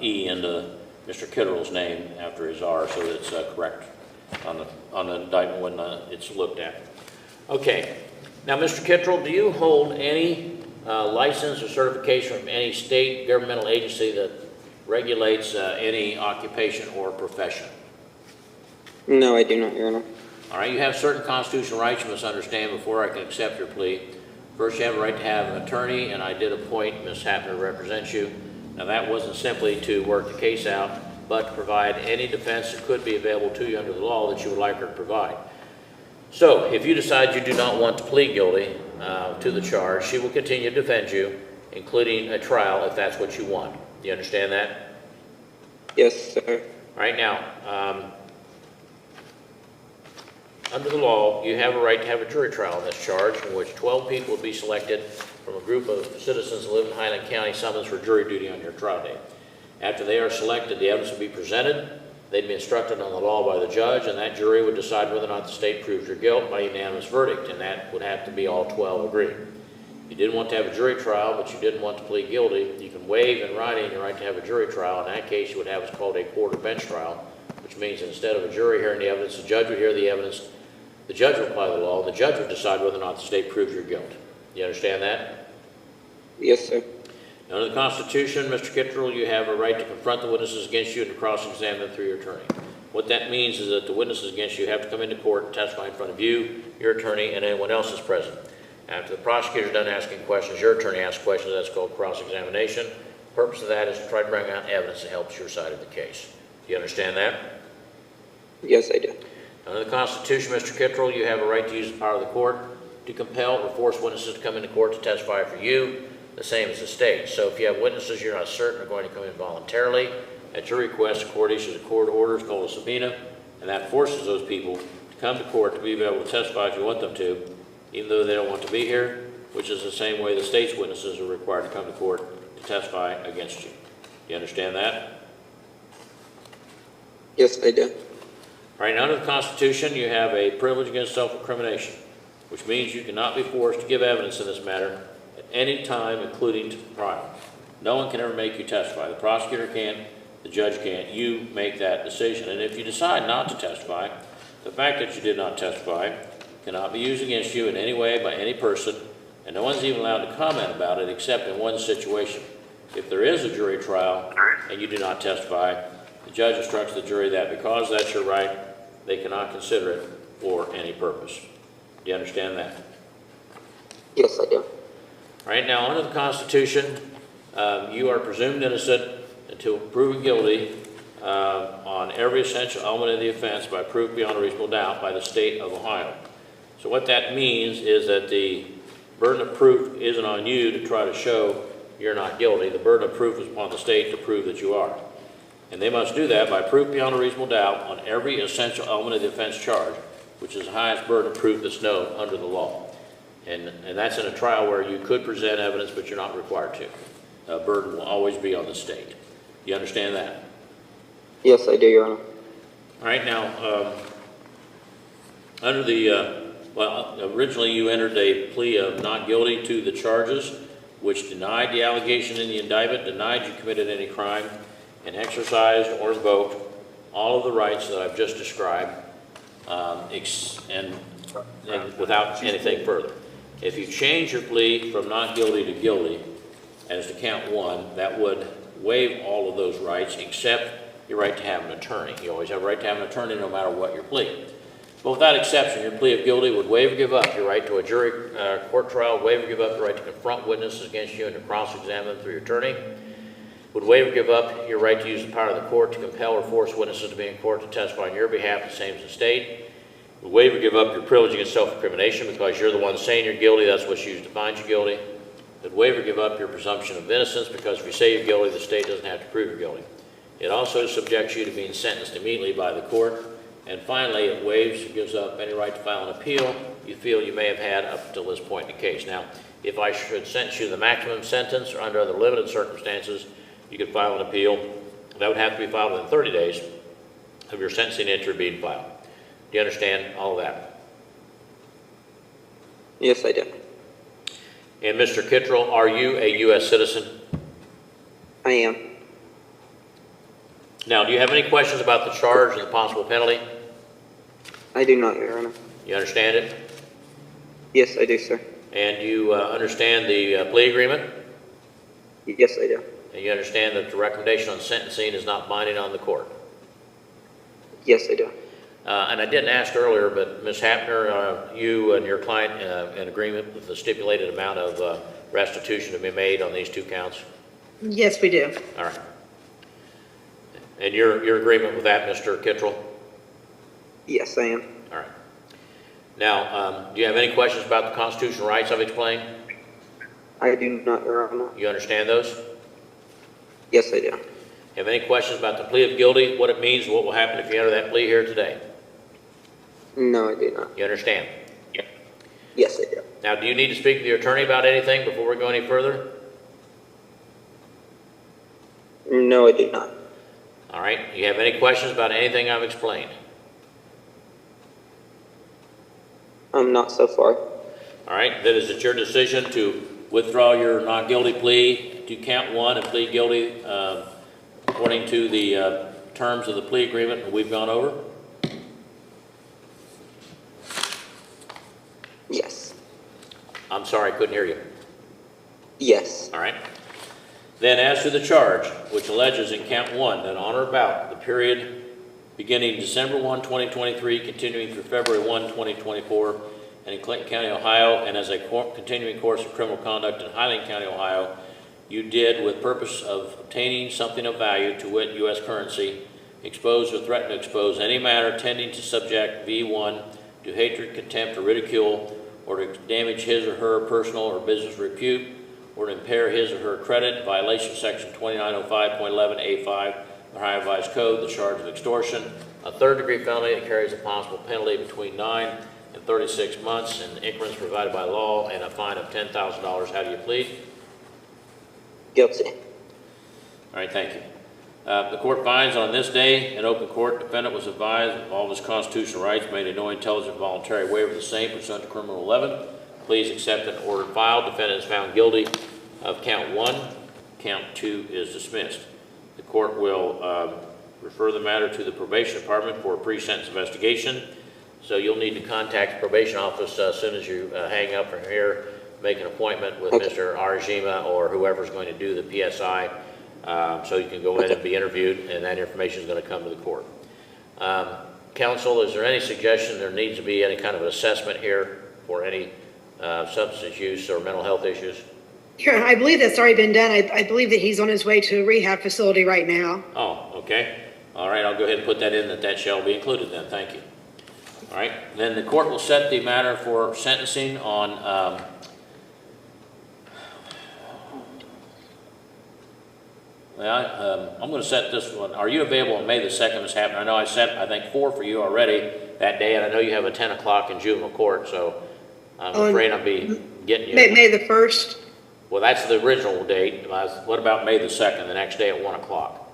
E into Mr. Kitterell's name after his R, so it's correct on the indictment when it's looked at. Okay, now Mr. Kitterell, do you hold any license or certification from any state governmental agency that regulates any occupation or profession? No, I do not, Your Honor. All right, you have certain constitutional rights you must understand before I can accept your plea. First, you have a right to have an attorney, and I did appoint Ms. Hapner to represent you. Now, that wasn't simply to work the case out, but to provide any defense that could be available to you under the law that you would like her to provide. So, if you decide you do not want to plead guilty to the charge, she will continue to defend you, including a trial if that's what you want. Do you understand that? Yes, sir. All right, now, under the law, you have a right to have a jury trial in this charge in which 12 people will be selected from a group of citizens who live in Highland County, summons for jury duty on your trial date. After they are selected, the evidence will be presented. They'd be instructed on the law by the judge, and that jury would decide whether or not the state proves your guilt by unanimous verdict, and that would have to be all 12 agreeing. If you didn't want to have a jury trial, but you didn't want to plead guilty, you can waive in writing your right to have a jury trial. In that case, you would have what's called a court or bench trial, which means instead of a jury hearing the evidence, the judge would hear the evidence, the judge would apply the law, and the judge would decide whether or not the state proves your guilt. You understand that? Yes, sir. Under the Constitution, Mr. Kittrell, you have a right to confront the witnesses against you and to cross-examine them through your attorney. What that means is that the witnesses against you have to come into court and testify in front of you, your attorney, and anyone else is present. After the prosecutor's done asking questions, your attorney asks questions. That's called cross-examination. The purpose of that is to try to bring out evidence that helps your side of the case. Do you understand that? Yes, I do. Under the Constitution, Mr. Kittrell, you have a right to use the power of the court to compel or force witnesses to come into court to testify for you, the same as the state. So if you have witnesses you're not certain are going to come in voluntarily, at your request, the court issues a court order called a subpoena, and that forces those people to come to court to be able to testify if you want them to, even though they don't want to be here, which is the same way the state's witnesses are required to come to court to testify against you. Do you understand that? Yes, I do. All right, under the Constitution, you have a privilege against self-incrimination, which means you cannot be forced to give evidence in this matter at any time, including to trial. No one can ever make you testify. The prosecutor can't, the judge can't. You make that decision. And if you decide not to testify, the fact that you did not testify cannot be used against you in any way by any person, and no one's even allowed to comment about it except in one situation. If there is a jury trial and you do not testify, the judge instructs the jury that because that's your right, they cannot consider it for any purpose. Do you understand that? Yes, I do. All right, now under the Constitution, you are presumed innocent until proven guilty on every essential element of the offense by proof beyond a reasonable doubt by the state of Ohio. So what that means is that the burden of proof isn't on you to try to show you're not guilty. The burden of proof is upon the state to prove that you are. And they must do that by proof beyond a reasonable doubt on every essential element of the offense charge, which is the highest burden of proof that's known under the law. And that's in a trial where you could present evidence, but you're not required to. The burden will always be on the state. You understand that? Yes, I do, Your Honor. All right, now, under the, originally you entered a plea of not guilty to the charges, which denied the allegation in the indictment, denied you committed any crime, and exercised or invoked all of the rights that I've just described, and without anything further. If you change your plea from not guilty to guilty, as to count one, that would waive all of those rights except your right to have an attorney. You always have a right to have an attorney no matter what your plea. But without exception, your plea of guilty would waive or give up your right to a jury court trial, waive or give up your right to confront witnesses against you and to cross-examine them through your attorney, would waive or give up your right to use the power of the court to compel or force witnesses to be in court to testify on your behalf, the same as the state. Would waive or give up your privilege against self-incrimination because you're the one saying you're guilty, that's what's used to find you guilty. Would waive or give up your presumption of innocence because if you say you're guilty, the state doesn't have to prove you're guilty. It also subjects you to being sentenced immediately by the court. And finally, it waives or gives up any right to file an appeal you feel you may have had up until this point in the case. Now, if I should sentence you the maximum sentence or under other limited circumstances, you could file an appeal. That would have to be filed within 30 days of your sentencing entry being filed. Do you understand all of that? Yes, I do. And Mr. Kittrell, are you a U.S. citizen? I am. Now, do you have any questions about the charge and the possible penalty? I do not, Your Honor. You understand it? Yes, I do, sir. And you understand the plea agreement? Yes, I do. And you understand that the recommendation on sentencing is not binding on the court? Yes, I do. And I didn't ask earlier, but Ms. Hapner, you and your client in agreement with the stipulated amount of restitution to be made on these 2 counts? Yes, we do. All right. And your agreement with that, Mr. Kittrell? Yes, I am. All right. Now, do you have any questions about the constitutional rights I've explained? I do not, Your Honor. You understand those? Yes, I do. Have any questions about the plea of guilty, what it means, what will happen if you enter that plea here today? No, I do not. You understand? Yes, I do. Now, do you need to speak with your attorney about anything before we go any further? No, I do not. All right. Do you have any questions about anything I've explained? Not so far. All right. Then is it your decision to withdraw your not guilty plea to count 1 and plead guilty according to the terms of the plea agreement that we've gone over? Yes. I'm sorry, I couldn't hear you. Yes. All right. Then as to the charge, which alleges in count 1 that on or about the period beginning December 1, 2023, continuing through February 1, 2024, and in Clinton County, Ohio, and as a continuing course of criminal conduct in Highland County, Ohio, you did with purpose of obtaining something of value, to wit, U.S. currency, expose or threaten to expose any matter tending to subject V1 to hatred, contempt, or ridicule, or to damage his or her personal or business repute, or to impair his or her credit in violation of section 2905.11A5 of the Ohio Revised Code, the charge of extortion, a third-degree felony that carries a possible penalty between 9 and 36 months in increments provided by law, and a fine of $10,000. How do you plead? Guilty. All right, thank you. The court finds on this day in open court, defendant was advised of all of his constitutional rights, made a knowing, intelligent, voluntary waiver of the same pursuant to criminal 11. Please accept and order filed. Defendant is found guilty of count 1. Count 2 is dismissed. The court will refer the matter to the probation department for a pre-sentence investigation. So you'll need to contact the probation office as soon as you hang up from here, make an appointment with Mr. Arjima or whoever's going to do the PSI, so you can go in and be interviewed, and that information is going to come to the court. Counsel, is there any suggestion there needs to be any kind of an assessment here for any substance use or mental health issues? Sure, I believe that's already been done. I believe that he's on his way to a rehab facility right now. Oh, okay. All right, I'll go ahead and put that in, that shall be included then. Thank you. All right, then the court will set the matter for sentencing on I'm going to set this one. Are you available on May the 2nd, Ms. Hapner? I know I set, I think, 4 for you already that day, and I know you have a 10 o'clock in juvenile court, so I'm afraid I'll be getting you. May the 1st? Well, that's the original date. What about May the 2nd, the next day at 1 o'clock?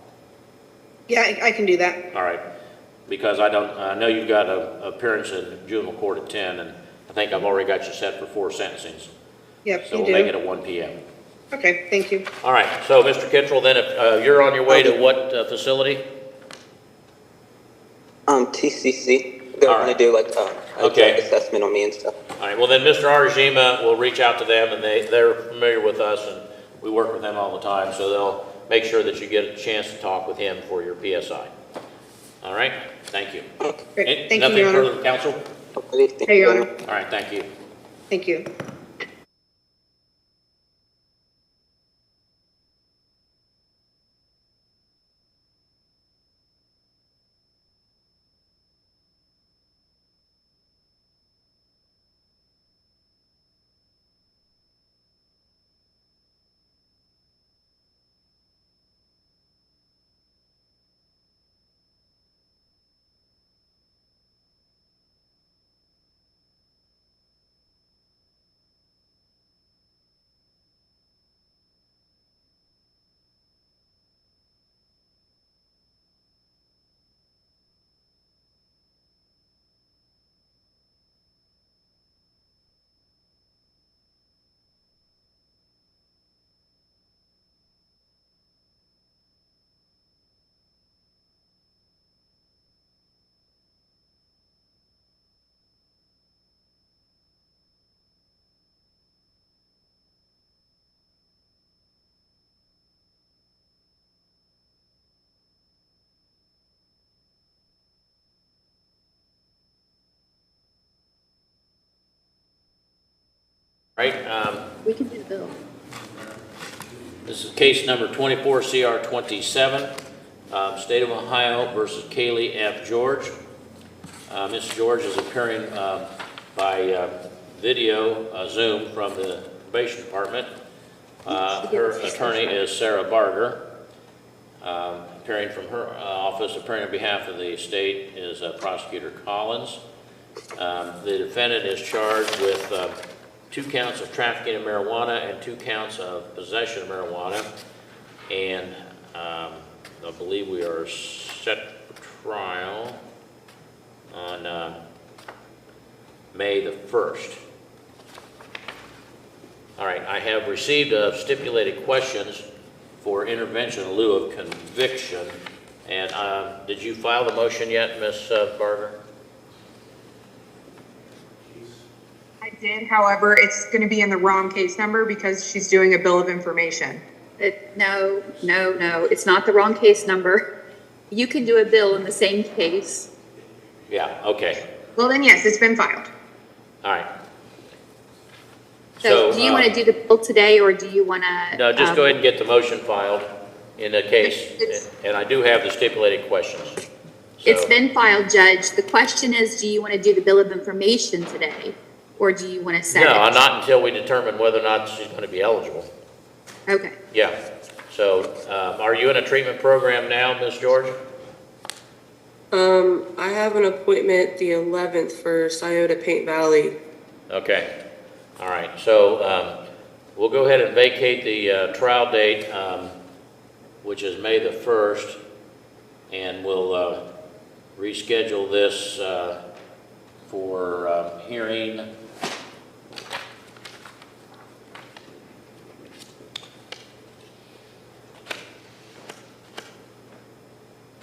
Yeah, I can do that. All right, because I know you've got an appearance in juvenile court at 10, and I think I've already got you set for 4 sentencings. Yep, So you we'll do. make it at 1 p.m. Okay, thank you. All right, so Mr. Kittrell, then if you're on your way to what facility? TCC. They're All going right. to do like a drug assessment on me and stuff. All right, well then Mr. Arjima will reach out to them, and they're familiar with us, and we work with them all the time, so they'll make sure that you get a chance to talk with him for your PSI. All right, thank you. Great. Thank Nothing you, Your Honor. further, counsel? Hey, Your Honor. All right, thank you. Thank you. Right, We can do the bill. this is case number 24 CR 27, State of Ohio versus Kaylee F. George. Ms. George is appearing by video Zoom from the probation department. Her attorney is Sarah Barger. Appearing from her office, appearing on behalf of the state is Prosecutor Collins. The defendant is charged with 2 counts of trafficking of marijuana and 2 counts of possession of marijuana. And I believe we are set for trial on May the 1st. All right, I have received stipulated questions for intervention in lieu of conviction. And did you file the motion yet, Ms. Barger? I did, however, it's going to be in the wrong case number because she's doing a bill of information. No, it's not the wrong case number. You can do a bill in the same case. Yeah, okay. Well, then yes, it's been filed. All right. So do you want to do the bill today, or do you want to? No, just go ahead and get the motion filed in the case, and I do have the stipulated questions. So, It's been filed, Judge. The question is, do you want to do the bill of information today, or do you want to set it? No, not until we determine whether or not she's going to be eligible. Okay. Yeah. So, are you in a treatment program now, Ms. George? I have an appointment the 11th for Scioto Paint Valley. Okay. All right. So, we'll go ahead and vacate the trial date, which is May the 1st, and we'll reschedule this for hearing.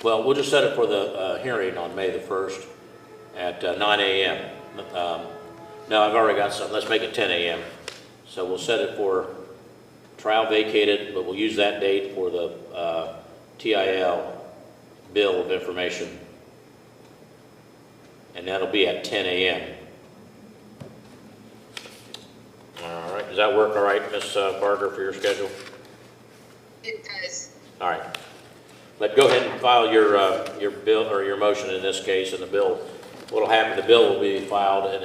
Well, we'll just set it for the hearing on May the 1st at 9 a.m. No, I've already got some. Let's make it 10 a.m. So we'll set it for trial vacated, but we'll use that date for the TIL bill of information. And that'll be at 10 a.m. All right. Does that work all right, Ms. Barger, for your schedule? It does. All right. But go ahead and file your bill or your motion in this case, and the bill. What'll happen? The bill will be filed, and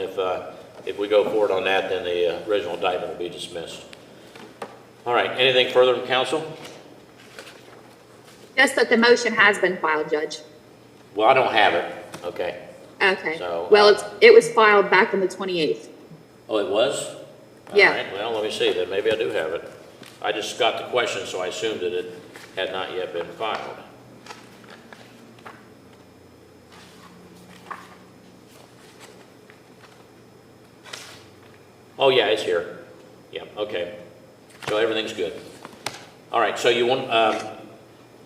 if we go forward on that, then the original indictment will be dismissed. All right. Anything further from counsel? Just that the motion has been filed, Judge. Well, I don't have it. Okay. Okay. So, well, it was filed back on the 28th. Oh, it was? Yeah. All right. Well, let me see. Then maybe I do have it. I just got the question, so I assumed that it had not yet been filed. Oh, yeah, it's here. Yeah, okay. So everything's good. All right, so you won't have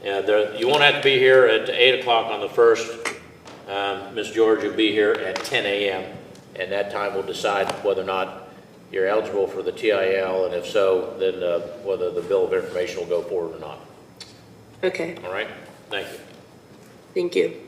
to be here at 8 o'clock on the 1st. Ms. George will be here at 10 a.m., and that time we'll decide whether or not you're eligible for the TIL, and if so, then whether the bill of information will go forward or not. Okay. All right? Thank you. Thank you.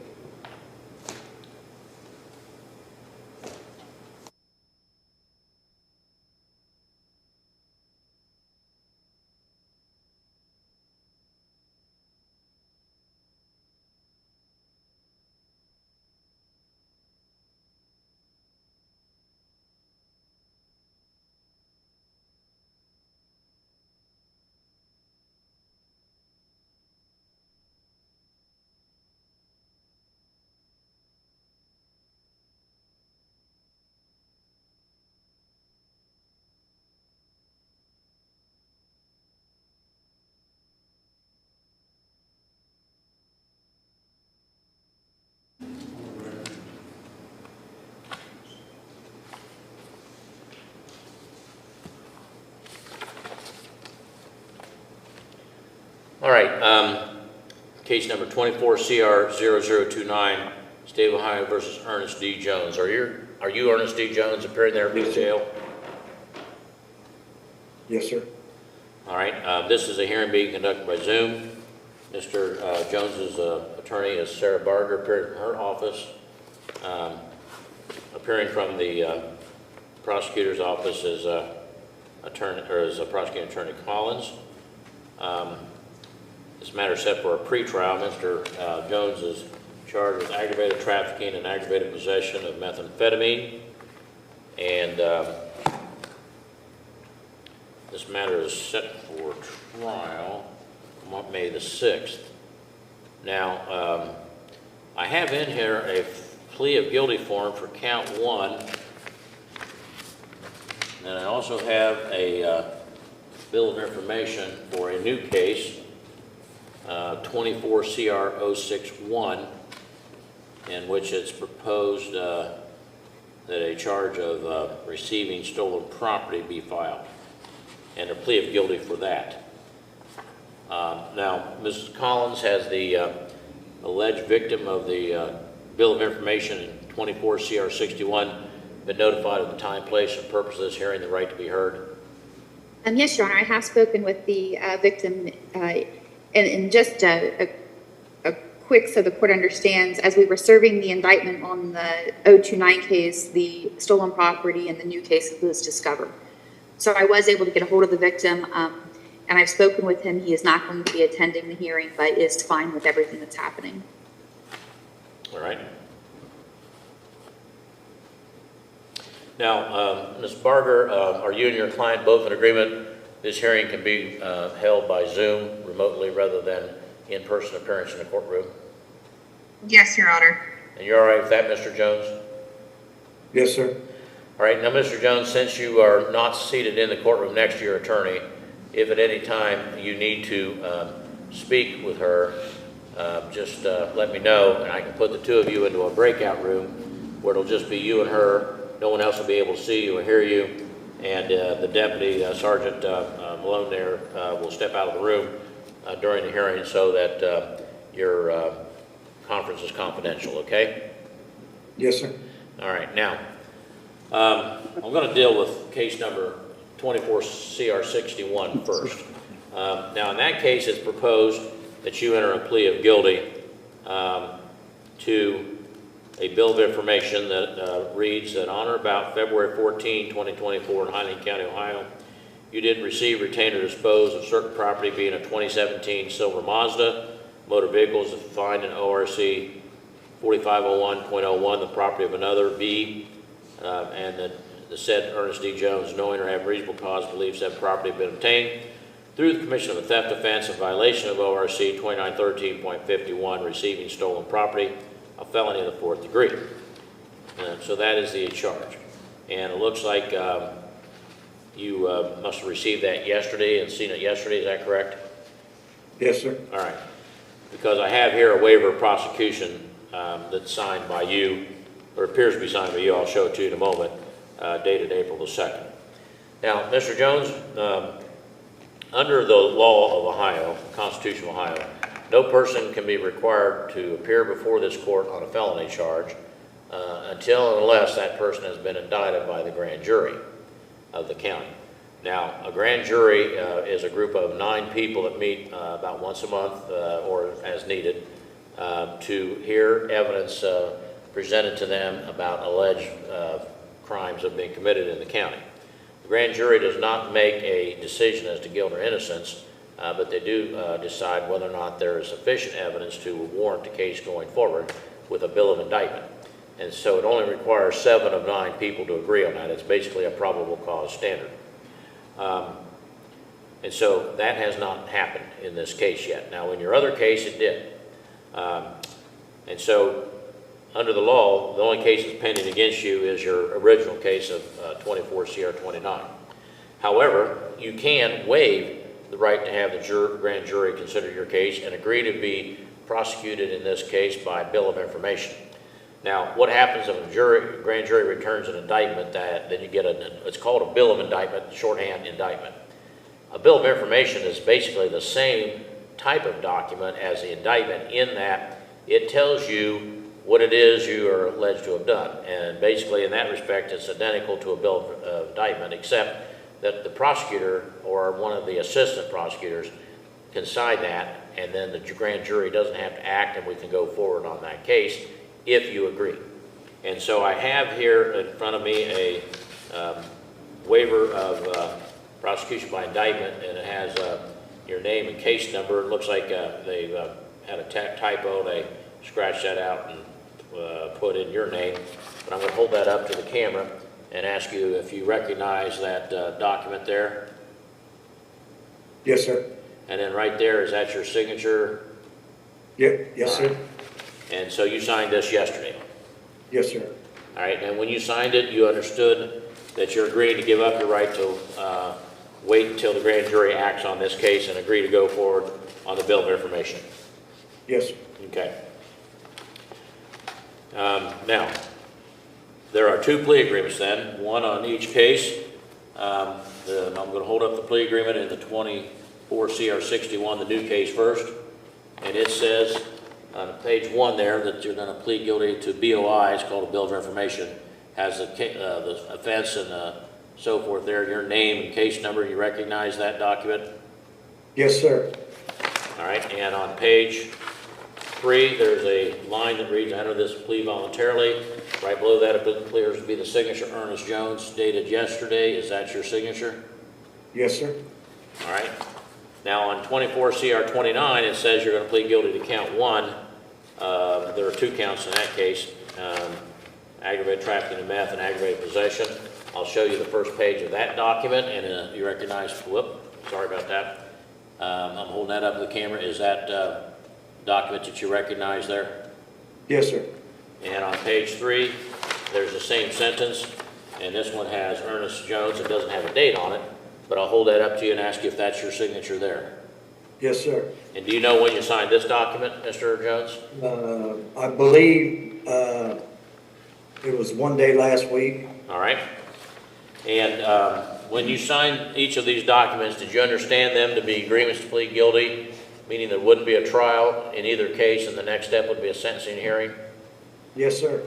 All right, case number 24CR0029, State of Ohio versus Ernest D. Jones. Are you Ernest D. Jones appearing there in jail? Yes, sir. All right, this is a hearing being conducted by Zoom. Mr. Jones's attorney is Sarah Barger, appearing from her office. Appearing from the prosecutor's office is Prosecuting Attorney Collins. This matter is set for a pretrial. Mr. Jones is charged with aggravated trafficking and aggravated possession of methamphetamine. And this matter is set for trial on May the 6th. Now, I have in here a plea of guilty form for count 1. And I also have a bill of information for a new case, 24 CR 061, in which it's proposed that a charge of receiving stolen property be filed, and a plea of guilty for that. Now, Mrs. Collins has the alleged victim of the bill of information in 24 CR 61 been notified of the time, place, and purpose of this hearing, the right to be heard? Yes, Your Honor, I have spoken with the victim, and just a quick so the court understands, as we were serving the indictment on the 029 case, the stolen property and the new case was discovered. So I was able to get a hold of the victim, and I've spoken with him. He is not going to be attending the hearing, but is fine with everything that's happening. All right. Now, Ms. Barger, are you and your client both in agreement this hearing can be held by Zoom remotely rather than in-person appearance in the courtroom? Yes, Your Honor. And you're all right with that, Mr. Jones? Yes, sir. All right. Now, Mr. Jones, since you are not seated in the courtroom next to your attorney, if at any time you need to speak with her, just let me know, and I can put the two of you into a breakout room where it'll just be you and her. No one else will be able to see you or hear you, and the deputy, Sergeant Malone there, will step out of the room during the hearing so that your conference is confidential, okay? Yes, sir. All right. Now, I'm going to deal with case number 24 CR 61 first. Now, in that case, it's proposed that you enter a plea of guilty to a bill of information that reads that on or about February 14, 2024 in Highland County, Ohio, you did receive, retain, or dispose of certain property being a 2017 silver Mazda. Motor vehicles defined in ORC 4501.01, the property of another, B, and that the said Ernest D. Jones, knowing or having reasonable cause, believes that property had been obtained through the commission of a theft offense in violation of ORC 2913.51, receiving stolen property, a felony of the 4th degree. So that is the charge. And it looks like you must have received that yesterday and seen it yesterday, is that correct? Yes, sir. All right. Because I have here a waiver of prosecution that's signed by you, or appears to be signed by you, I'll show it to you in a moment, dated April the 2nd. Now, Mr. Jones, under the law of Ohio, Constitution of Ohio, no person can be required to appear before this court on a felony charge until and unless that person has been indicted by the grand jury of the county. Now, a grand jury is a group of 9 people that meet about once a month or as needed to hear evidence presented to them about alleged crimes that have been committed in the county. The grand jury does not make a decision as to guilt or innocence, but they do decide whether or not there is sufficient evidence to warrant the case going forward with a bill of indictment. And so it only requires 7 of 9 people to agree on that. It's basically a probable cause standard. And so that has not happened in this case yet. Now, in your other case, it did. And so under the law, the only case that's pending against you is your original case of 24 CR 29. However, you can waive the right to have the grand jury consider your case and agree to be prosecuted in this case by bill of information. Now, what happens if a grand jury returns an indictment that then you get it's called a bill of indictment, shorthand indictment. A bill of information is basically the same type of document as the indictment in that it tells you what it is you are alleged to have done. And basically in that respect, it's identical to a bill of indictment, except that the prosecutor or one of the assistant prosecutors can sign that, and then the grand jury doesn't have to act, and we can go forward on that case if you agree. And so I have here in front of me a waiver of prosecution by indictment, and it has your name and case number. It looks like they've had a typo. They scratched that out and put in your name. But I'm going to hold that up to the camera and ask you if you recognize that document there. Yes, sir. And then right there, is that your signature? Yes, sir. And so you signed this yesterday? Yes, sir. All right, and when you signed it, you understood that you're agreeing to give up your right to wait until the grand jury acts on this case and agree to go forward on the bill of information? Yes, sir. Okay. Now, there are two plea agreements then, one on each case. I'm going to hold up the plea agreement in the 24 CR 61, the new case first. And it says on page 1 there that you're going to plead guilty to BOI. It's called a bill of information. Has the offense and so forth there, your name and case number. You recognize that document? Yes, sir. All right. And on page 3, there's a line that reads, enter this plea voluntarily. Right below that, it appears to be the signature, Ernest Jones, dated yesterday. Is that your signature? Yes, sir. All right. Now, on 24 CR 29, it says you're going to plead guilty to count 1. There are 2 counts in that case, aggravated trafficking of meth and aggravated possession. I'll show you the first page of that document, and you recognize, sorry about that. I'm holding that up to the camera. Is that document that you recognize there? Yes, sir. And on page 3, there's the same sentence, and this one has Ernest Jones. It doesn't have a date on it, but I'll hold that up to you and ask you if that's your signature there. Yes, sir. And do you know when you signed this document, Mr. Jones? I believe it was one day last week. All right. And when you signed each of these documents, did you understand them to be agreements to plead guilty, meaning there wouldn't be a trial in either case and the next step would be a sentencing hearing? Yes, sir.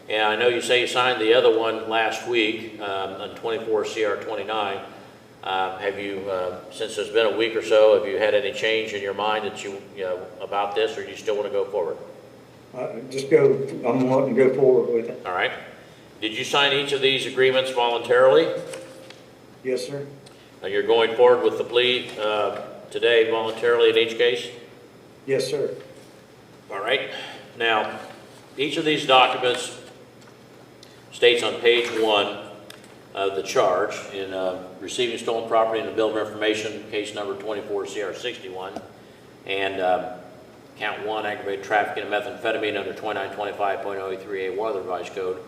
And I know you say you signed the other one last week on 24 CR 29. Have you, since it's been a week or so, have you had any change in your mind that you know, about this, or do you still want to go forward? I'm wanting to go forward with it. All right. Did you sign each of these agreements voluntarily? Yes, sir. And you're going forward with the plea today voluntarily in each case? Yes, sir. All right. Now, each of these documents states on page 1 of the charge in receiving stolen property in the bill of information, case number 24 CR 61, and count 1, aggravated trafficking of methamphetamine under 2925.083A1 of the revised code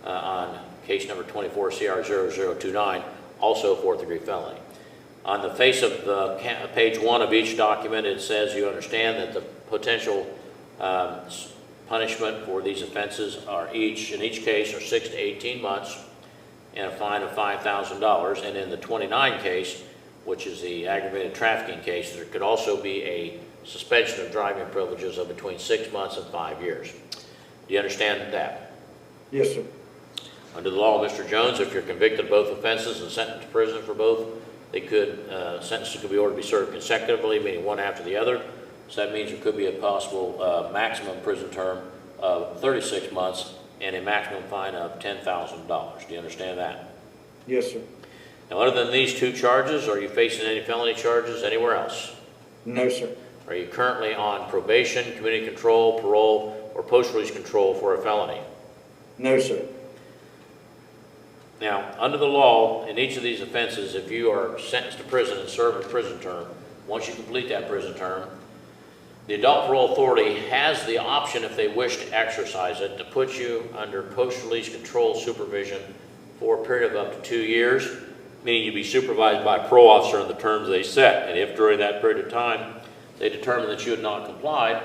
on case number 24 CR 0029, also a 4th degree felony. On the face of the page 1 of each document, it says you understand that the potential punishment for these offenses are in each case are 6 to 18 months and a fine of $5,000. And in the 29 case, which is the aggravated trafficking case, there could also be a suspension of driving privileges of between 6 months and 5 years. Do you understand that? Yes, sir. Under the law, Mr. Jones, if you're convicted of both offenses and sentenced to prison for both, they could sentences could be ordered to be served consecutively, meaning one after the other. So that means there could be a possible maximum prison term of 36 months and a maximum fine of $10,000. Do you understand that? Yes, sir. Now, other than these 2 charges, are you facing any felony charges anywhere else? No, sir. Are you currently on probation, community control, parole, or post-release control for a felony? No, sir. Now, under the law, in each of these offenses, if you are sentenced to prison and serve a prison term, once you complete that prison term, the adult parole authority has the option, if they wish to exercise it, to put you under post-release control supervision for a period of up to 2 years, meaning you'd be supervised by a parole officer in the terms they set. And if during that period of time they determine that you had not complied,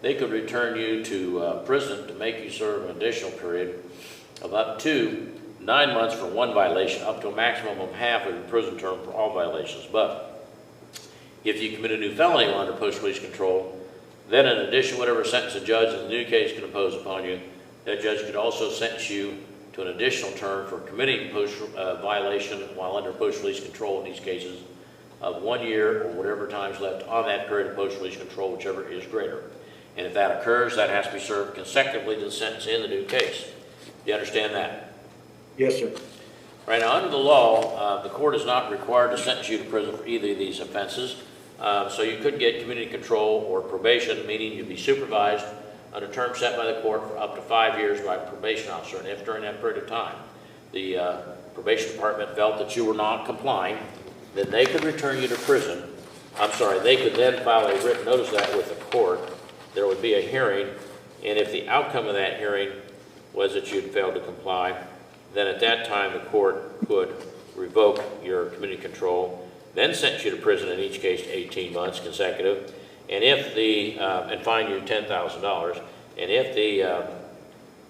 they could return you to prison to make you serve an additional period of up to 9 months for one violation, up to a maximum of half of your prison term for all violations. But if you commit a new felony while under post-release control, then in addition, whatever sentence a judge in the new case can impose upon you, that judge could also sentence you to an additional term for committing violation while under post-release control in these cases of 1 year or whatever time is left on that period of post-release control, whichever is greater. And if that occurs, that has to be served consecutively to the sentence in the new case. Do you understand that? Yes, sir. Right now, under the law, the court is not required to sentence you to prison for either of these offenses. So you could get community control or probation, meaning you'd be supervised under terms set by the court for up to 5 years by a probation officer. And if during that period of time the probation department felt that you were not complying, then they could return you to prison. They could then file a written notice of that with the court. There would be a hearing, and if the outcome of that hearing was that you'd failed to comply, then at that time the court could revoke your community control, then sentence you to prison in each case to 18 months consecutive, and if and fine you $10,000. And if the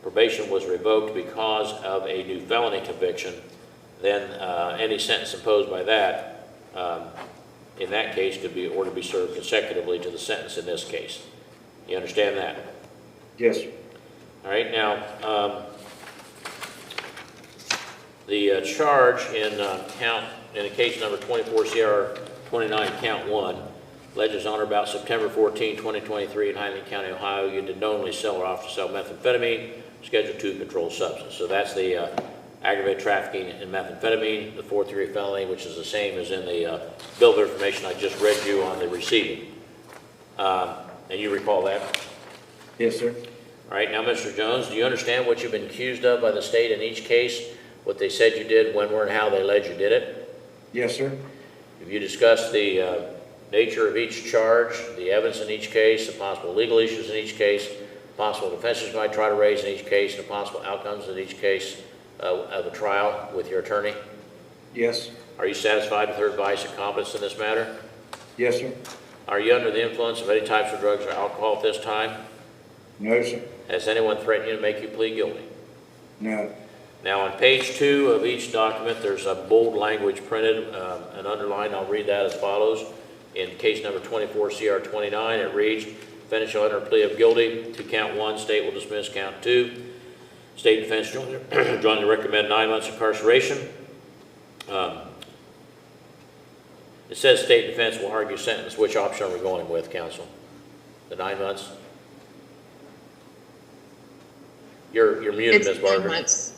probation was revoked because of a new felony conviction, then any sentence imposed by that, in that case, could be ordered to be served consecutively to the sentence in this case. You understand that? Yes. All right. Now, the charge in the case number 24 CR 29 count 1 alleges on or about September 14, 2023 in Highland County, Ohio, you did knowingly sell or offer to sell methamphetamine, Schedule 2 controlled substance. So that's the aggravated trafficking in methamphetamine, the 4th-degree felony, which is the same as in the bill of information I just read you on the receiving. And you recall that? Yes, sir. All right. Now, Mr. Jones, do you understand what you've been accused of by the state in each case, what they said you did, when, where, and how they alleged you did it? Yes, sir. Have you discussed the nature of each charge, the evidence in each case, the possible legal issues in each case, possible defenses you might try to raise in each case, and the possible outcomes in each case of a trial with your attorney? Yes. Are you satisfied with her advice and competence in this matter? Yes, sir. Are you under the influence of any types of drugs or alcohol at this time? No, sir. Has anyone threatened you to make you plead guilty? No. Now, on page 2 of each document, there's a bold language printed and underlined. I'll read that as follows. In case number 24 CR 29, it reads, defendant shall enter a plea of guilty to count 1, state will dismiss count 2. State defense jointly recommend 9 months incarceration. It says state defense will argue sentence. Which option are we going with, counsel? The 9 months? You're muted, Ms. Barber. 9 months.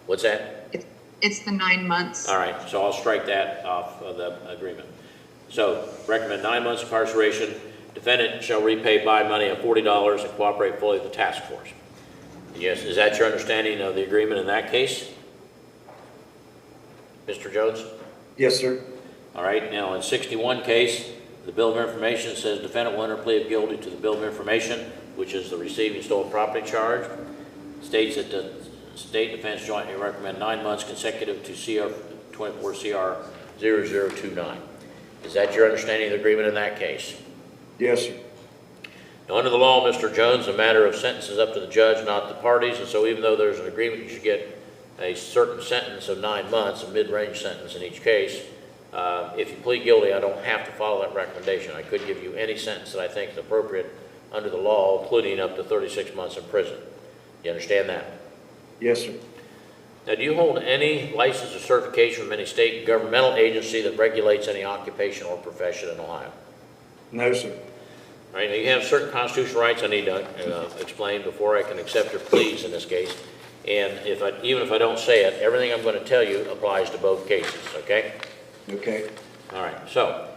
What's that? It's the 9 months. All right, so I'll strike that off of the agreement. So, recommend 9 months incarceration. Defendant shall repay by money of $40 and cooperate fully with the task force. Yes, is that your understanding of the agreement in that case? Mr. Jones? Yes, sir. All right, now in 61 case, the bill of information says defendant will enter a plea of guilty to the bill of information, which is the receiving stolen property charge. States that the state defense jointly recommend 9 months consecutive to CR 24 CR 0029. Is that your understanding of the agreement in that case? Yes, sir. Now, under the law, Mr. Jones, a matter of sentence is up to the judge, not the parties, and so even though there's an agreement you should get a certain sentence of 9 months, a mid-range sentence in each case, if you plead guilty, I don't have to follow that recommendation. I could give you any sentence that I think is appropriate under the law, including up to 36 months in prison. You understand that? Yes, sir. Now, do you hold any license or certification from any state governmental agency that regulates any occupation or profession in Ohio? No, sir. All right, now you have certain constitutional rights I need to explain before I can accept your pleas in this case. And even if I don't say it, everything I'm going to tell you applies to both cases, okay? Okay. All right, so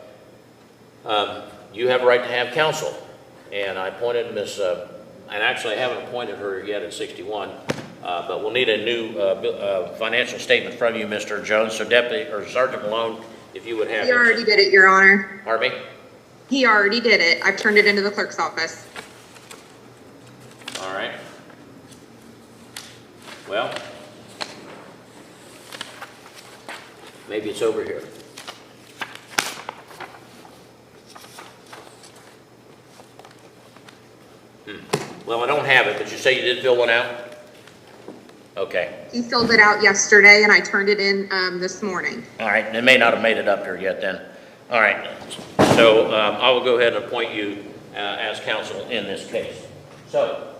you have a right to have counsel. And I appointed Ms. And actually I haven't appointed her yet at 61, but we'll need a new financial statement from you, Mr. Jones. So Deputy or Sergeant Malone, if you would have. He already did it, Your Honor. Pardon me? He already did it. I've turned it into the clerk's office. All right. Well, maybe it's over here. Well, I don't have it, but you say you did fill one out? Okay. He filled it out yesterday, and I turned it in this morning. All right. It may not have made it up here yet then. All right. So I will go ahead and appoint you as counsel in this case. So,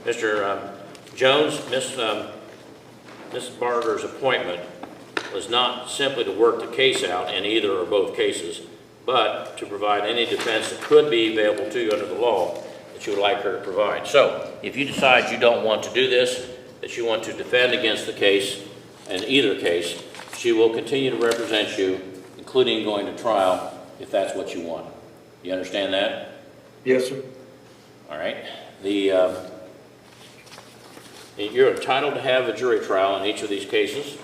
Mr. Jones, Mrs. Barger's appointment was not simply to work the case out in either or both cases, but to provide any defense that could be available to you under the law. that you would like her to provide. So if you decide you don't want to do this, that you want to defend against the case, in either case, she will continue to represent you, including going to trial, if that's what you want. You understand that? Yes, sir. All right. You're entitled to have a jury trial in each of these cases,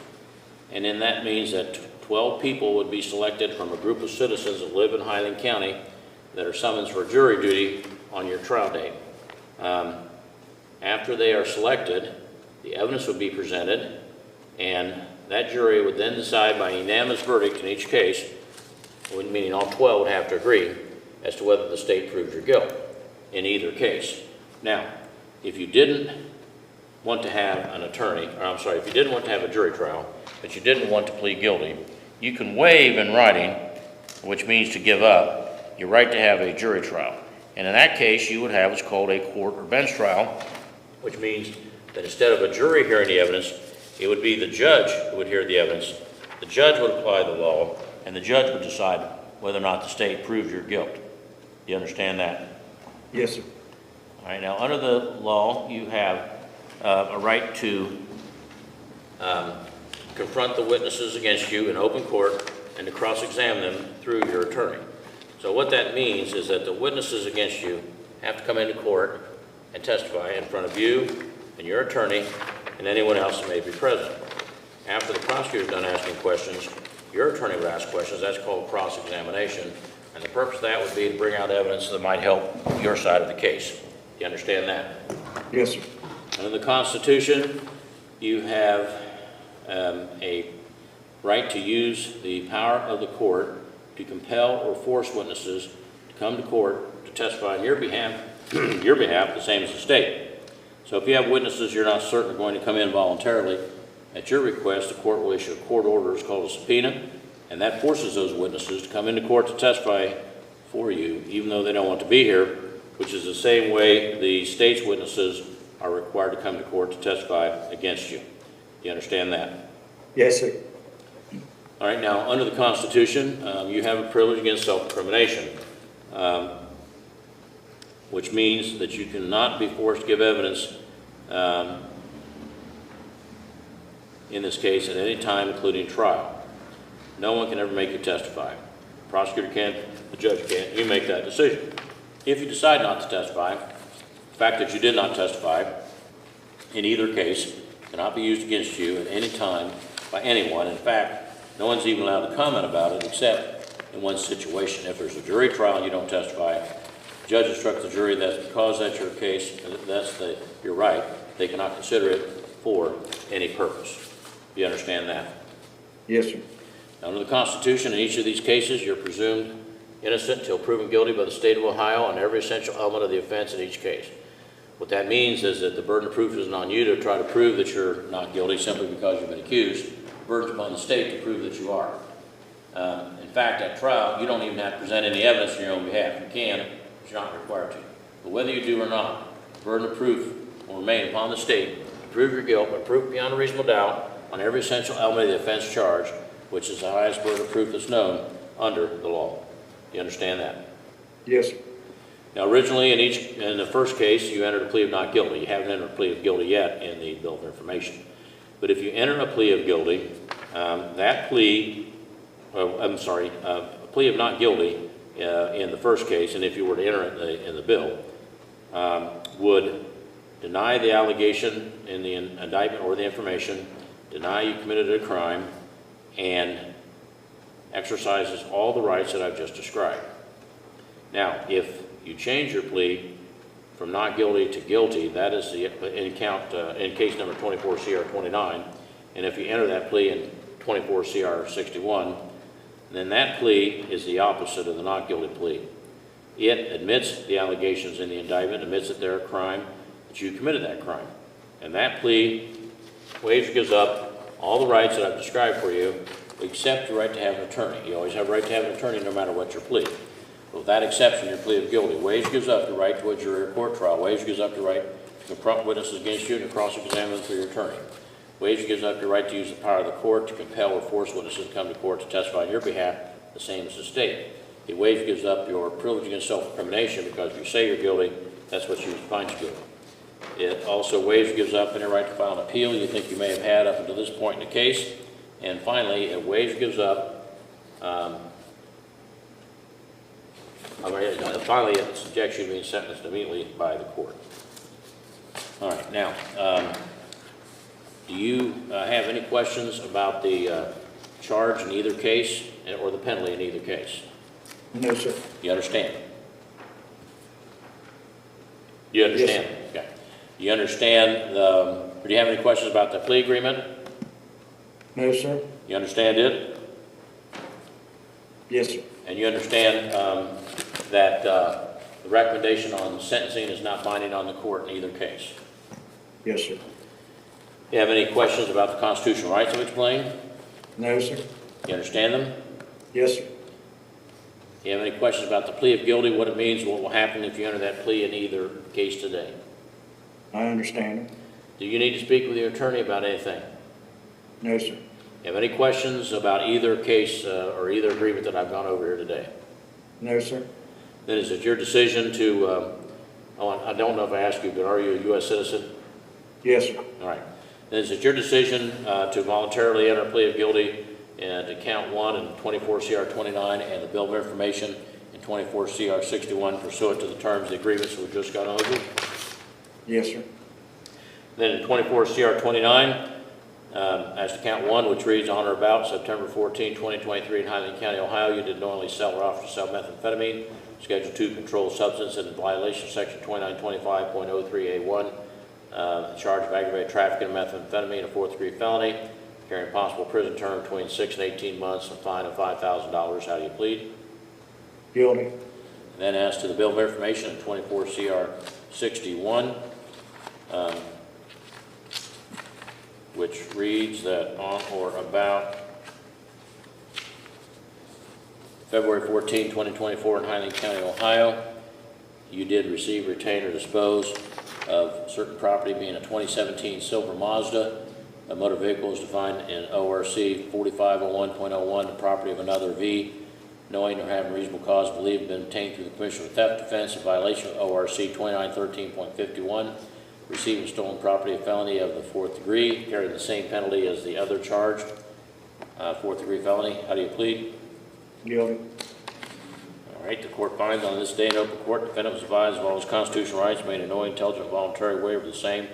and then that means that 12 people would be selected from a group of citizens that live in Highland County that are summoned for jury duty on your trial date. After they are selected, the evidence would be presented, and that jury would then decide by unanimous verdict in each case, meaning all 12 would have to agree, as to whether the state proves your guilt in either case. Now, if you didn't want to have an attorney, or I'm sorry, if you didn't want to have a jury trial, but you didn't want to plead guilty, you can waive in writing, which means to give up, your right to have a jury trial. And in that case, you would have what's called a court or bench trial, which means that instead of a jury hearing the evidence, it would be the judge who would hear the evidence. The judge would apply the law, and the judge would decide whether or not the state proves your guilt. Do you understand that? Yes, sir. All right, now under the law, you have a right to confront the witnesses against you in open court and to cross-examine them through your attorney. So what that means is that the witnesses against you have to come into court and testify in front of you and your attorney and anyone else that may be present. After the prosecutor's done asking questions, your attorney would ask questions. That's called cross-examination. And the purpose of that would be to bring out evidence that might help your side of the case. You understand that? Yes, sir. Under the Constitution, you have a right to use the power of the court to compel or force witnesses to come to court to testify on your behalf, the same as the state. So if you have witnesses you're not certain are going to come in voluntarily, at your request, the court will issue a court order. It's called a subpoena, and that forces those witnesses to come into court to testify for you, even though they don't want to be here, which is the same way the state's witnesses are required to come to court to testify against you. Do you understand that? Yes, sir. All right, now, under the Constitution, you have a privilege against self-incrimination, which means that you cannot be forced to give evidence in this case at any time, including trial. No one can ever make you testify. The prosecutor can't, the judge can't. You make that decision. If you decide not to testify, the fact that you did not testify in either case cannot be used against you at any time by anyone. In fact, no one's even allowed to comment about it except in one situation. If there's a jury trial and you don't testify, the judge instructs the jury that because that's your case, you're right, they cannot consider it for any purpose. Do you understand that? Yes, sir. Now, under the Constitution, in each of these cases, you're presumed innocent until proven guilty by the state of Ohio on every essential element of the offense in each case. What that means is that the burden of proof isn't on you to try to prove that you're not guilty simply because you've been accused. The burden's upon the state to prove that you are. In fact, at trial, you don't even have to present any evidence on your own behalf. You can, but you're not required to. But whether you do or not, the burden of proof will remain upon the state to prove your guilt, but proof beyond a reasonable doubt on every essential element of the offense charged, which is the highest burden of proof that's known under the law. Do you understand that? Yes, sir. Now, originally, in the first case, you entered a plea of not guilty. You haven't entered a plea of guilty yet in the Bill of Information. But if you enter a plea of guilty, that plea, a plea of not guilty in the first case, and if you were to enter it in the bill, would deny the allegation in the indictment or the information, deny you committed a crime, and exercises all the rights that I've just described. Now, if you change your plea from not guilty to guilty, that is in case number 24 CR 29, and if you enter that plea in 24 CR 61, then that plea is the opposite of the not guilty plea. It admits the allegations in the indictment, admits that they're a crime, that you committed that crime. And that plea waives or gives up all the rights that I've described for you, except your right to have an attorney. You always have a right to have an attorney no matter what your plea. With that exception, your plea of guilty, waives gives up the right to a jury or court trial. Waives gives up the right to confront witnesses against you and to cross-examine them through your attorney. Waives gives up your right to use the power of the court to compel or force witnesses to come to court to testify on your behalf, the same as the state. The waive gives up your privilege against self-incrimination because if you say you're guilty, That's what you find you guilty. It also waives or gives up any right to file an appeal you think you may have had up until this point in the case. And finally, it waives or gives up, finally, it subjects you to being sentenced immediately by the court. All right, now, do you have any questions about the charge in either case or the penalty in either case? No, sir. You understand? You understand? Yes, okay. You understand, do you have any questions about the plea agreement? No, sir. You understand it? Yes, sir. And you understand that the recommendation on sentencing is not binding on the court in either case? Yes, sir. You have any questions about the constitutional rights of each plea? No, sir. You understand them? Yes, sir. You have any questions about the plea of guilty, what it means, what will happen if you enter that plea in either case today? I understand. Do you need to speak with your attorney about anything? No, sir. You have any questions about either case or either agreement that I've gone over here today? No, sir. Then is it your decision to, I don't know if I asked you, but are you a U.S. citizen? Yes, sir. All right. Then is it your decision to voluntarily enter a plea of guilty to count 1 in 24 CR 29 and the bill of information in 24 CR 61 pursuant to the terms of the agreements we've just gone over? Yes, sir. Then in 24 CR 29, as to count 1, which reads on or about September 14, 2023 in Highland County, Ohio, you did knowingly sell or offer to sell methamphetamine, Schedule 2 controlled substance, and in violation of Section 2925.03A1, charge of aggravated trafficking of methamphetamine, a 4th-degree felony, carrying possible prison term between 6 and 18 months, and a fine of $5,000. How do you plead? Guilty. And then as to the bill of information in 24 CR 61, which reads that on or about February 14, 2024 in Highland County, Ohio, you did receive, retain, or dispose of certain property, being a 2017 silver Mazda. A motor vehicle is defined in ORC 4501.01, the property of another V, knowing or having reasonable cause to believe been obtained through the commission of theft offense in violation of ORC 2913.51, receiving stolen property, a felony of the 4th degree, carrying the same penalty as the other charged, 4th degree felony. How do you plead? Guilty. All right, the court finds on this day in open court, defendant was advised of all his constitutional rights, made a knowing, intelligent, voluntary waiver of the same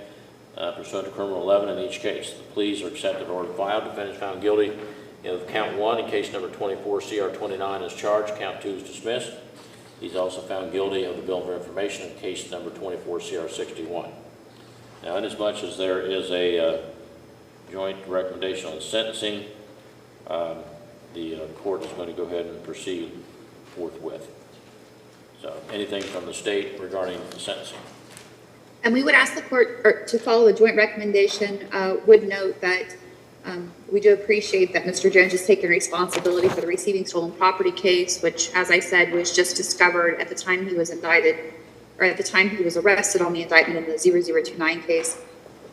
pursuant to criminal 11 in each case. The pleas are accepted or filed. Defendant is found guilty of count 1 in case number 24 CR 29 is charged. Count 2 is dismissed. He's also found guilty of the bill of information in case number 24 CR 61. Now, inasmuch as there is a joint recommendation on sentencing, the court is going to go ahead and proceed forthwith. So, anything from the state regarding the sentencing? And we would ask the court to follow the joint recommendation. Would note that we do appreciate that Mr. Jones has taken responsibility for the receiving stolen property case, which, as I said, was just discovered at the time he was indicted, or at the time he was arrested on the indictment in the 0029 case.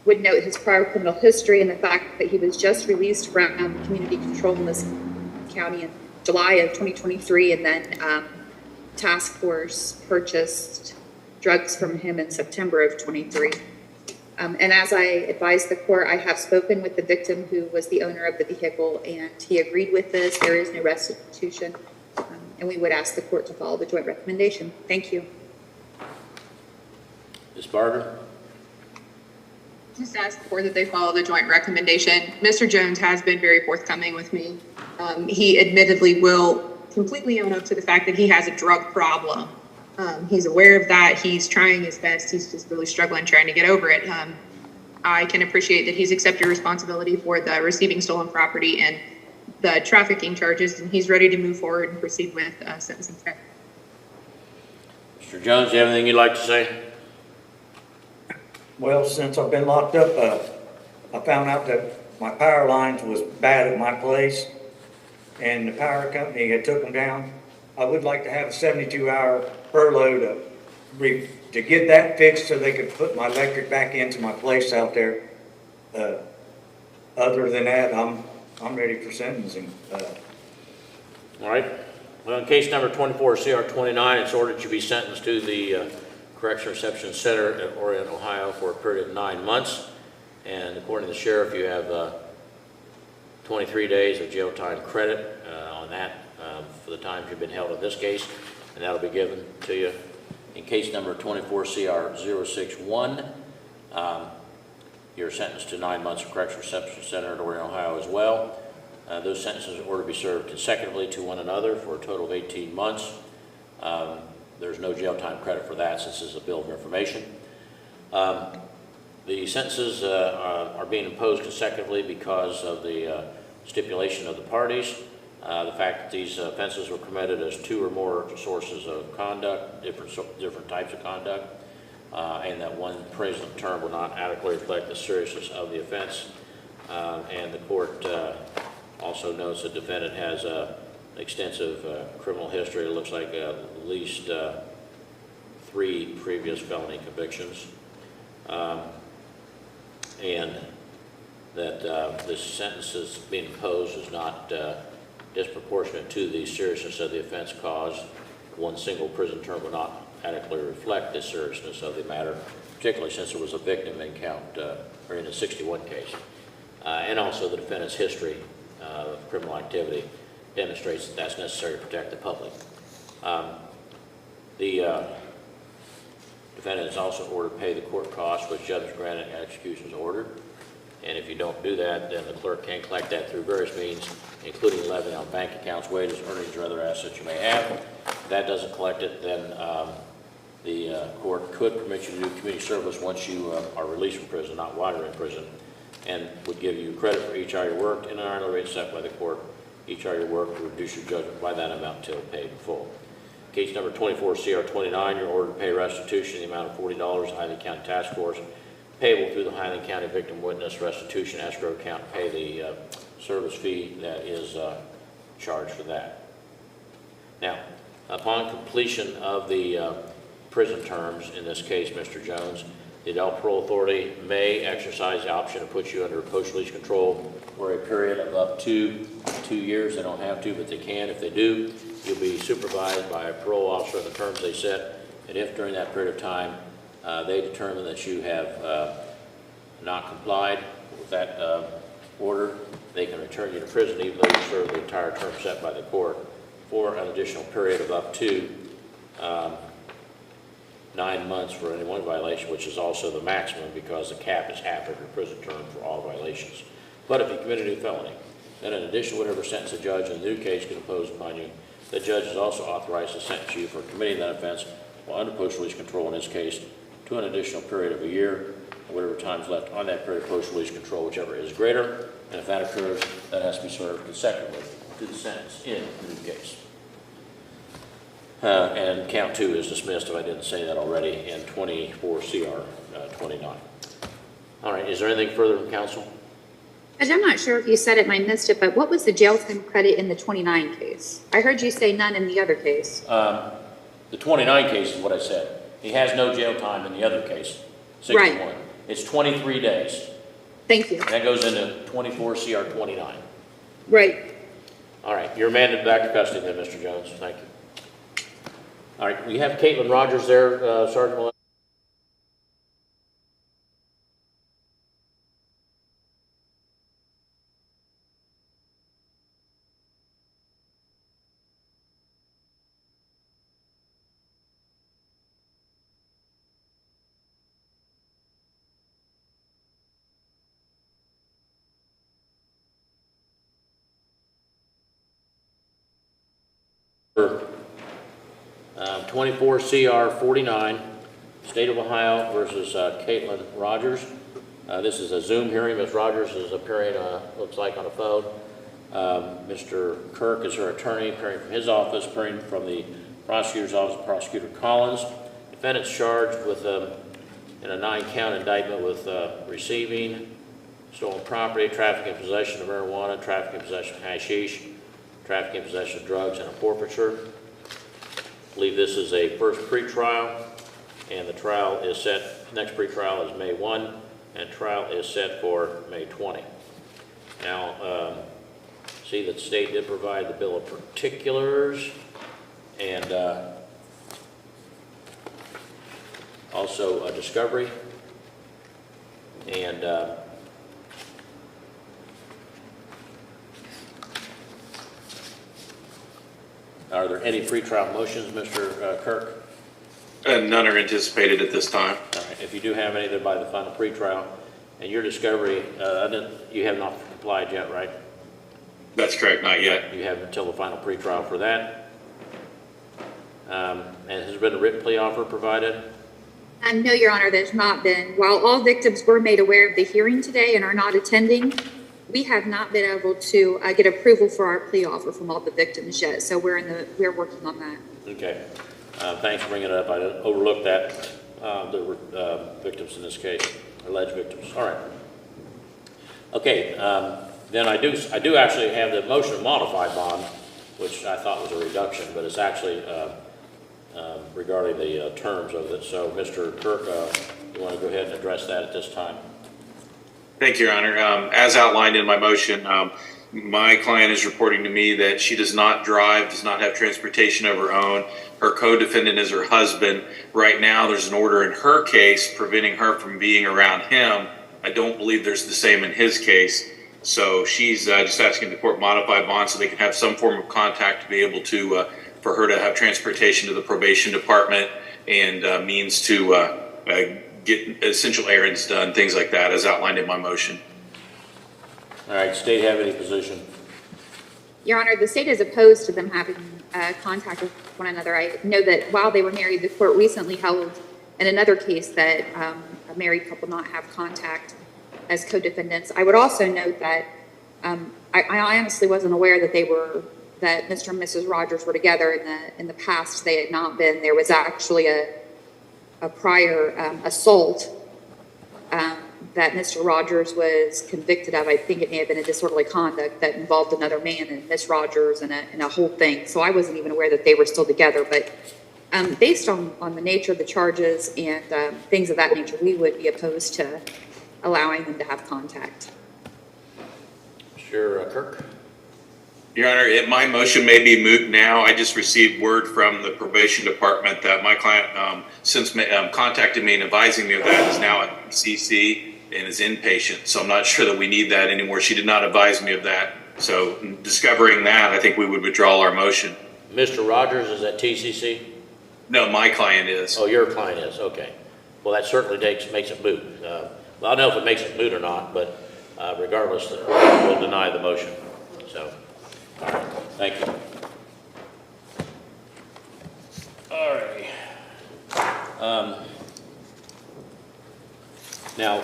Would note his prior criminal history and the fact that he was just released from community control in this county in July of 2023, and then task force purchased drugs from him in September of 23. And as I advised the court, I have spoken with the victim who was the owner of the vehicle, and he agreed with this. There is no restitution, and we would ask the court to follow the joint recommendation. Thank you. Ms. Barger? Just ask the court that they follow the joint recommendation. Mr. Jones has been very forthcoming with me. He admittedly will completely own up to the fact that he has a drug problem. He's aware of that. He's trying his best. He's just really struggling trying to get over it. I can appreciate that he's accepted responsibility for the receiving stolen property and the trafficking charges, and he's ready to move forward and proceed with sentencing. Mr. Jones, do you have anything you'd like to say? Well, since I've been locked up, I found out that my power lines was bad at my place, and the power company had took them down. I would like to have a 72-hour furlough to get that fixed so they could put my electric back into my place out there. Other than that, I'm ready for sentencing. All right. Well, in case number 24 CR 29, it's ordered you be sentenced to the Correctional Reception Center at Orient, Ohio for a period of 9 months. And according to the sheriff, you have 23 days of jail time credit on that for the times you've been held in this case, and that'll be given to you. In case number 24CR061, you're sentenced to 9 months of Correctional Reception Center at Orient, Ohio as well. Those sentences are to be served consecutively to one another for a total of 18 months. There's no jail time credit for that since this is a bill of information. The sentences are being imposed consecutively because of the stipulation of the parties. The fact that these offenses were committed as 2 or more sources of conduct, different types of conduct, and that one prison term will not adequately reflect the seriousness of the offense. And the court also notes the defendant has extensive criminal history. It looks like at least 3 previous felony convictions. And that this sentence is being imposed is not disproportionate to the seriousness of the offense caused. One single prison term will not adequately reflect the seriousness of the matter, particularly since there was a victim in in the 61 case. And also the defendant's history of criminal activity demonstrates that that's necessary to protect the public. The defendant is also ordered to pay the court costs which judge granted and execution is ordered. And if you don't do that, then the clerk can collect that through various means, including levying on bank accounts, wages, earnings, or other assets you may have. If that doesn't collect it, then the court could permit you to do community service once you are released from prison, not while you're in prison, and would give you credit for each hour you worked and an hourly rate set by the court each hour you worked to reduce your judgment by that amount until paid in full. Case number 24CR29, you're ordered to pay restitution in the amount of $40, Highland County Task Force, payable through the Highland County Victim Witness Restitution Escrow Account, pay the service fee that is charged for that. Now, upon completion of the prison terms, in this case, Mr. Jones, the Adult Parole Authority may exercise the option to put you under post-release control for a period of up to 2 years. They don't have to, but they can. If they do, you'll be supervised by a parole officer in the terms they set, and if during that period of time they determine that you have not complied with that order, they can return you to prison even though you serve the entire term set by the court for an additional period of up to 9 months for any one violation, which is also the maximum because the cap is half of your prison term for all violations. But if you commit a new felony, then in addition to whatever sentence the judge in the new case can impose upon you, the judge is also authorized to sentence you for committing that offense while under post-release control in this case to an additional period of a year, or whatever time is left on that period of post-release control, whichever is greater. And if that occurs, that has to be served consecutively to the sentence in the new case. And count 2 is dismissed, if I didn't say that already, in 24CR29. All right, is there anything further from counsel? Judge, I'm not sure if you said it and I missed it, but what was the jail time credit in the 29 case? I heard you say none in the other case. The 29 case is what I said. He has no jail time in the other case, 61. Right. It's 23 days. Thank you. And that goes into 24CR29. Right. All right, you're remanded back to custody then, Mr. Jones. Thank you. All right, we have Caitlin Rogers there, Sergeant Malone. For 24CR49, State of Ohio versus Caitlin Rogers. This is a Zoom hearing. Ms. Rogers is appearing, looks like, on a phone. Mr. Kirk is her attorney, appearing from his office, appearing from the prosecutor's office, Prosecutor Collins. Defendant's charged with, in a 9-count indictment with receiving stolen property, trafficking in possession of marijuana, trafficking in possession of hashish, trafficking in possession of drugs, and a forfeiture. I believe this is a first pretrial, and the trial is set, next pretrial is May 1, and trial is set for May 20. Now, see that the state did provide the bill of particulars, and also discovery. And are there any pretrial motions, Mr. Kirk? None are anticipated at this time. All right. If you do have any, they're by the final pretrial. And your discovery, you have not applied yet, right? That's correct, not yet. You have until the final pretrial for that. And has there been a written plea offer provided? No, Your Honor, there's not been. While all victims were made aware of the hearing today and are not attending, we have not been able to get approval for our plea offer from all the victims yet. So we're working on that. Okay. Thanks for bringing it up. I overlooked that. There were victims in this case, alleged victims. All right. Okay. Then I do actually have the motion to modify bond, which I thought was a reduction, but it's actually regarding the terms of it. So, Mr. Kirk, you want to go ahead and address that at this time? Thank you, Your Honor. As outlined in my motion, my client is reporting to me that she does not drive, does not have transportation of her own. Her co-defendant is her husband. Right now, there's an order in her case preventing her from being around him. I don't believe there's the same in his case. So she's just asking the court modify bond so they can have some form of contact to be able to, for her to have transportation to the probation department and means to get essential errands done, things like that, as outlined in my motion. All right. State have any position? Your Honor, the state is opposed to them having contact with one another. I know that while they were married, the court recently held in another case that a married couple not have contact as co-defendants. I would also note that I honestly wasn't aware that that Mr. and Mrs. Rogers were together in the past. They had not been. There was actually a prior assault that Mr. Rogers was convicted of. I think it may have been a disorderly conduct that involved another man and Miss Rogers and a whole thing. So I wasn't even aware that they were still together. But based on the nature of the charges and things of that nature, we would be opposed to allowing them to have contact. Mr. Kirk? Your Honor, my motion may be moot now. I just received word from the probation department that my client, since contacted me and advising me of that, is now at CC and is inpatient. So I'm not sure that we need that anymore. She did not advise me of that. So discovering that, I think we would withdraw our motion. Mr. Rogers is at TCC? No, my client is. Oh, your client is. Okay. Well, that certainly makes it moot. Well, I don't know if it makes it moot or not, but regardless, we'll deny the motion. So, all right. Thank you. All right. Now,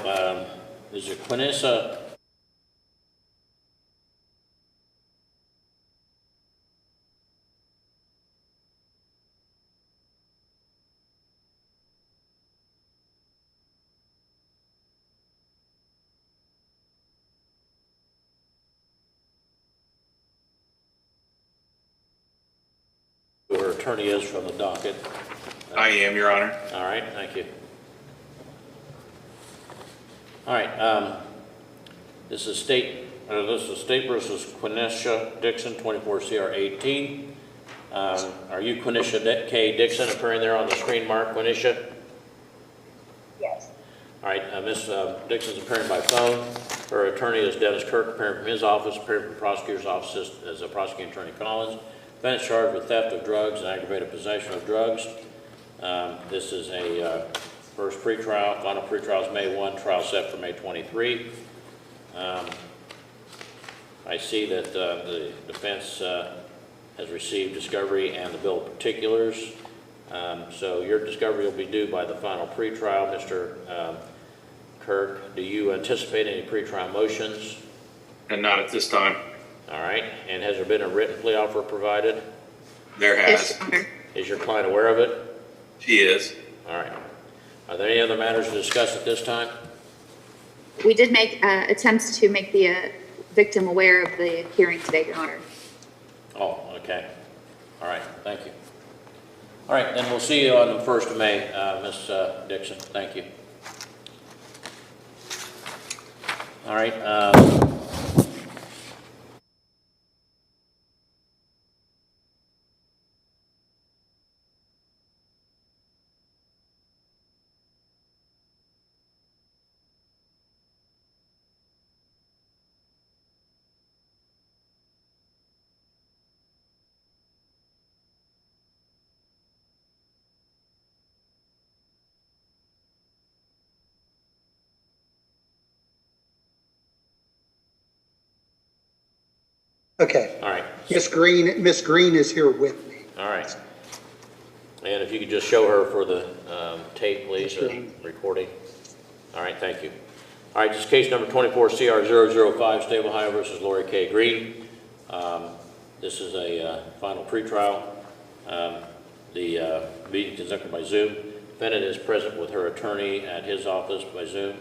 is it Quinessa? Who her attorney is from the docket. I am, Your Honor. All right, thank you. All right, this is State versus Quinessa Dixon, 24 CR 18. Are you Quinessa K. Dixon appearing there on the screen, Mark Quinessa? Yes. All right, Ms. Dixon's appearing by phone. Her attorney is Dennis Kirk, appearing from his office, appearing from the prosecutor's office as a prosecuting attorney Collins. Defendant charged with theft of drugs and aggravated possession of drugs. This is a first pretrial. Final pretrial is May 1, trial set for May 23. I see that the defense has received discovery and the bill of particulars. So your discovery will be due by the final pretrial. Mr. Kirk, do you anticipate any pretrial motions? And not at this time. All right. And has there been a written plea offer provided? There has. Yes, Is your client aware of it? She is. All right. Are there any other matters to discuss at this time? we did make attempts to make the victim aware of the hearing today, Your Honor. Oh, okay. All right, thank you. All right, then we'll see you on the 1st of May, Ms. Dixon. Thank you. All right. Okay. All right. Miss Green is here with me. All right. And if you could just show her for the tape, please, Sure. recording. All right, thank you. All right, this is case number 24-CR-005, State of Ohio versus Lori K. Green. This is a final pretrial. The meeting conducted by Zoom. Defendant is present with her attorney at his office by Zoom,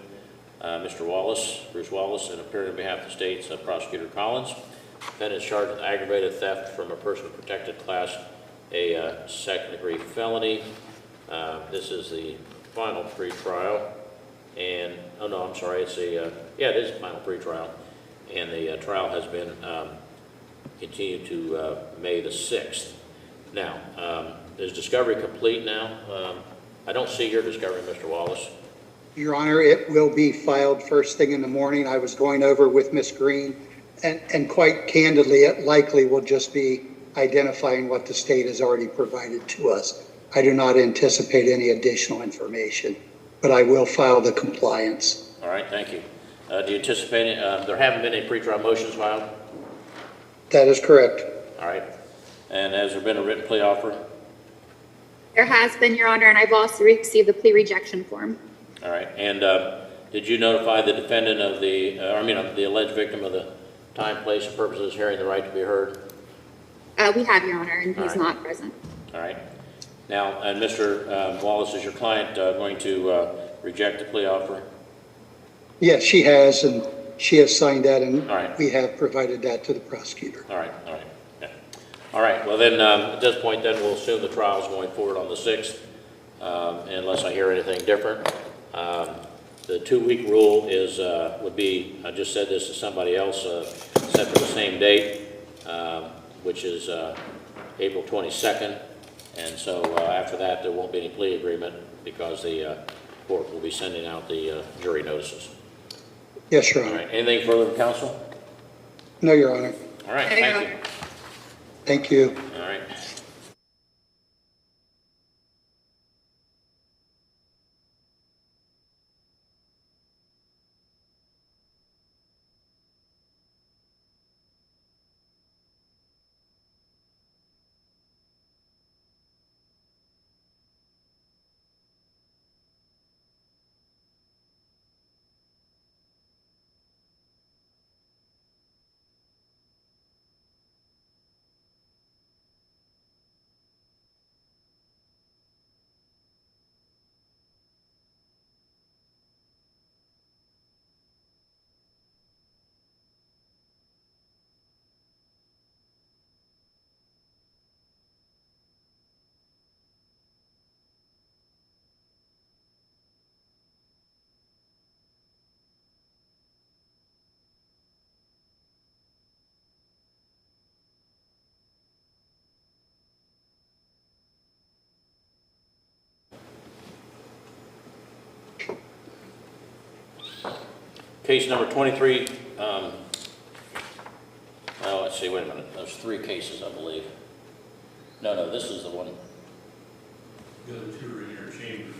Mr. Wallace, Bruce Wallace, and appearing on behalf of the state's Prosecutor Collins. Defendant is charged with aggravated theft from a person of protected class, a second-degree felony. This is the final pretrial, and oh no, I'm sorry, it's a yeah, it is a final pretrial, and the trial has been continued to May the 6th. Now, is discovery complete now? I don't see your discovery, Mr. Wallace. Your Honor, it will be filed first thing in the morning. I was going over with Miss Green, and quite candidly, it likely will just be identifying what the state has already provided to us. I do not anticipate any additional information, but I will file the compliance. All right, thank you. Do you anticipate, there haven't been any pretrial motions filed? That is correct. All right. And has there been a written plea offer? There has been, Your Honor, and I've also received the plea rejection form. All right. And did you notify the defendant of the, of the alleged victim of the time, place, and purpose of this hearing, the right to be heard? We have, Your Honor, and he's not present. All right. Now, and Mr. Wallace, is your client going to reject the plea offer? Yes, she has, and she has signed that, and All right. we have provided that to the prosecutor. All right, all right. Yeah. All right, well then, at this point then, we'll assume the trial is going forward on the 6th, unless I hear anything different. The 2-week rule is, would be, I just said this to somebody else, set for the same date, which is April 22nd. And so after that, there won't be any plea agreement because the court will be sending out the jury notices. Yes, Your All Honor. right, anything further from counsel? No, Your Honor. All right, thank you. Thank you. All right. Case number 23, let's see, wait a minute. There's 3 cases, I believe. No, this is the one. The other 2 are in your chamber.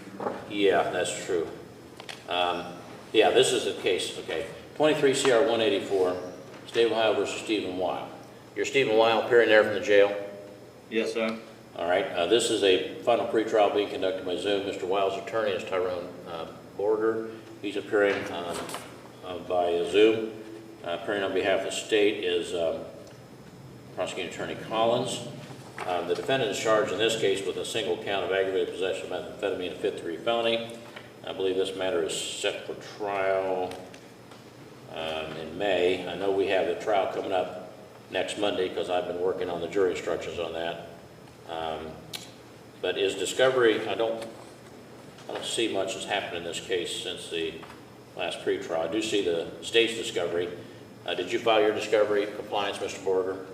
Yeah, that's true. Yeah, this is the case, okay. 23 CR 184, State of Ohio versus Stephen Weil. You're Stephen Weil appearing there from the jail? Yes, sir. All right, this is a final pretrial being conducted by Zoom. Mr. Weil's attorney is Tyrone Borger. He's appearing by Zoom. Appearing on behalf of the state is Prosecuting Attorney Collins. The defendant is charged in this case with a single count of aggravated possession of methamphetamine, a 5th-degree felony. I believe this matter is set for trial in May. I know we have the trial coming up next Monday because I've been working on the jury instructions on that. But is discovery, I don't see much has happened in this case since the last pretrial. I do see the state's discovery. Did you file your discovery compliance, Mr. Borger?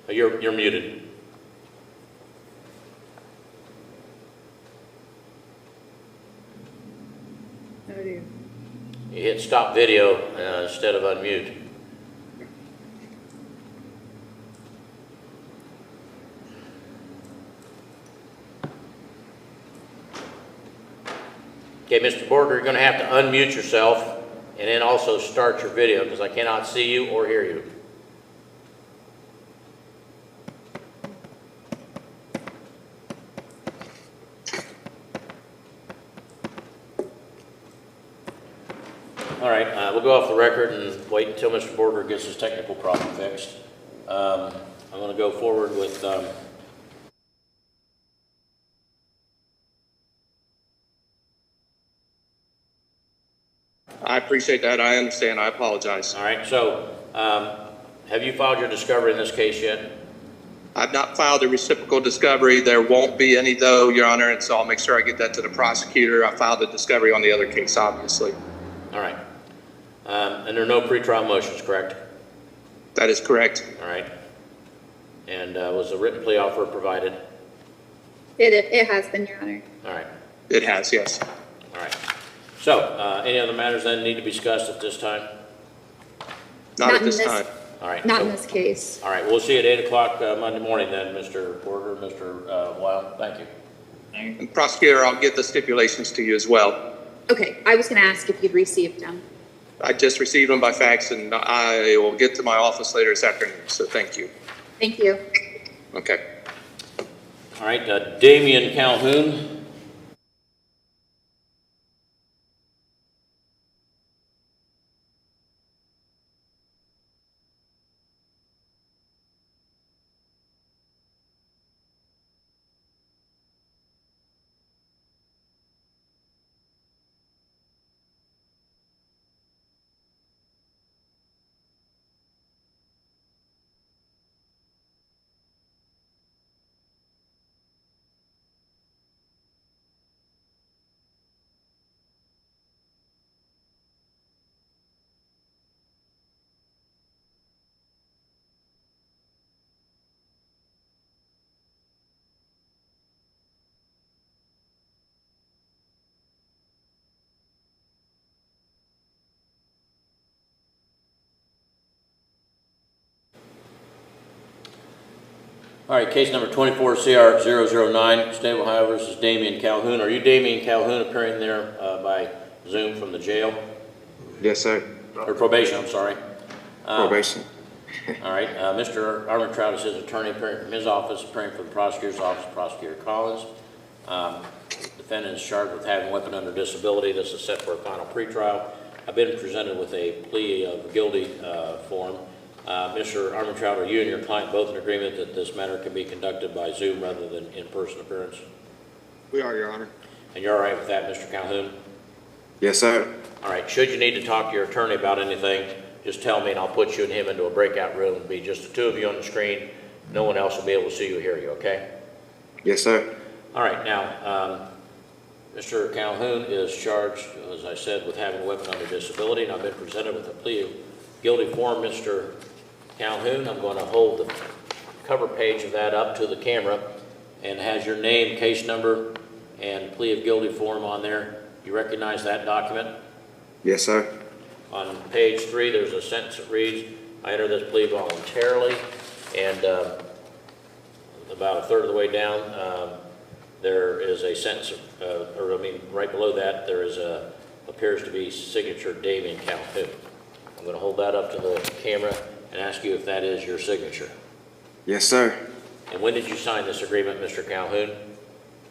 You're muted. No, dear. You hit stop video instead of unmute. Okay, Mr. Borger, you're going to have to unmute yourself and then also start your video because I cannot see you or hear you. All right, we'll go off the record and wait until Mr. Borger gets his technical problem fixed. I'm going to go forward with I appreciate that. I understand. I apologize. all right, so have you filed your discovery in this case yet? I've not filed a reciprocal discovery. There won't be any, though, Your Honor, and so I'll make sure I get that to the prosecutor. I filed a discovery on the other case, obviously. All right. And there are no pretrial motions, correct? That is correct. All right. And was a written plea offer provided? It has been, Your Honor. All right. It has, yes. All right. So, any other matters that need to be discussed at this time? Not at this time. All right. Not so, in this case. All right. We'll see you at 8 o'clock Monday morning then, Mr. Porter, Mr. Wild. Thank you. And prosecutor, I'll get the stipulations to you as well. Okay, I was going to ask if you'd received them. I just received them by fax, and I will get to my office later this afternoon, so thank you. Thank you. Okay. All right. Damian Calhoun. All right, case number 24CR009, State of Ohio versus Damian Calhoun. Are you Damian Calhoun appearing there by Zoom from the jail? Yes, sir. Or probation, I'm sorry. Probation. All right, Mr. Armentrout is his attorney appearing from his office, appearing from the prosecutor's office, Prosecutor Collins. Defendant is charged with having weapon under disability. This is set for a final pretrial. I've been presented with a plea of guilty form. Mr. Armentrout, are you and your client both in agreement that this matter can be conducted by Zoom rather than in-person appearance? We are, Your Honor. And you're all right with that, Mr. Calhoun? Yes, sir. All right, should you need to talk to your attorney about anything, just tell me and I'll put you and him into a breakout room. It'll be just the two of you on the screen. No one else will be able to see you or hear you, okay? Yes, sir. All right, now, Mr. Calhoun is charged, as I said, with having a weapon under disability, and I've been presented with a plea of guilty form. Mr. Calhoun, I'm going to hold the cover page of that up to the camera and has your name, case number, and plea of guilty form on there. You recognize that document? Yes, sir. On page 3, there's a sentence that reads, I enter this plea voluntarily, and about a third of the way down, there is a sentence, right below that, there is appears to be signature Damian Calhoun. I'm going to hold that up to the camera and ask you if that is your signature. Yes, sir. And when did you sign this agreement, Mr. Calhoun?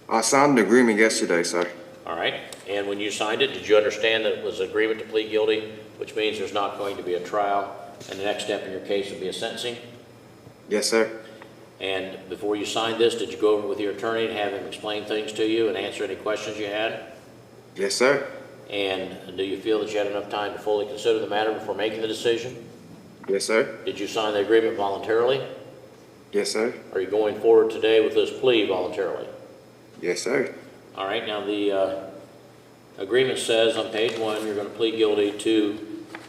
I signed an agreement yesterday, sir. All right. And when you signed it, did you understand that it was agreement to plead guilty, which means there's not going to be a trial, and the next step in your case will be a sentencing? Yes, sir. And before you signed this, did you go over with your attorney and have him explain things to you and answer any questions you had? Yes, sir. And do you feel that you had enough time to fully consider the matter before making the decision? Yes, sir. Did you sign the agreement voluntarily? Yes, sir. Are you going forward today with this plea voluntarily? Yes, sir. All right, now the agreement says on page 1 you're going to plead guilty to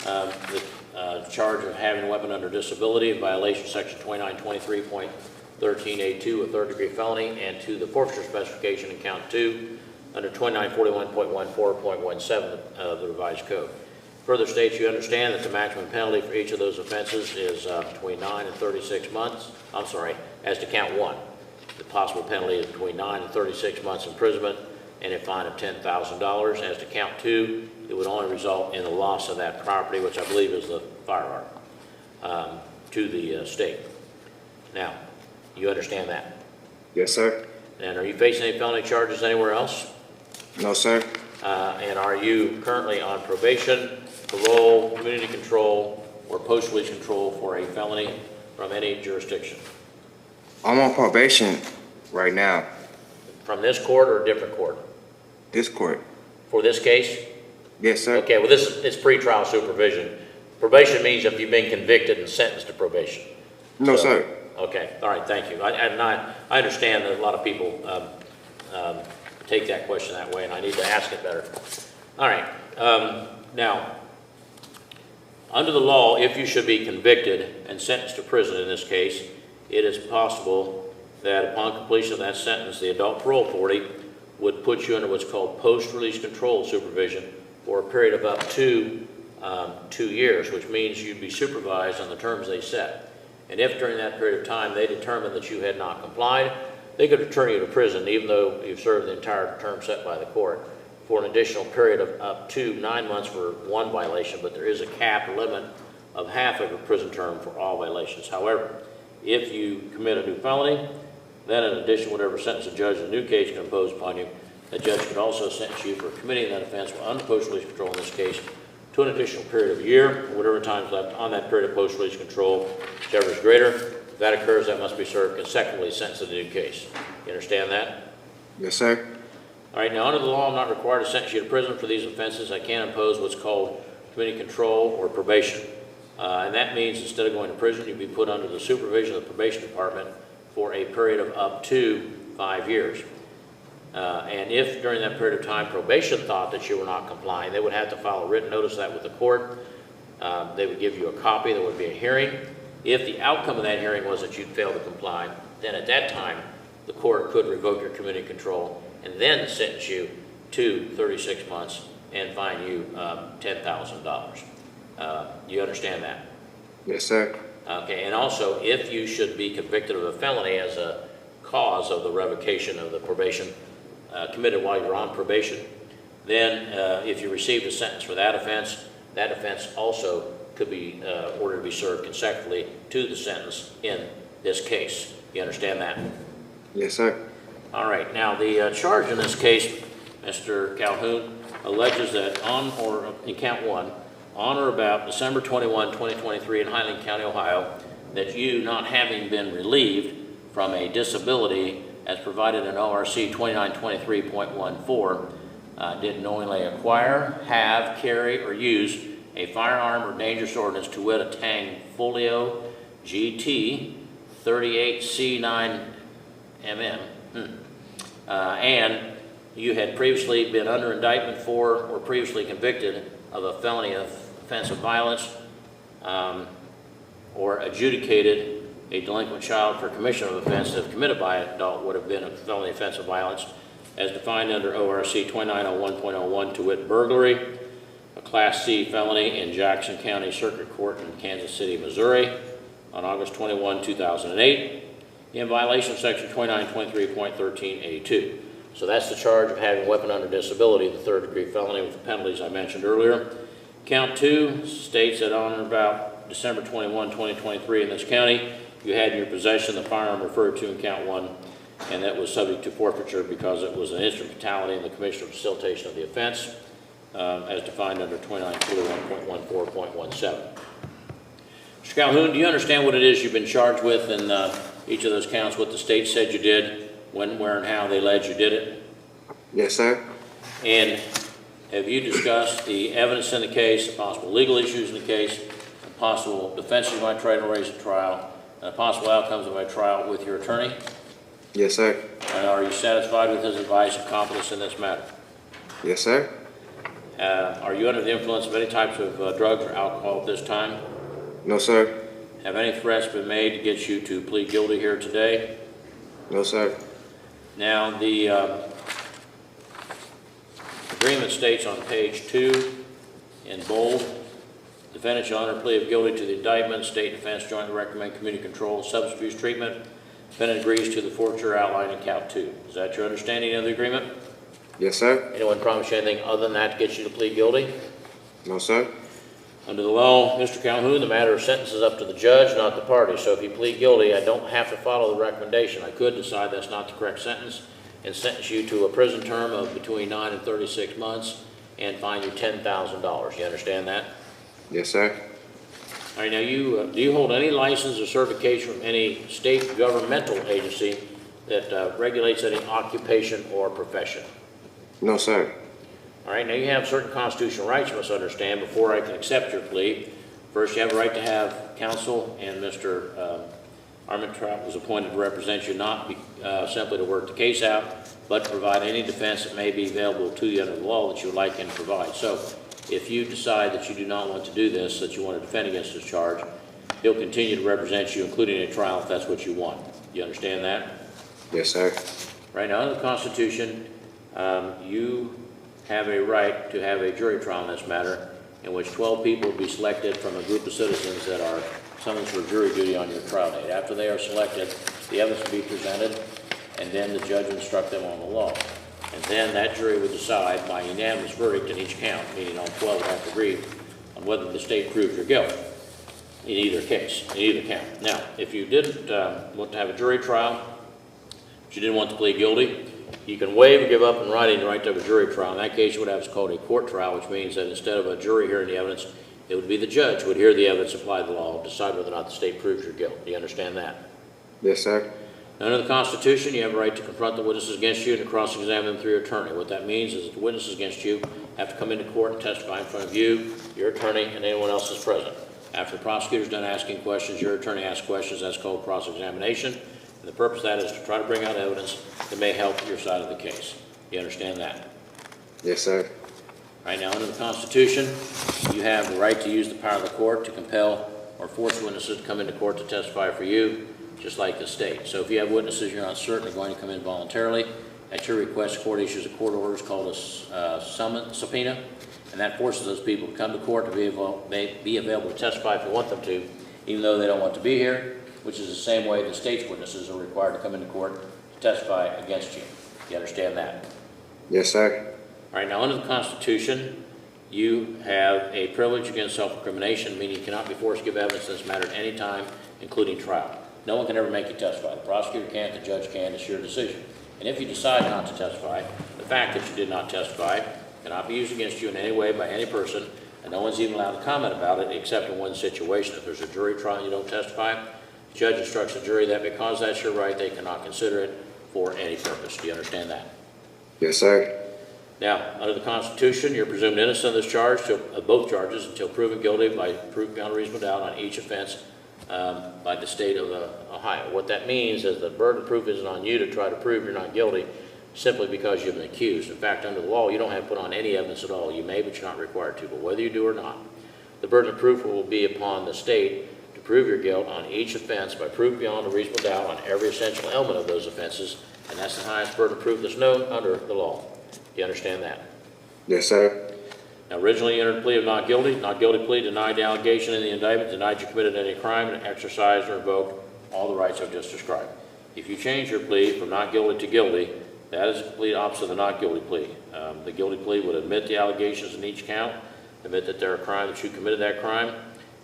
the charge of having a weapon under disability in violation of section 2923.13A2, a third-degree felony, and to the forfeiture specification in count 2 under 2941.14.17 of the revised code. Further states you understand that the maximum penalty for each of those offenses is between 9 and 36 months. I'm sorry, as to count 1. The possible penalty is between 9 and 36 months imprisonment, and a fine of $10,000. As to count 2, it would only result in the loss of that property, which I believe is the firearm, to the state. Now, you understand that? Yes, sir. And are you facing any felony charges anywhere else? No, sir. And are you currently on probation, parole, community control, or post-release control for a felony from any jurisdiction? I'm on probation right now. From this court or a different court? This court. For this case? Yes, sir. Okay, well, it's pretrial supervision. Probation means if you've been convicted and sentenced to probation. No, sir. Okay, all right, thank you. I understand that a lot of people take that question that way, and I need to ask it better. All right, now, under the law, if you should be convicted and sentenced to prison in this case, it is possible that upon completion of that sentence, the adult parole authority would put you under what's called post-release control supervision for a period of up to 2 years, which means you'd be supervised on the terms they set. And if during that period of time they determined that you had not complied, they could return you to prison even though you've served the entire term set by the court for an additional period of up to 9 months for one violation, but there is a cap limit of half of your prison term for all violations. However, if you commit a new felony, then in addition, whatever sentence a judge in a new case can impose upon you, the judge could also sentence you for committing that offense under post-release control in this case to an additional period of a year, or whatever time is left on that period of post-release control, whichever is greater. If that occurs, that must be served consecutively since the new case. You understand that? Yes, sir. All right, now under the law, I'm not required to sentence you to prison for these offenses. I can impose what's called community control or probation. And that means instead of going to prison, you'd be put under the supervision of the probation department for a period of up to 5 years. And if during that period of time probation thought that you were not complying, they would have to file a written notice of that with the court. They would give you a copy. There would be a hearing. If the outcome of that hearing was that you'd failed to comply, then at that time the court could revoke your community control and then sentence you to 36 months and fine you $10,000. You understand that? Yes, sir. Okay, and also if you should be convicted of a felony as a cause of the revocation of the probation committed while you're on probation, then if you received a sentence for that offense also could be ordered to be served consecutively to the sentence in this case. You understand that? Yes, sir. All right, now the charge in this case, Mr. Calhoun, alleges that in count 1, on or about December 21, 2023 in Highland County, Ohio, that you, not having been relieved from a disability as provided in ORC 2923.14, did knowingly acquire, have, carry, or use a firearm or dangerous ordinance, to wit a Tang Folio GT 38C9mm, and you had previously been under indictment for or previously convicted of a felony offense of violence, or adjudicated a delinquent child for commission of offense if committed by an adult would have been a felony offense of violence as defined under ORC 2901.01, to wit burglary, a Class C felony in Jackson County Circuit Court in Kansas City, Missouri on August 21, 2008, in violation of Section 2923.13A2. So that's the charge of having a weapon under disability, the third-degree felony with the penalties I mentioned earlier. Count 2 states that on or about December 21, 2023 in this county, you had in your possession the firearm referred to in count 1, and that was subject to forfeiture because it was an instrumentality in the commission or facilitation of the offense, as defined under 2941.14.17. Mr. Calhoun, do you understand what it is you've been charged with in each of those counts, what the state said you did, when, where, and how they alleged you did it? Yes, sir. And have you discussed the evidence in the case, the possible legal issues in the case, the possible defenses you might try to raise at trial, and the possible outcomes of a trial with your attorney? Yes, sir. And are you satisfied with his advice and confidence in this matter? Yes, sir. Are you under the influence of any types of drugs or alcohol at this time? No, sir. Have any threats been made to get you to plead guilty here today? No, sir. Now, the agreement states on page 2 in bold, defendant shall enter plea of guilty to the indictment, state defense jointly recommend community control, substance abuse treatment. Defendant agrees to the forfeiture outlined in count 2. Is that your understanding of the agreement? Yes, sir. Anyone promise you anything other than that to get you to plead guilty? No, sir. Under the law, Mr. Calhoun, the matter of sentence is up to the judge, not the party. So if you plead guilty, I don't have to follow the recommendation. I could decide that's not the correct sentence and sentence you to a prison term of between 9 and 36 months and fine you $10,000. You understand that? Yes, sir. All right, now do you hold any license or certification from any state governmental agency that regulates any occupation or profession? No, sir. All right, now you have certain constitutional rights you must understand before I can accept your plea. First, you have a right to have counsel, and Mr. Armentrout was appointed to represent you, not simply to work the case out, but to provide any defense that may be available to you under the law that you would like him to provide. So if you decide that you do not want to do this, that you want to defend against this charge, he'll continue to represent you, including a trial if that's what you want. You understand that? Yes, sir. Right now, under the Constitution, you have a right to have a jury trial in this matter in which 12 people will be selected from a group of citizens that are summoned for jury duty on your trial date. After they are selected, the evidence will be presented, and then the judge will instruct them on the law. And then that jury will decide by unanimous verdict in each count, meaning all 12 have to agree on whether the state proved your guilt in either case, in either count. Now, if you didn't want to have a jury trial, if you didn't want to plead guilty, you can waive or give up in writing the right to have a jury trial. In that case, you would have what's called a court trial, which means that instead of a jury hearing the evidence, it would be the judge who would hear the evidence, apply the law, decide whether or not the state proves your guilt. Do you understand that? Yes, sir. Under the Constitution, you have a right to confront the witnesses against you and to cross-examine them through your attorney. What that means is that the witnesses against you have to come into court and testify in front of you, your attorney, and anyone else that's present. After the prosecutor's done asking questions, your attorney asks questions. That's called cross-examination. And the purpose of that is to try to bring out evidence that may help your side of the case. You understand that? Yes, sir. Right now, under the Constitution, you have the right to use the power of the court to compel or force witnesses to come into court to testify for you, just like the state. So if you have witnesses you're not certain are going to come in voluntarily, at your request, the court issues a court order called a subpoena, and that forces those people to come to court to be available to testify if you want them to, even though they don't want to be here, which is the same way the state's witnesses are required to come into court to testify against you. You understand that? Yes, sir. All right, now under the Constitution, you have a privilege against self-incrimination, meaning you cannot be forced to give evidence in this matter at any time, including trial. No one can ever make you testify. The prosecutor can't, the judge can, it's your decision. And if you decide not to testify, the fact that you did not testify cannot be used against you in any way by any person, and no one's even allowed to comment about it except in one situation. If there's a jury trial and you don't testify, the judge instructs the jury that because that's your right, they cannot consider it for any purpose. Do you understand that? Yes, sir. Now, under the Constitution, you're presumed innocent of this charge, both charges, until proven guilty by proof beyond a reasonable doubt on each offense by the state of Ohio. What that means is the burden of proof isn't on you to try to prove you're not guilty simply because you've been accused. In fact, under the law, you don't have to put on any evidence at all. You may, but you're not required to. But whether you do or not, the burden of proof will be upon the state to prove your guilt on each offense by proof beyond a reasonable doubt on every essential element of those offenses, and that's the highest burden of proof that's known under the law. You understand that? Yes, sir. Now, originally you entered a plea of not guilty. Not guilty plea denied the allegation in the indictment, denied you committed any crime, and exercised or invoked all the rights I've just described. If you change your plea from not guilty to guilty, that is the complete opposite of the not guilty plea. The guilty plea would admit the allegations in each count, admit that they're a crime, that you committed that crime,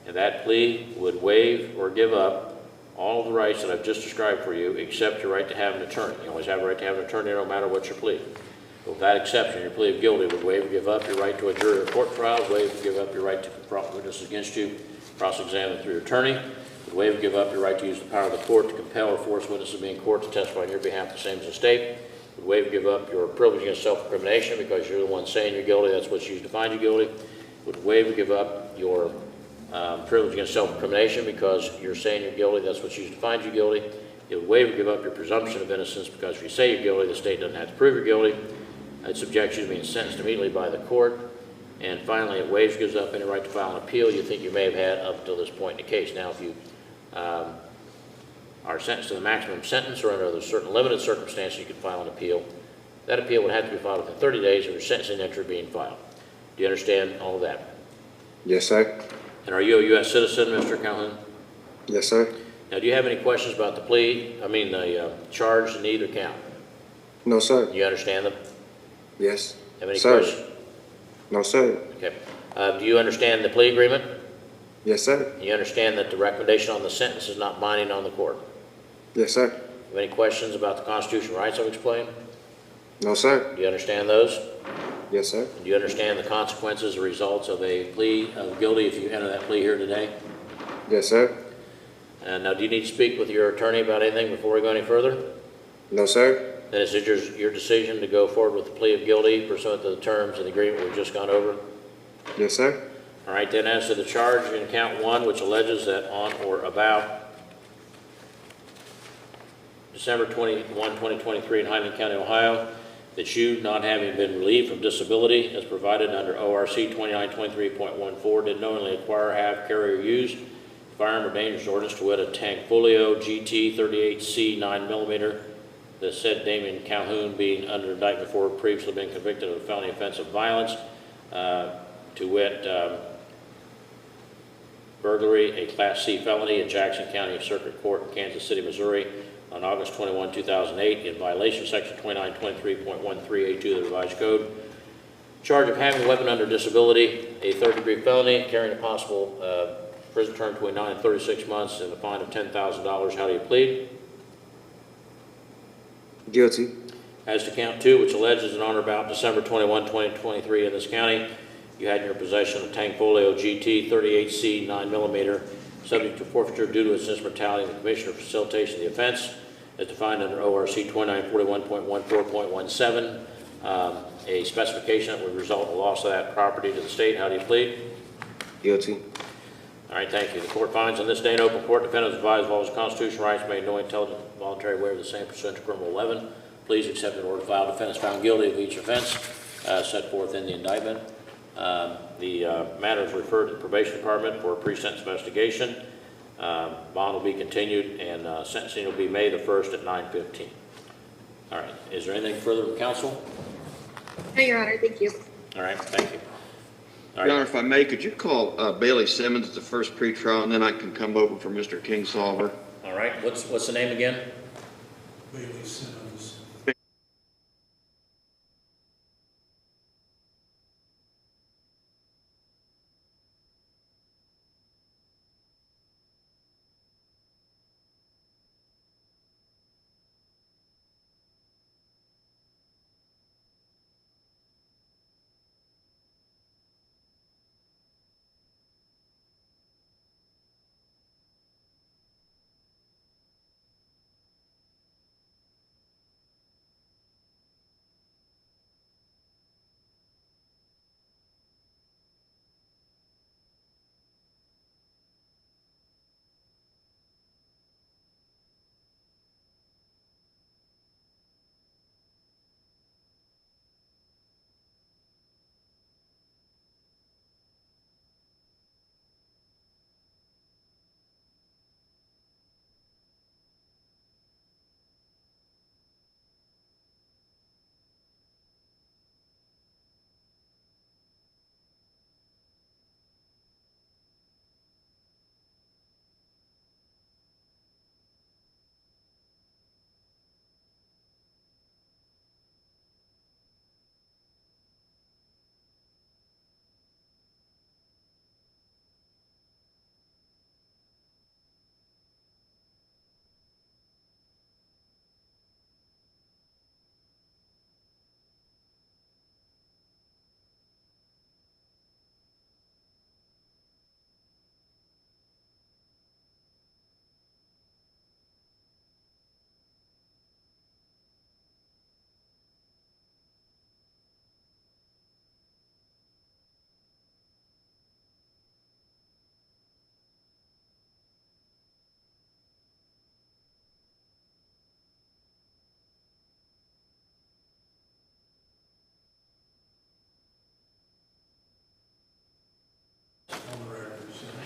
and that plea would waive or give up all the rights that I've just described for you, except your right to have an attorney. You always have a right to have an attorney no matter what your plea. With that exception, your plea of guilty would waive or give up your right to a jury or court trial, waive or give up your right to confront witnesses against you, cross-examine through your attorney, would waive or give up your right to use the power of the court to compel or force witnesses to be in court to testify on your behalf, the same as the state, would waive or give up your privilege against self-incrimination because you're the one saying you're guilty, that's what's used to find you guilty, would waive or give up your privilege against self-incrimination because you're saying you're guilty, that's what's used to find you guilty. It would waive or give up your presumption of innocence because if you say you're guilty, the state doesn't have to prove you're guilty. It subjects you to being sentenced immediately by the court. And finally, it waives, gives up any right to file an appeal you think you may have had up until this point in the case. Now, if you are sentenced to the maximum sentence or under certain limited circumstances, you can file an appeal. That appeal would have to be filed within 30 days of your sentencing entry being filed. Do you understand all of that? Yes, sir. And are you a U.S. citizen, Mr. Calhoun? Yes, sir. Now, do you have any questions about the charge in either count? No, sir. You understand them? Yes. Have any Sir. questions? No, sir. Okay. Do you understand the plea agreement? Yes, sir. You understand that the recommendation on the sentence is not binding on the court? Yes, sir. Have any questions about the constitutional rights I've explained? No, sir. Do you understand those? Yes, sir. Do you understand the consequences or results of a plea of guilty if you enter that plea here today? Yes, sir. And now, do you need to speak with your attorney about anything before we go any further? No, sir. Then is it your decision to go forward with the plea of guilty pursuant to the terms of the agreement we've just gone over? Yes, sir. All right, then as to the charge in count 1, which alleges that on or about December 21, 2023 in Highland County, Ohio, that you, not having been relieved from disability as provided under ORC 2923.14, did knowingly acquire, have, carry, or use firearm or dangerous ordinance to wit a Tankfolio GT 38C 9mm, the said Damien Calhoun being under indictment for previously been convicted of a felony offense of violence, to wit burglary, a Class C felony in Jackson County Circuit Court in Kansas City, Missouri, on August 21, 2008, in violation of Section 2923.13A2 of the Revised Code. Charge of having a weapon under disability, a third-degree felony, carrying a possible prison term between 9 and 36 months, and a fine of $10,000. How do you plead? Guilty. As to count 2, which alleges that on or about December 21, 2023 in this county, you had in your possession a Tankfolio GT 38C 9mm, subject to forfeiture due to its instrumentality in the commission or facilitation of the offense, as defined under ORC 2941.14.17, a specification that would result in the loss of that property to the state. How do you plead? Guilty. All right, thank you. The court finds on this day in open court, defendants advised of all his constitutional rights, made no intelligent voluntary waiver of the same pursuant to criminal 11. Please accept an order filed. Defendants found guilty of each offense set forth in the indictment. The matter is referred to the probation department for a pre-sentence investigation. Bond will be continued, and sentencing will be May the 1st at 9:15. All right. Is there anything further from counsel? No, Your Honor. Thank you. All right. Thank you. All right. Your Honor, if I may, could you call Bailey Simmons at the first pretrial, and then I can come over for Mr. Kingsolver? All right. What's the name again? Bailey Simmons.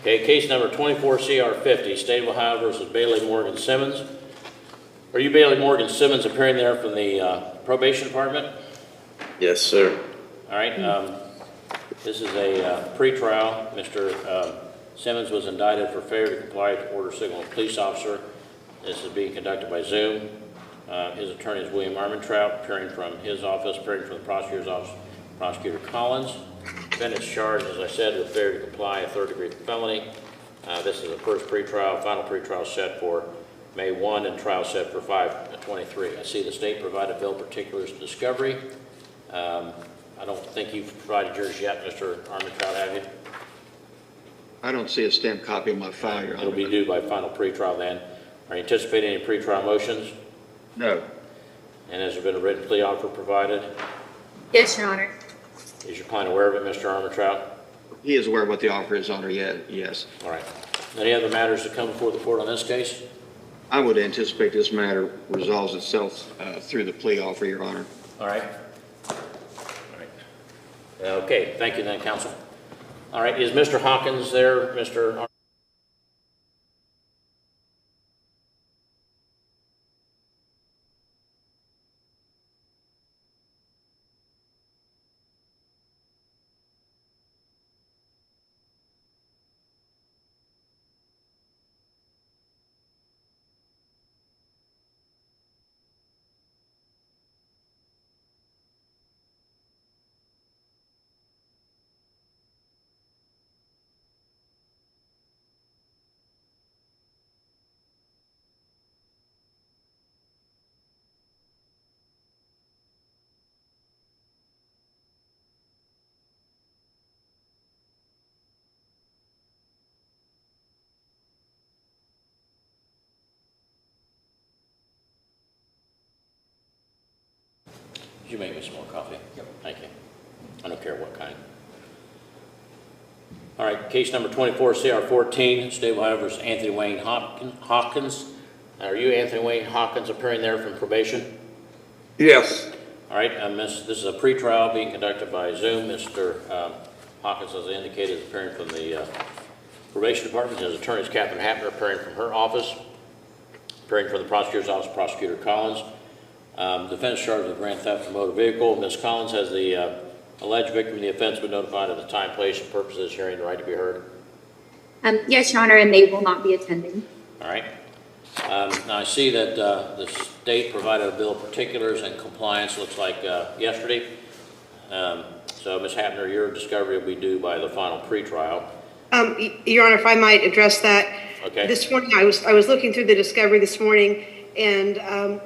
Okay, case number 24CR50, State of Ohio versus Bailey Morgan Simmons. Are you Bailey Morgan Simmons appearing there from the probation department? Yes, sir. All right. This is a pretrial. Mr. Simmons was indicted for failure to comply with the order signal of a police officer. This is being conducted by Zoom. His attorney is William Armentrout, appearing from his office, appearing from the prosecutor's office, Prosecutor Collins. Defendant's charged, as I said, with failure to comply, a third-degree felony. This is a first pretrial, final pretrial set for May 1 and trial set for 5/23. I see the state provided bill particulars to discovery. I don't think you've provided yours yet, Mr. Armentrout, have you? I don't see a stamped copy of my file, Your Honor. It'll be due by final pretrial then. Are you anticipating any pretrial motions? No. And has there been a written plea offer provided? Yes, Your Honor. Is your client aware of it, Mr. Armentrout? He is aware of what the offer is, Honor, yes. All right. Any other matters to come before the court on this case? I would anticipate this matter resolves itself through the plea offer, Your Honor. All right. Okay, thank you then, counsel. All right, is Mr. Hawkins there, Mr. Did you make me some more coffee? Yep. Thank you. I don't care what kind. All right, case number 24, CR 14, State of Ohio versus Anthony Wayne Hawkins. Are you Anthony Wayne Hawkins appearing there from probation? Yes. All right, this is a pretrial being conducted by Zoom. Mr. Hawkins, as I indicated, is appearing from the probation department. His attorney is Catherine Hapner, appearing from her office. Appearing from the prosecutor's office, Prosecutor Collins. Defense charged with grand theft of a motor vehicle. Ms. Collins, has the alleged victim of the offense been notified of the time, place, and purpose of this hearing, the right to be heard? Yes, Your Honor, and they will not be attending. All right. Now I see that the state provided a bill of particulars and compliance, looks like yesterday. So Ms. Hapner, your discovery will be due by the final pretrial. Your Honor, if I might address that. Okay. This morning, I was looking through the discovery this morning, and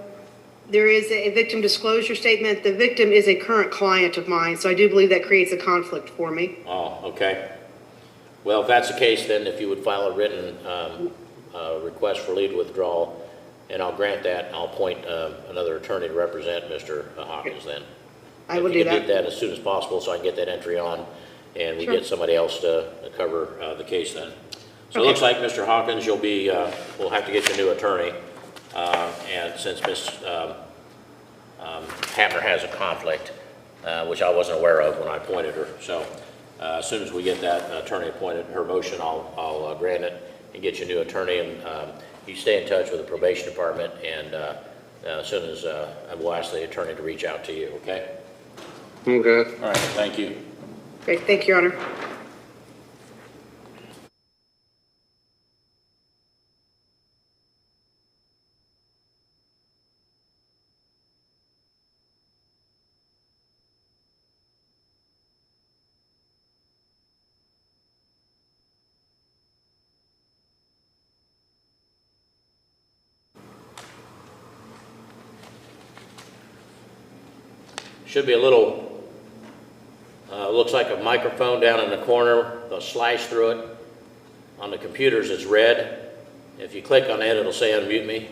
there is a victim disclosure statement. The victim is a current client of mine, so I do believe that creates a conflict for me. Oh, okay. Well, if that's the case, then if you would file a written request for leave withdrawal, and I'll grant that, and I'll appoint another attorney to represent Mr. Hawkins then. I will do If you can that. do that as soon as possible so I can get that entry on, and we Sure. get somebody else to cover the case then. So it looks like, Mr. Hawkins, you'll be, we'll have to get you a new attorney, and since Ms. Hapner has a conflict, which I wasn't aware of when I appointed her. So as soon as we get that attorney appointed, her motion, I'll grant it and get you a new attorney. And you stay in touch with the probation department, and as soon as I will ask the attorney to reach out to you, okay? Okay. All right, thank you. Great, thank you, Your Honor. Should be a little, looks like a microphone down in the corner, a slash through it. On the computers, it's red. If you click on it, it'll say unmute me.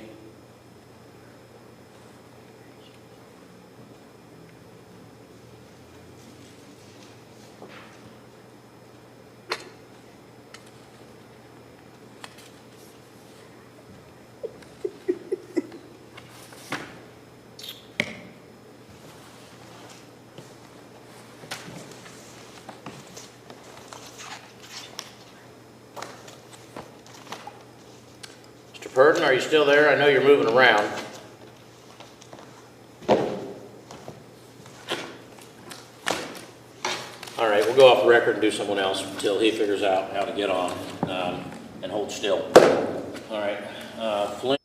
Mr. Purdon, are you still there? I know you're moving around. All right, we'll go off the record and do someone else until he figures out how to get on and hold still. All right, Flynn.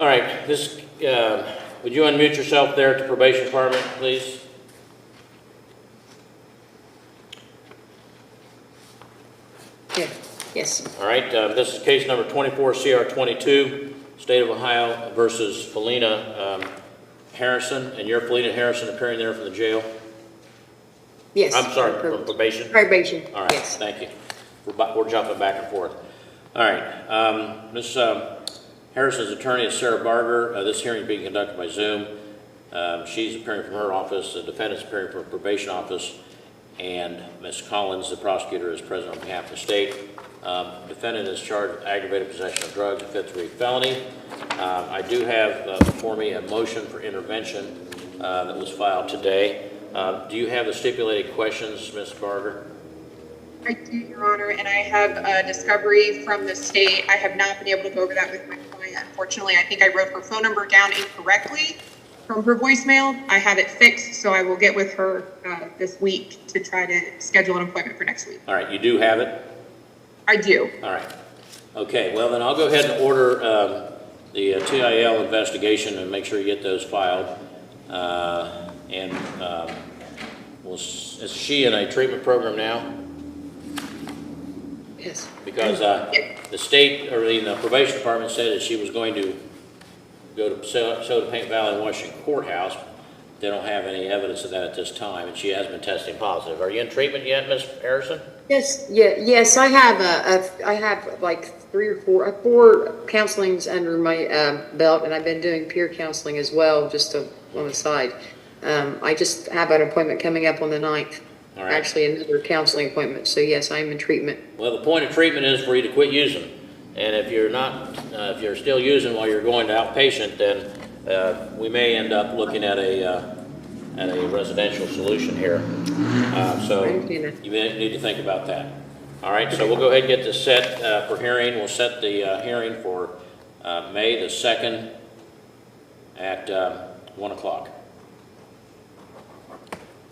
All right, this, would you unmute yourself there to probation department, please? Yes. All right, this is case number 24 CR 22, State of Ohio versus Felina Harrison, and you're Felina Harrison appearing there from the jail? Yes. I'm sorry, from probation? Probation. All right, Yes. thank you. We're jumping back and forth. All right, Ms. Harrison's attorney is Sarah Barger. This hearing is being conducted by Zoom. She's appearing from her office. The defendant's appearing from her probation office. And Ms. Collins, the prosecutor, is present on behalf of the state. Defendant is charged with aggravated possession of drugs, a fifth-degree felony. I do have before me a motion for intervention that was filed today. Do you have the stipulated questions, Ms. Barger? I do, Your Honor, and I have discovery from the state. I have not been able to go over that with my client. Unfortunately, I think I wrote her phone number down incorrectly from her voicemail. I have it fixed, so I will get with her this week to try to schedule an appointment for next week. All right, you do have it? I do. All right. Okay, well, then I'll go ahead and order the TIL investigation and make sure you get those filed. Is she in a treatment program now? Yes. Because the state, or the probation department said that she was going to go to Soda Paint Valley, Washington courthouse. They don't have any evidence of that at this time, and she has been testing positive. Are you in treatment yet, Ms. Harrison? Yes. Yeah. Yes. I have like 3 or 4 counselings under my belt, and I've been doing peer counseling as well, just on the side. I just have an appointment coming up on the 9th. All right. Actually, another counseling appointment. So yes, I am in treatment. Well, the point of treatment is for you to quit using. And if you're not, if you're still using while you're going to outpatient, then we may end up looking at a residential solution here. So you may need to think about that. All right, so we'll go ahead and get this set for hearing. We'll set the hearing for May the 2nd at 1 o'clock.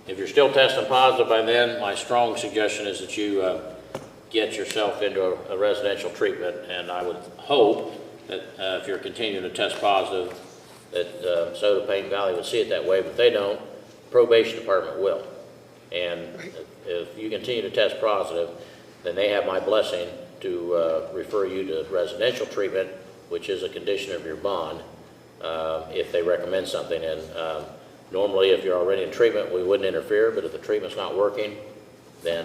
If you're still testing positive by then, my strong suggestion is that you get yourself into a residential treatment, and I would hope that if you're continuing to test positive, that Soda Paint Valley would see it that way, but if they don't, probation department will. And if you continue to test positive, then they have my blessing to refer you to residential treatment, which is a condition of your bond, if they recommend something. And normally, if you're already in treatment, we wouldn't interfere, but if the treatment's not working, then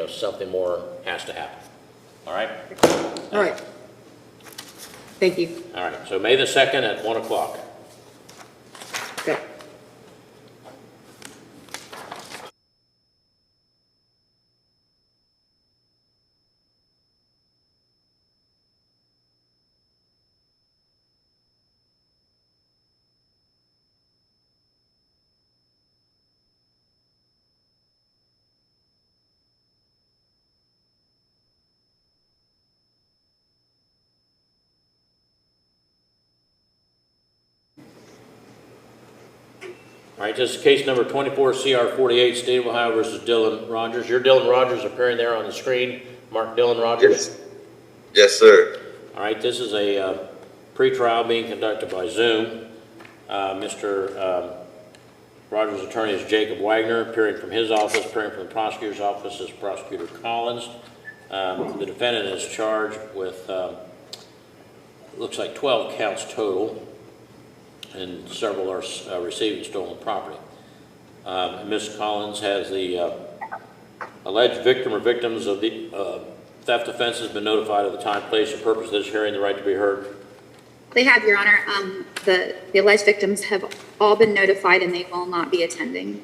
something more has to happen. All right? All right. Thank you. All right, so May the 2nd at 1 o'clock. Okay. All right, this is case number 24 CR 48, State of Ohio versus Dylan Rogers. You're Dylan Rogers appearing there on the screen. Mark Dylan Rogers? Yes, yes sir. All right, this is a pretrial being conducted by Zoom. Mr. Rogers' attorney is Jacob Wagner, appearing from his office. Appearing from the prosecutor's office is Prosecutor Collins. The defendant is charged with, looks like 12 counts total, and several are receiving stolen property. Ms. Collins has the alleged victim or victims of the theft offenses been notified of the time, place, and purpose of this hearing, the right to be heard? They have, Your Honor. The alleged victims have all been notified and they will not be attending.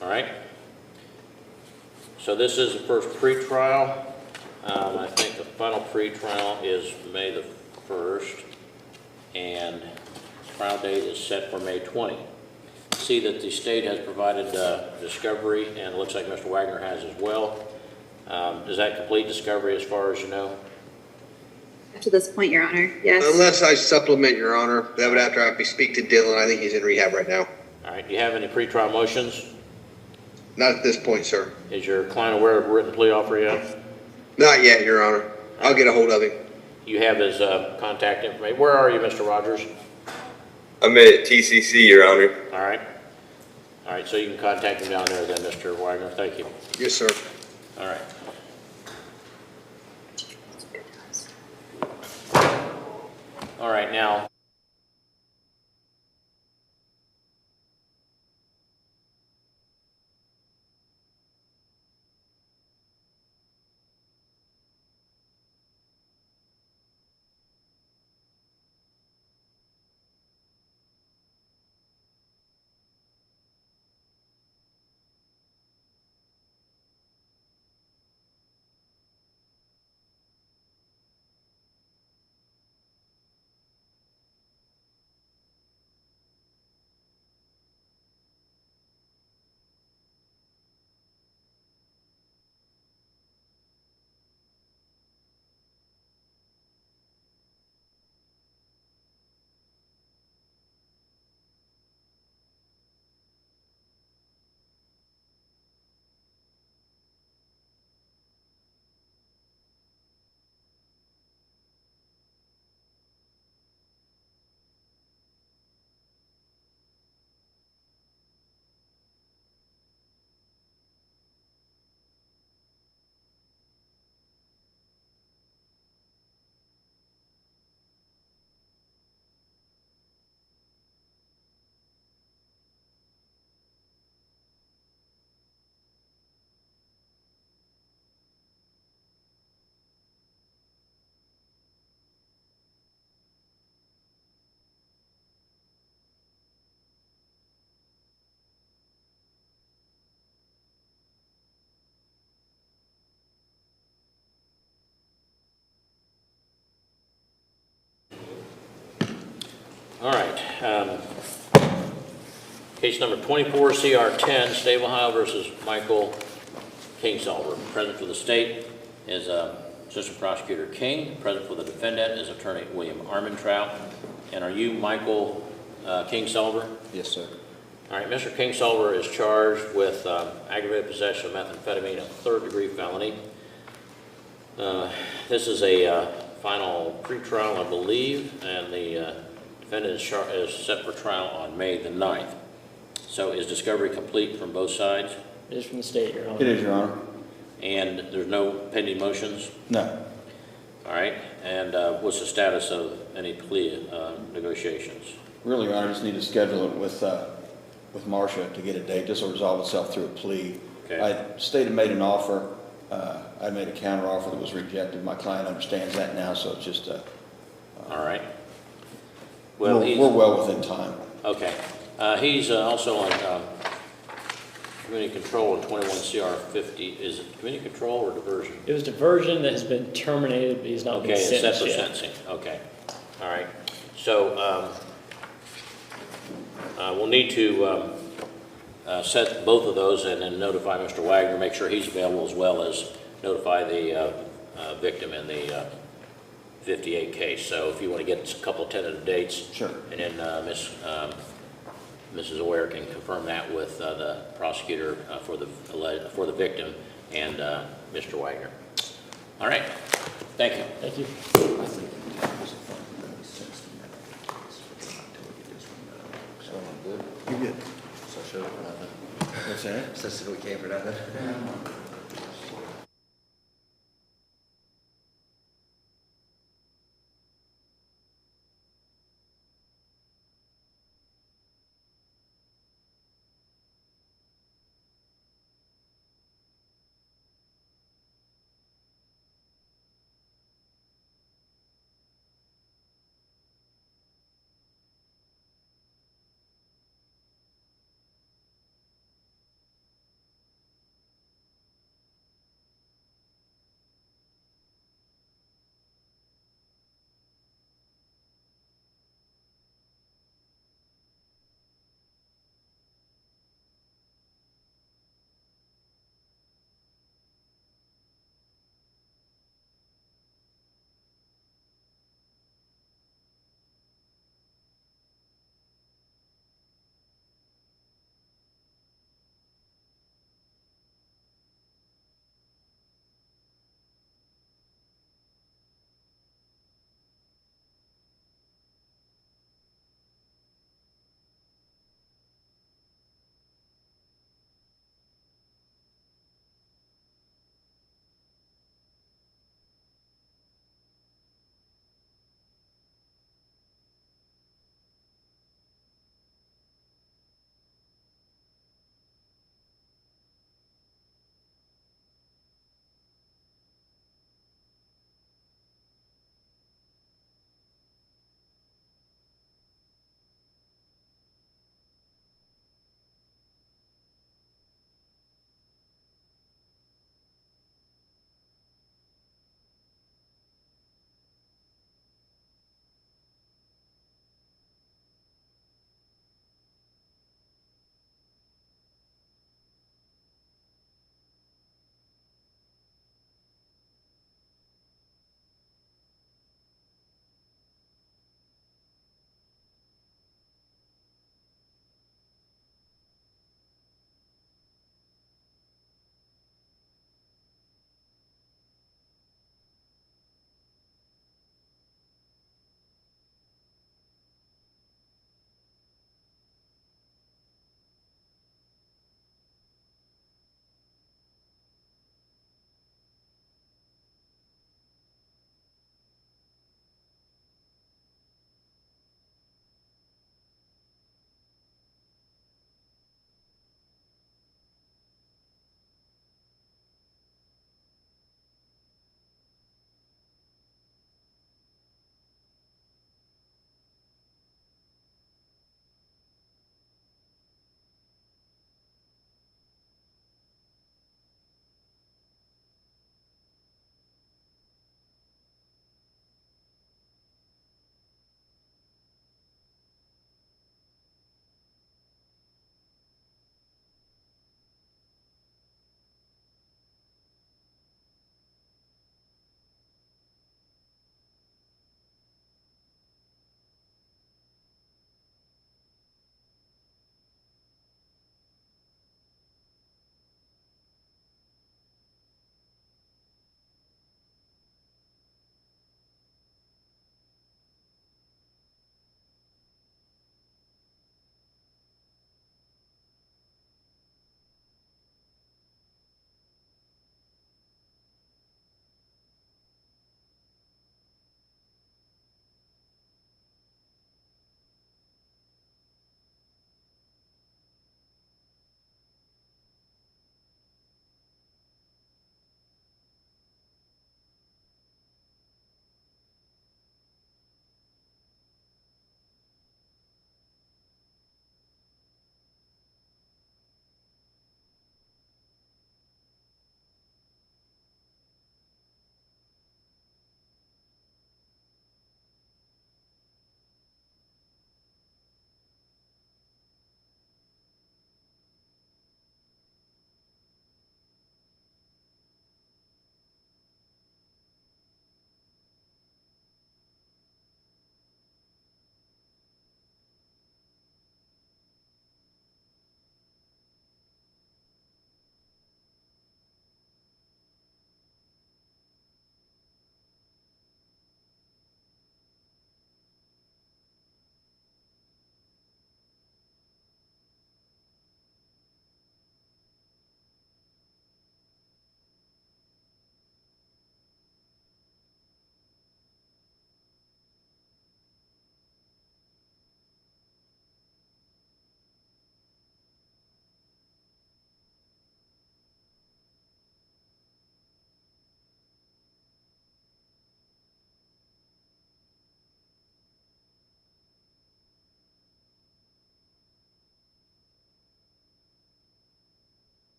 All right. So this is the first pretrial. I think the final pretrial is May the 1st, and trial date is set for May 20. See that the state has provided discovery, and it looks like Mr. Wagner has as well. Does that complete discovery as far as you know? Up to this point, Your Honor, yes. Unless I supplement, Your Honor, that would have to speak to Dylan. I think he's in rehab right now. All right. Do you have any pretrial motions? Not at this point, sir. Is your client aware of a written plea offer yet? Not yet, Your Honor. I'll get a hold of him. You have his contact information. Where are you, Mr. Rogers? I'm at TCC, Your Honor. All right. All right, so you can contact him down there then, Mr. Wagner. Thank you. Yes, sir. All right. All right, now, all right. Case number 24 CR 10, State of Ohio versus Michael Kingsolver. Present for the state is Assistant Prosecutor King. Present for the defendant is Attorney William Armentrout. And are you Michael Kingsolver? Yes, sir. All right, Mr. Kingsolver is charged with aggravated possession of methamphetamine, a third-degree felony. This is a final pretrial, I believe, and the defendant is set for trial on May the 9th. So is discovery complete from both sides? It is from the state, Your Honor. It is, Your Honor. And there's no pending motions? No. All right, and what's the status of any plea negotiations? Really, Your Honor, I just need to schedule it with Marcia to get a date. This will resolve itself through a plea. Okay. State had made an offer. I made a counter offer that was rejected. My client understands that now, so it's just all right. Well, we're well within time. Okay. He's also on community control in 21 CR 50. Is it community control or diversion? It was diversion that has been terminated, but he's not been sentenced except for yet. sentencing. Okay. All right. So we'll need to set both of those and then notify Mr. Wagner, make sure he's available, as well as notify the victim in the 58 case. So if you want to get a couple of tentative dates. Sure. And then Mrs. Aware can confirm that with the prosecutor for the victim and Mr. Wagner. All right. Thank you. Thank you. You good? So sure for nothing. What's that? Since we came for nothing.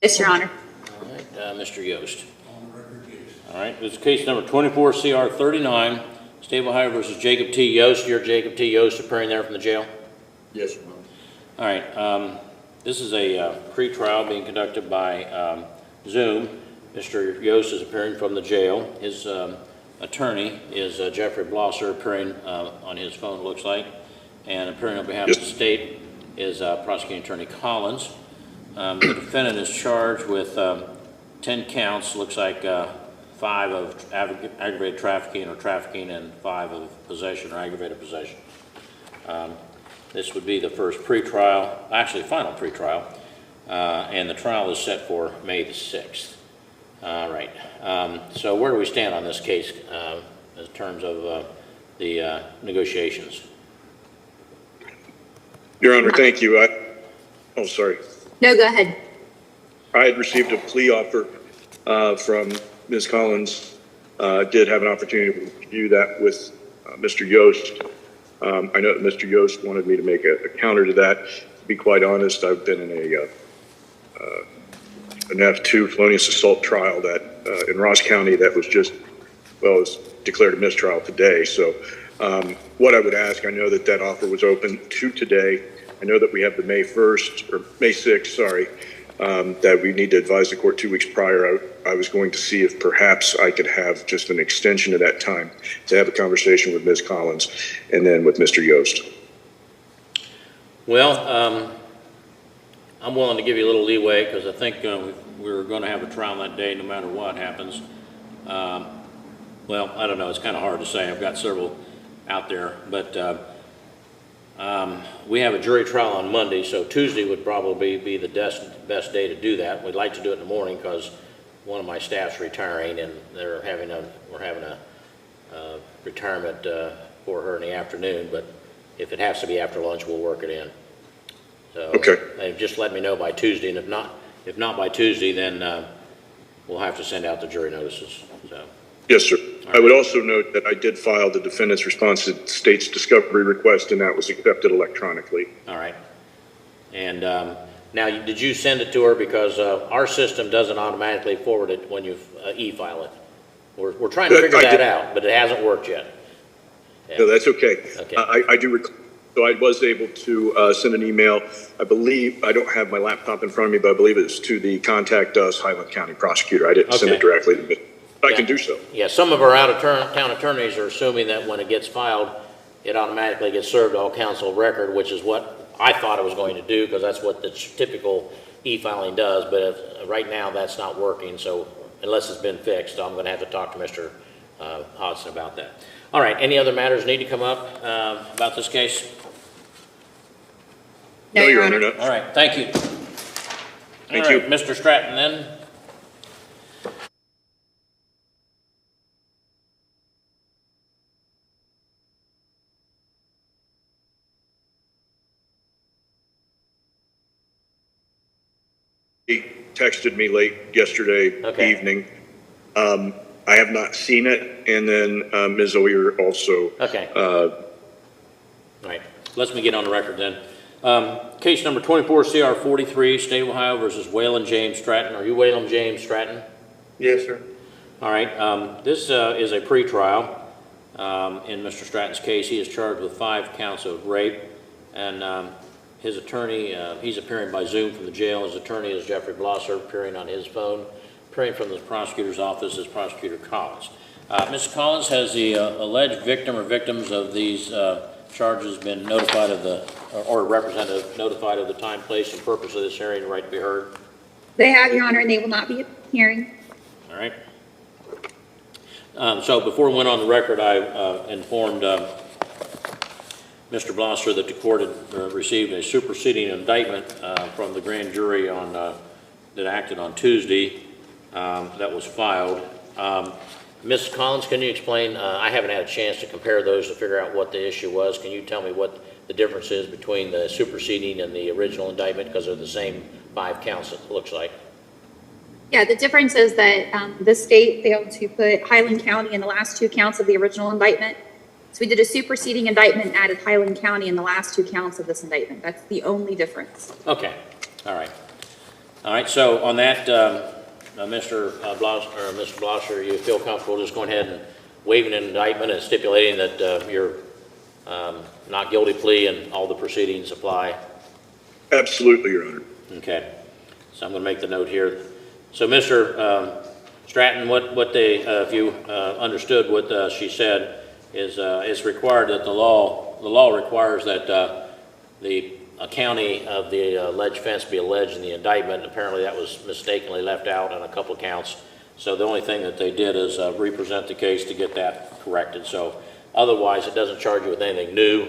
Yes, Your Honor. All right, Mr. Yost. All right, this is case number 24 CR 39, State of Ohio versus Jacob T. Yost. You're Jacob T. Yost, appearing there from the jail? Yes, Your Honor. All right, this is a pre-trial being conducted by Zoom. Mr. Yost is appearing from the jail. His attorney is Jeffrey Blosser, appearing on his phone, it looks like, and appearing on behalf of the state is Prosecuting Attorney Collins. The defendant is charged with 10 counts, looks like 5 of aggravated trafficking or trafficking and 5 of possession or aggravated possession. This would be the first pretrial, actually final pretrial, and the trial is set for May the 6th. All right, so where do we stand on this case in terms of the negotiations? Your Honor, thank you. Oh, sorry. No, go ahead. I had received a plea offer from Ms. Collins. Did have an opportunity to review that with Mr. Yost. I know that Mr. Yost wanted me to make a counter to that. To be quite honest, I've been in an F2 felonious assault trial that in Ross County that was just, well, it was declared a mistrial today. So what I would ask, I know that that offer was open to today. I know that we have the May 1st, or May 6th, sorry, that we need to advise the court 2 weeks prior. I was going to see if perhaps I could have just an extension of that time to have a conversation with Ms. Collins and then with Mr. Yost. Well, I'm willing to give you a little leeway because I think we're going to have a trial that day no matter what happens. Well, I don't know. It's kind of hard to say. I've got several out there, but we have a jury trial on Monday, so Tuesday would probably be the best day to do that. We'd like to do it in the morning because one of my staff's retiring, and we're having a retirement for her in the afternoon. But if it has to be after lunch, we'll work it in. So okay. Just let me know by Tuesday, and if not by Tuesday, then we'll have to send out the jury notices. So. Yes, sir. I would also note that I did file the defendant's response to the state's discovery request, and that was accepted electronically. All right. And now, did you send it to her? Because our system doesn't automatically forward it when you e-file it. We're trying to figure that out, but it hasn't worked yet. Yeah. No, that's okay. Okay. I do recall. So I was able to send an email. I believe, I don't have my laptop in front of me, but I believe it's to the Contact Us Highland County Prosecutor. I didn't send it directly to me. I can do so. Yeah, some of our out-of-town attorneys are assuming that when it gets filed, it automatically gets served to all counsel of record, which is what I thought it was going to do because that's what the typical e-filing does. But right now, that's not working. So unless it's been fixed, I'm going to have to talk to Mr. Hodgson about that. All right. Any other matters need to come up about this case? No, Your Honor. No. All right. Thank you. Thank you. Mr. Stratton, then. He texted me late yesterday evening. I have not seen it, and then Ms. O'Ear also. Okay. All right. Let me get on the record then. Case number 24 CR 43, State of Ohio versus Waylon James Stratton. Are you Waylon James Stratton? Yes, sir. All right. This is a pretrial. In Mr. Stratton's case, he is charged with 5 counts of rape, and his attorney, he's appearing by Zoom from the jail. His attorney is Jeffrey Blosser, appearing on his phone. Appearing from the prosecutor's office is Prosecutor Collins. Ms. Collins, has the alleged victim or victims of these charges been notified of the, or representative notified of the time, place, and purpose of this hearing and right to be heard? They have, Your Honor, and they will not be hearing. All right. So before we went on the record, I informed Mr. Blosser that the court had received a superseding indictment from the grand jury on that acted on Tuesday. That was filed. Ms. Collins, can you explain? I haven't had a chance to compare those to figure out what the issue was. Can you tell me what the difference is between the superseding and the original indictment, because they're the same 5 counts, it looks like? Yeah, the difference is that the state failed to put Highland County in the last 2 counts of the original indictment. So we did a superseding indictment and added Highland County in the last 2 counts of this indictment. That's the only difference. Okay. All right. All right, so on that, Mr. Blosser, you feel comfortable just going ahead and waiving an indictment and stipulating that your not guilty plea and all the proceedings apply? Absolutely, Your Honor. Okay, so I'm going to make the note here. So, Mr. Stratton, what they, if you understood what she said, is it's required that the law requires that the county of the alleged offense be alleged in the indictment. Apparently, that was mistakenly left out on a couple of counts. So the only thing that they did is represent the case to get that corrected. So otherwise, it doesn't charge you with anything new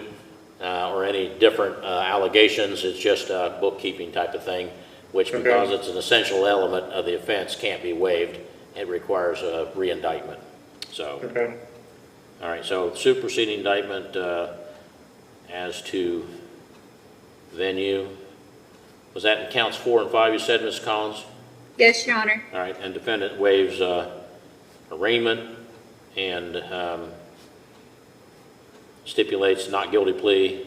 or any different allegations. It's just a bookkeeping type of thing, which because it's an essential element of the offense can't be waived. It requires a re-indictment. So, all right, so superseding indictment as to venue. Was that in counts 4 and 5 you said, Ms. Collins? Yes, Your Honor. All right, and defendant waives arraignment and stipulates not guilty plea,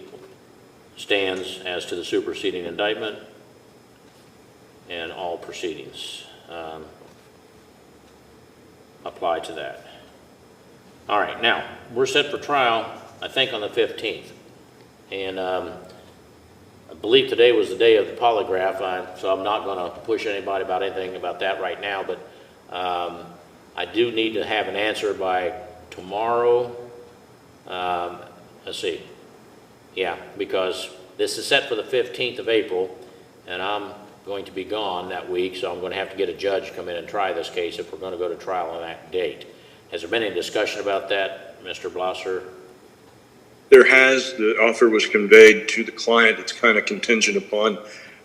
stands as to the superseding indictment and all proceedings apply to that. All right, now, we're set for trial, I think, on the 15th. And I believe today was the day of the polygraph, so I'm not going to push anybody about anything about that right now, but I do need to have an answer by tomorrow. Let's see. Yeah, because this is set for the 15th of April, and I'm going to be gone that week, so I'm going to have to get a judge to come in and try this case if we're going to go to trial on that date. Has there been any discussion about that, Mr. Blosser? There has. The offer was conveyed to the client. It's kind of contingent upon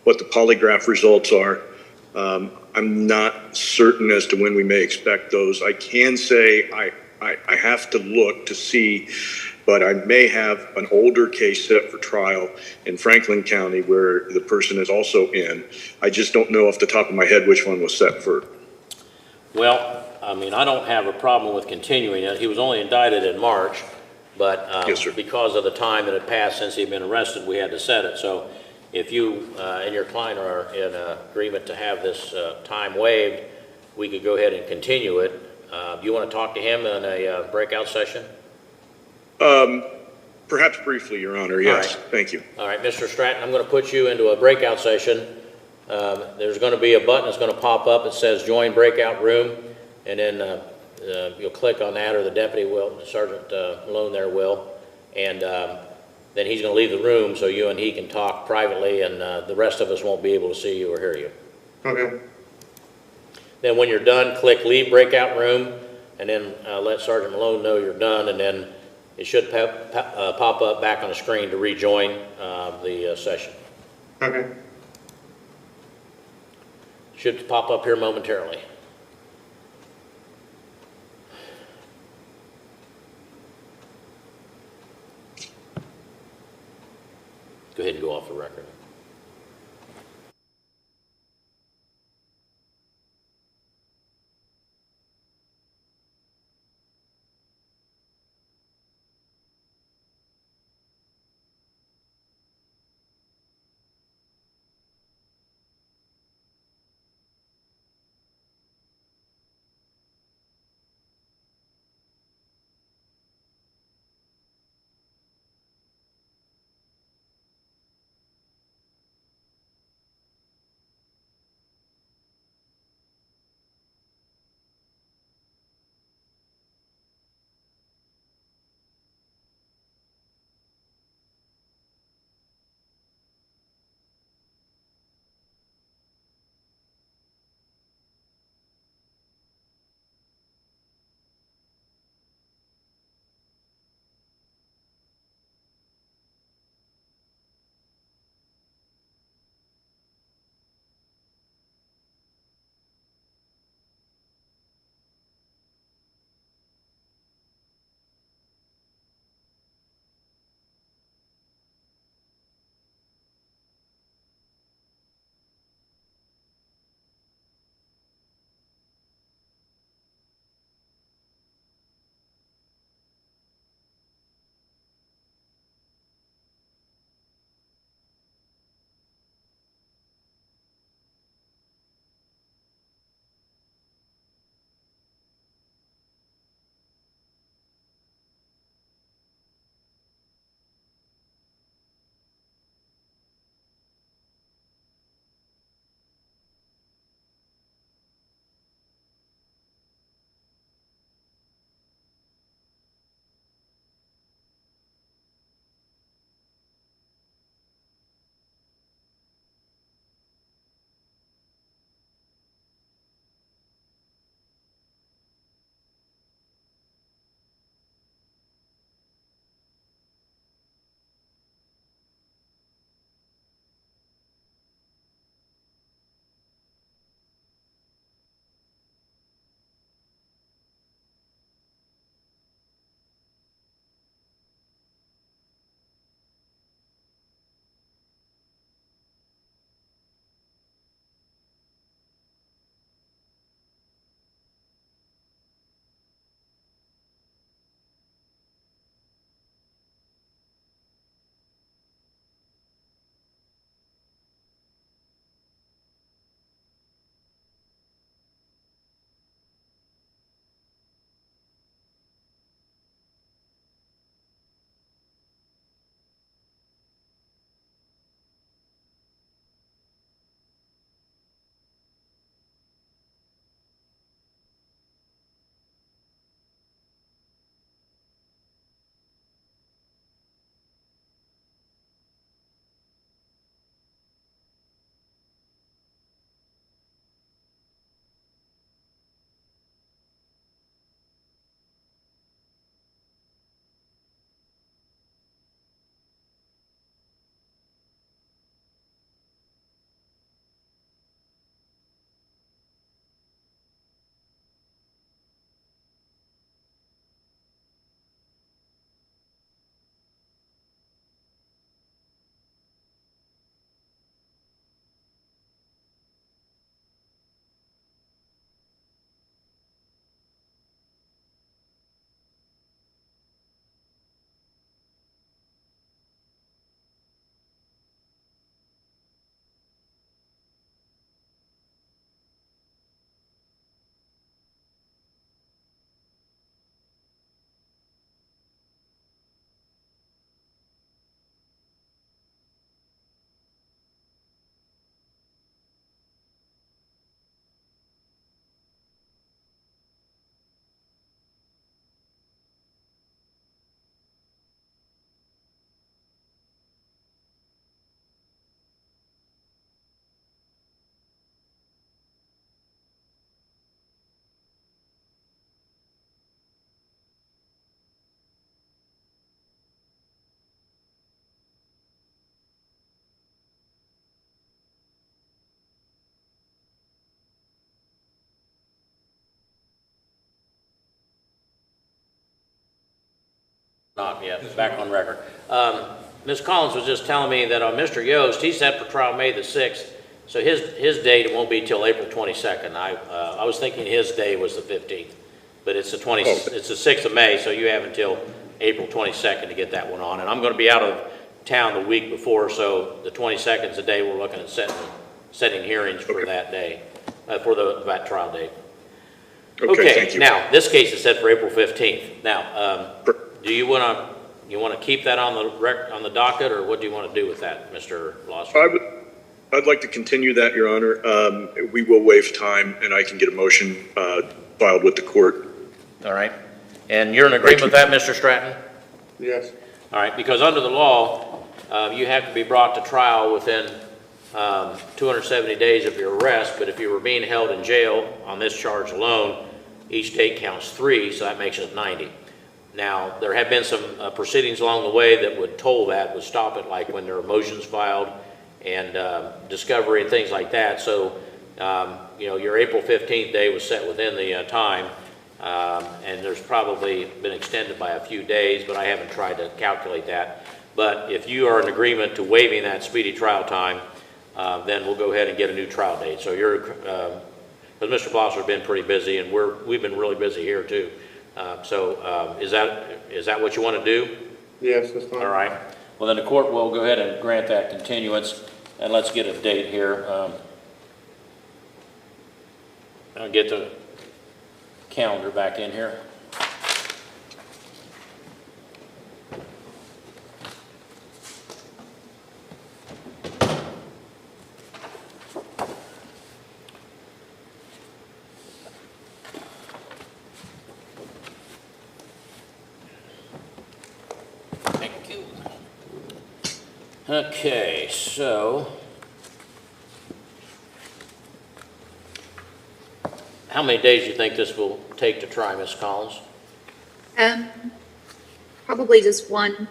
what the polygraph results are. I'm not certain as to when we may expect those. I can say I have to look to see, but I may have an older case set for trial in Franklin County where the person is also in. I just don't know off the top of my head which one was set for. Well, I mean, I don't have a problem with continuing it. He was only indicted in March, but Yes, sir. because of the time that had passed since he'd been arrested, we had to set it. So if you and your client are in agreement to have this time waived, we could go ahead and continue it. Do you want to talk to him in a breakout session? Perhaps briefly, Your Honor. Yes, All right. Thank you. All right, Mr. Stratton, I'm going to put you into a breakout session. There's going to be a button that's going to pop up that says join breakout room, and then you'll click on that, or the deputy will, Sergeant Malone there will, and then he's going to leave the room so you and he can talk privately, and the rest of us won't be able to see you or hear you. Okay. Then when you're done, click leave breakout room, and then let Sergeant Malone know you're done, and then it should pop up back on the screen to rejoin the session. Okay. Should pop up here momentarily. Go ahead and go off the record. Not yet, back on record. Ms. Collins was just telling me that on Mr. Yost, he's set for trial May the 6th, so his date won't be till April 22nd. I was thinking his day was the 15th, but it's the 6th of May, so you have until April 22nd to get that one on. And I'm going to be out of town the week before, so the 22nd is the day we're looking at setting hearings for that day, for that trial date. Okay, thank you. Now, this case is set for April 15th. Now, do you want to keep that on the docket, or what do you want to do with that, Mr. Blosser? I'd like to continue that, Your Honor. We will waive time, and I can get a motion filed with the court. All right. And you're in agreement with that, Mr. Stratton? Yes. All right, because under the law, you have to be brought to trial within 270 days of your arrest, but if you were being held in jail on this charge alone, each date counts 3, so that makes it 90. Now, there have been some proceedings along the way that would toll that, would stop it, like when there are motions filed and discovery and things like that. So, your April 15th day was set within the time, and there's probably been extended by a few days, but I haven't tried to calculate that. But if you are in agreement to waiving that speedy trial time, then we'll go ahead and get a new trial date. So because Mr. Blosser has been pretty busy, and we've been really busy here too. Is that what you want to do? Yes, that's fine. All right. Well, then the court will go ahead and grant that continuance, and let's get a date here. I'll get the calendar back in here. Okay, so how many days do you think this will take to try, Ms. Collins? Probably just one.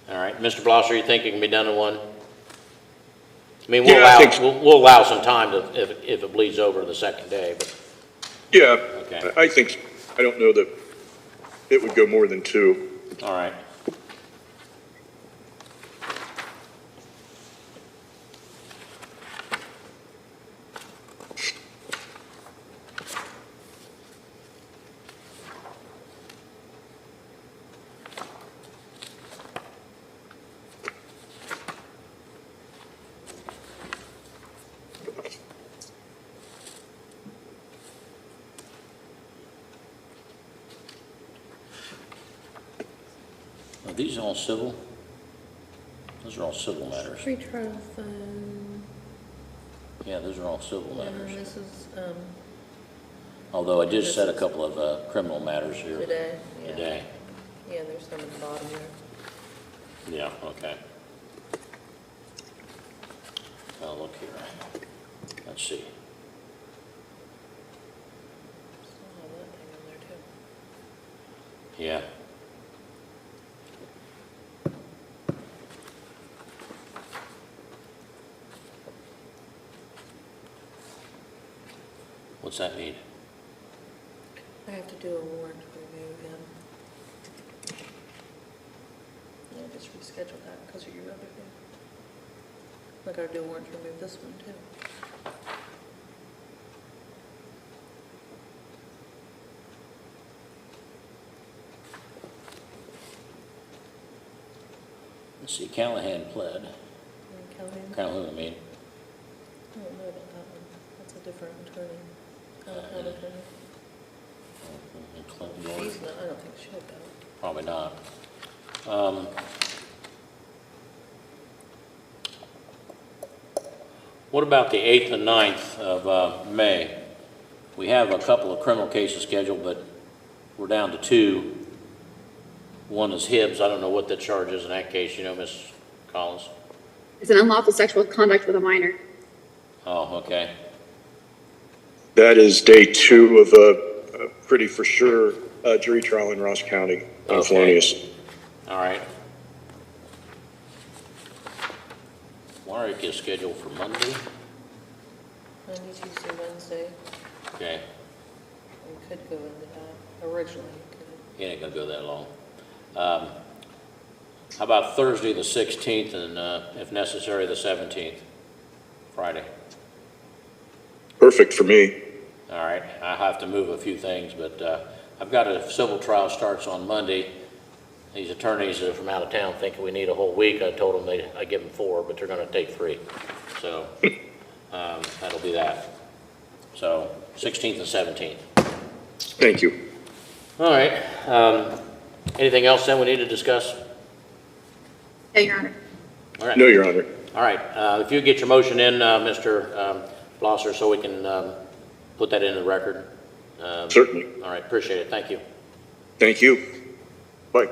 All right, Mr. Blosser, you think it can be done in one? I mean, we'll allow some time if it bleeds over to the second day. But Yeah, okay. I think so. I don't know that it would go more than 2. All right. Are these all civil? Those are all civil matters. Pretrial fund. Yeah, those are all civil matters. This is, Although I just said a couple of criminal matters here. today. Yeah. Today. Yeah, there's some at the bottom there. Yeah, okay. I'll look here. Let's see. Saw that thing in there too. Yeah. What's that mean? I have to do a warrant review again. Yeah, just reschedule that because of your other thing. I gotta do a warrant to remove this one too. Let's see, Callahan pled. Calhoun, I mean. I don't know about that one. That's a different attorney. Attorney. She's not, I don't think she'll go. Probably not. What about the 8th and 9th of May? We have a couple of criminal cases scheduled, but we're down to 2. One is Hibbs. I don't know what the charge is in that case. You know, Ms. Collins? It's an unlawful sexual conduct with a minor. Oh, okay. That is day 2 of a pretty for sure jury trial in Ross County on felonious. All right. Warwick is scheduled for Monday. Monday, Tuesday, Wednesday. Okay. We could go into that. Originally, we could. He ain't gonna go that long. How about Thursday, the 16th, and if necessary, the 17th, Friday? Perfect for me. All right, I have to move a few things, but I've got a civil trial starts on Monday. These attorneys that are from out of town thinking we need a whole week. I told them I give them 4, but they're going to take 3. So that'll be that. So 16th and 17th. Thank you. All right. Anything else then we need to discuss? No, Your Honor. All right. No, Your Honor. All right. If you get your motion in, Mr. Blosser, so we can put that in the record. Certainly. All right. Appreciate it. Thank you. Thank you. Bye.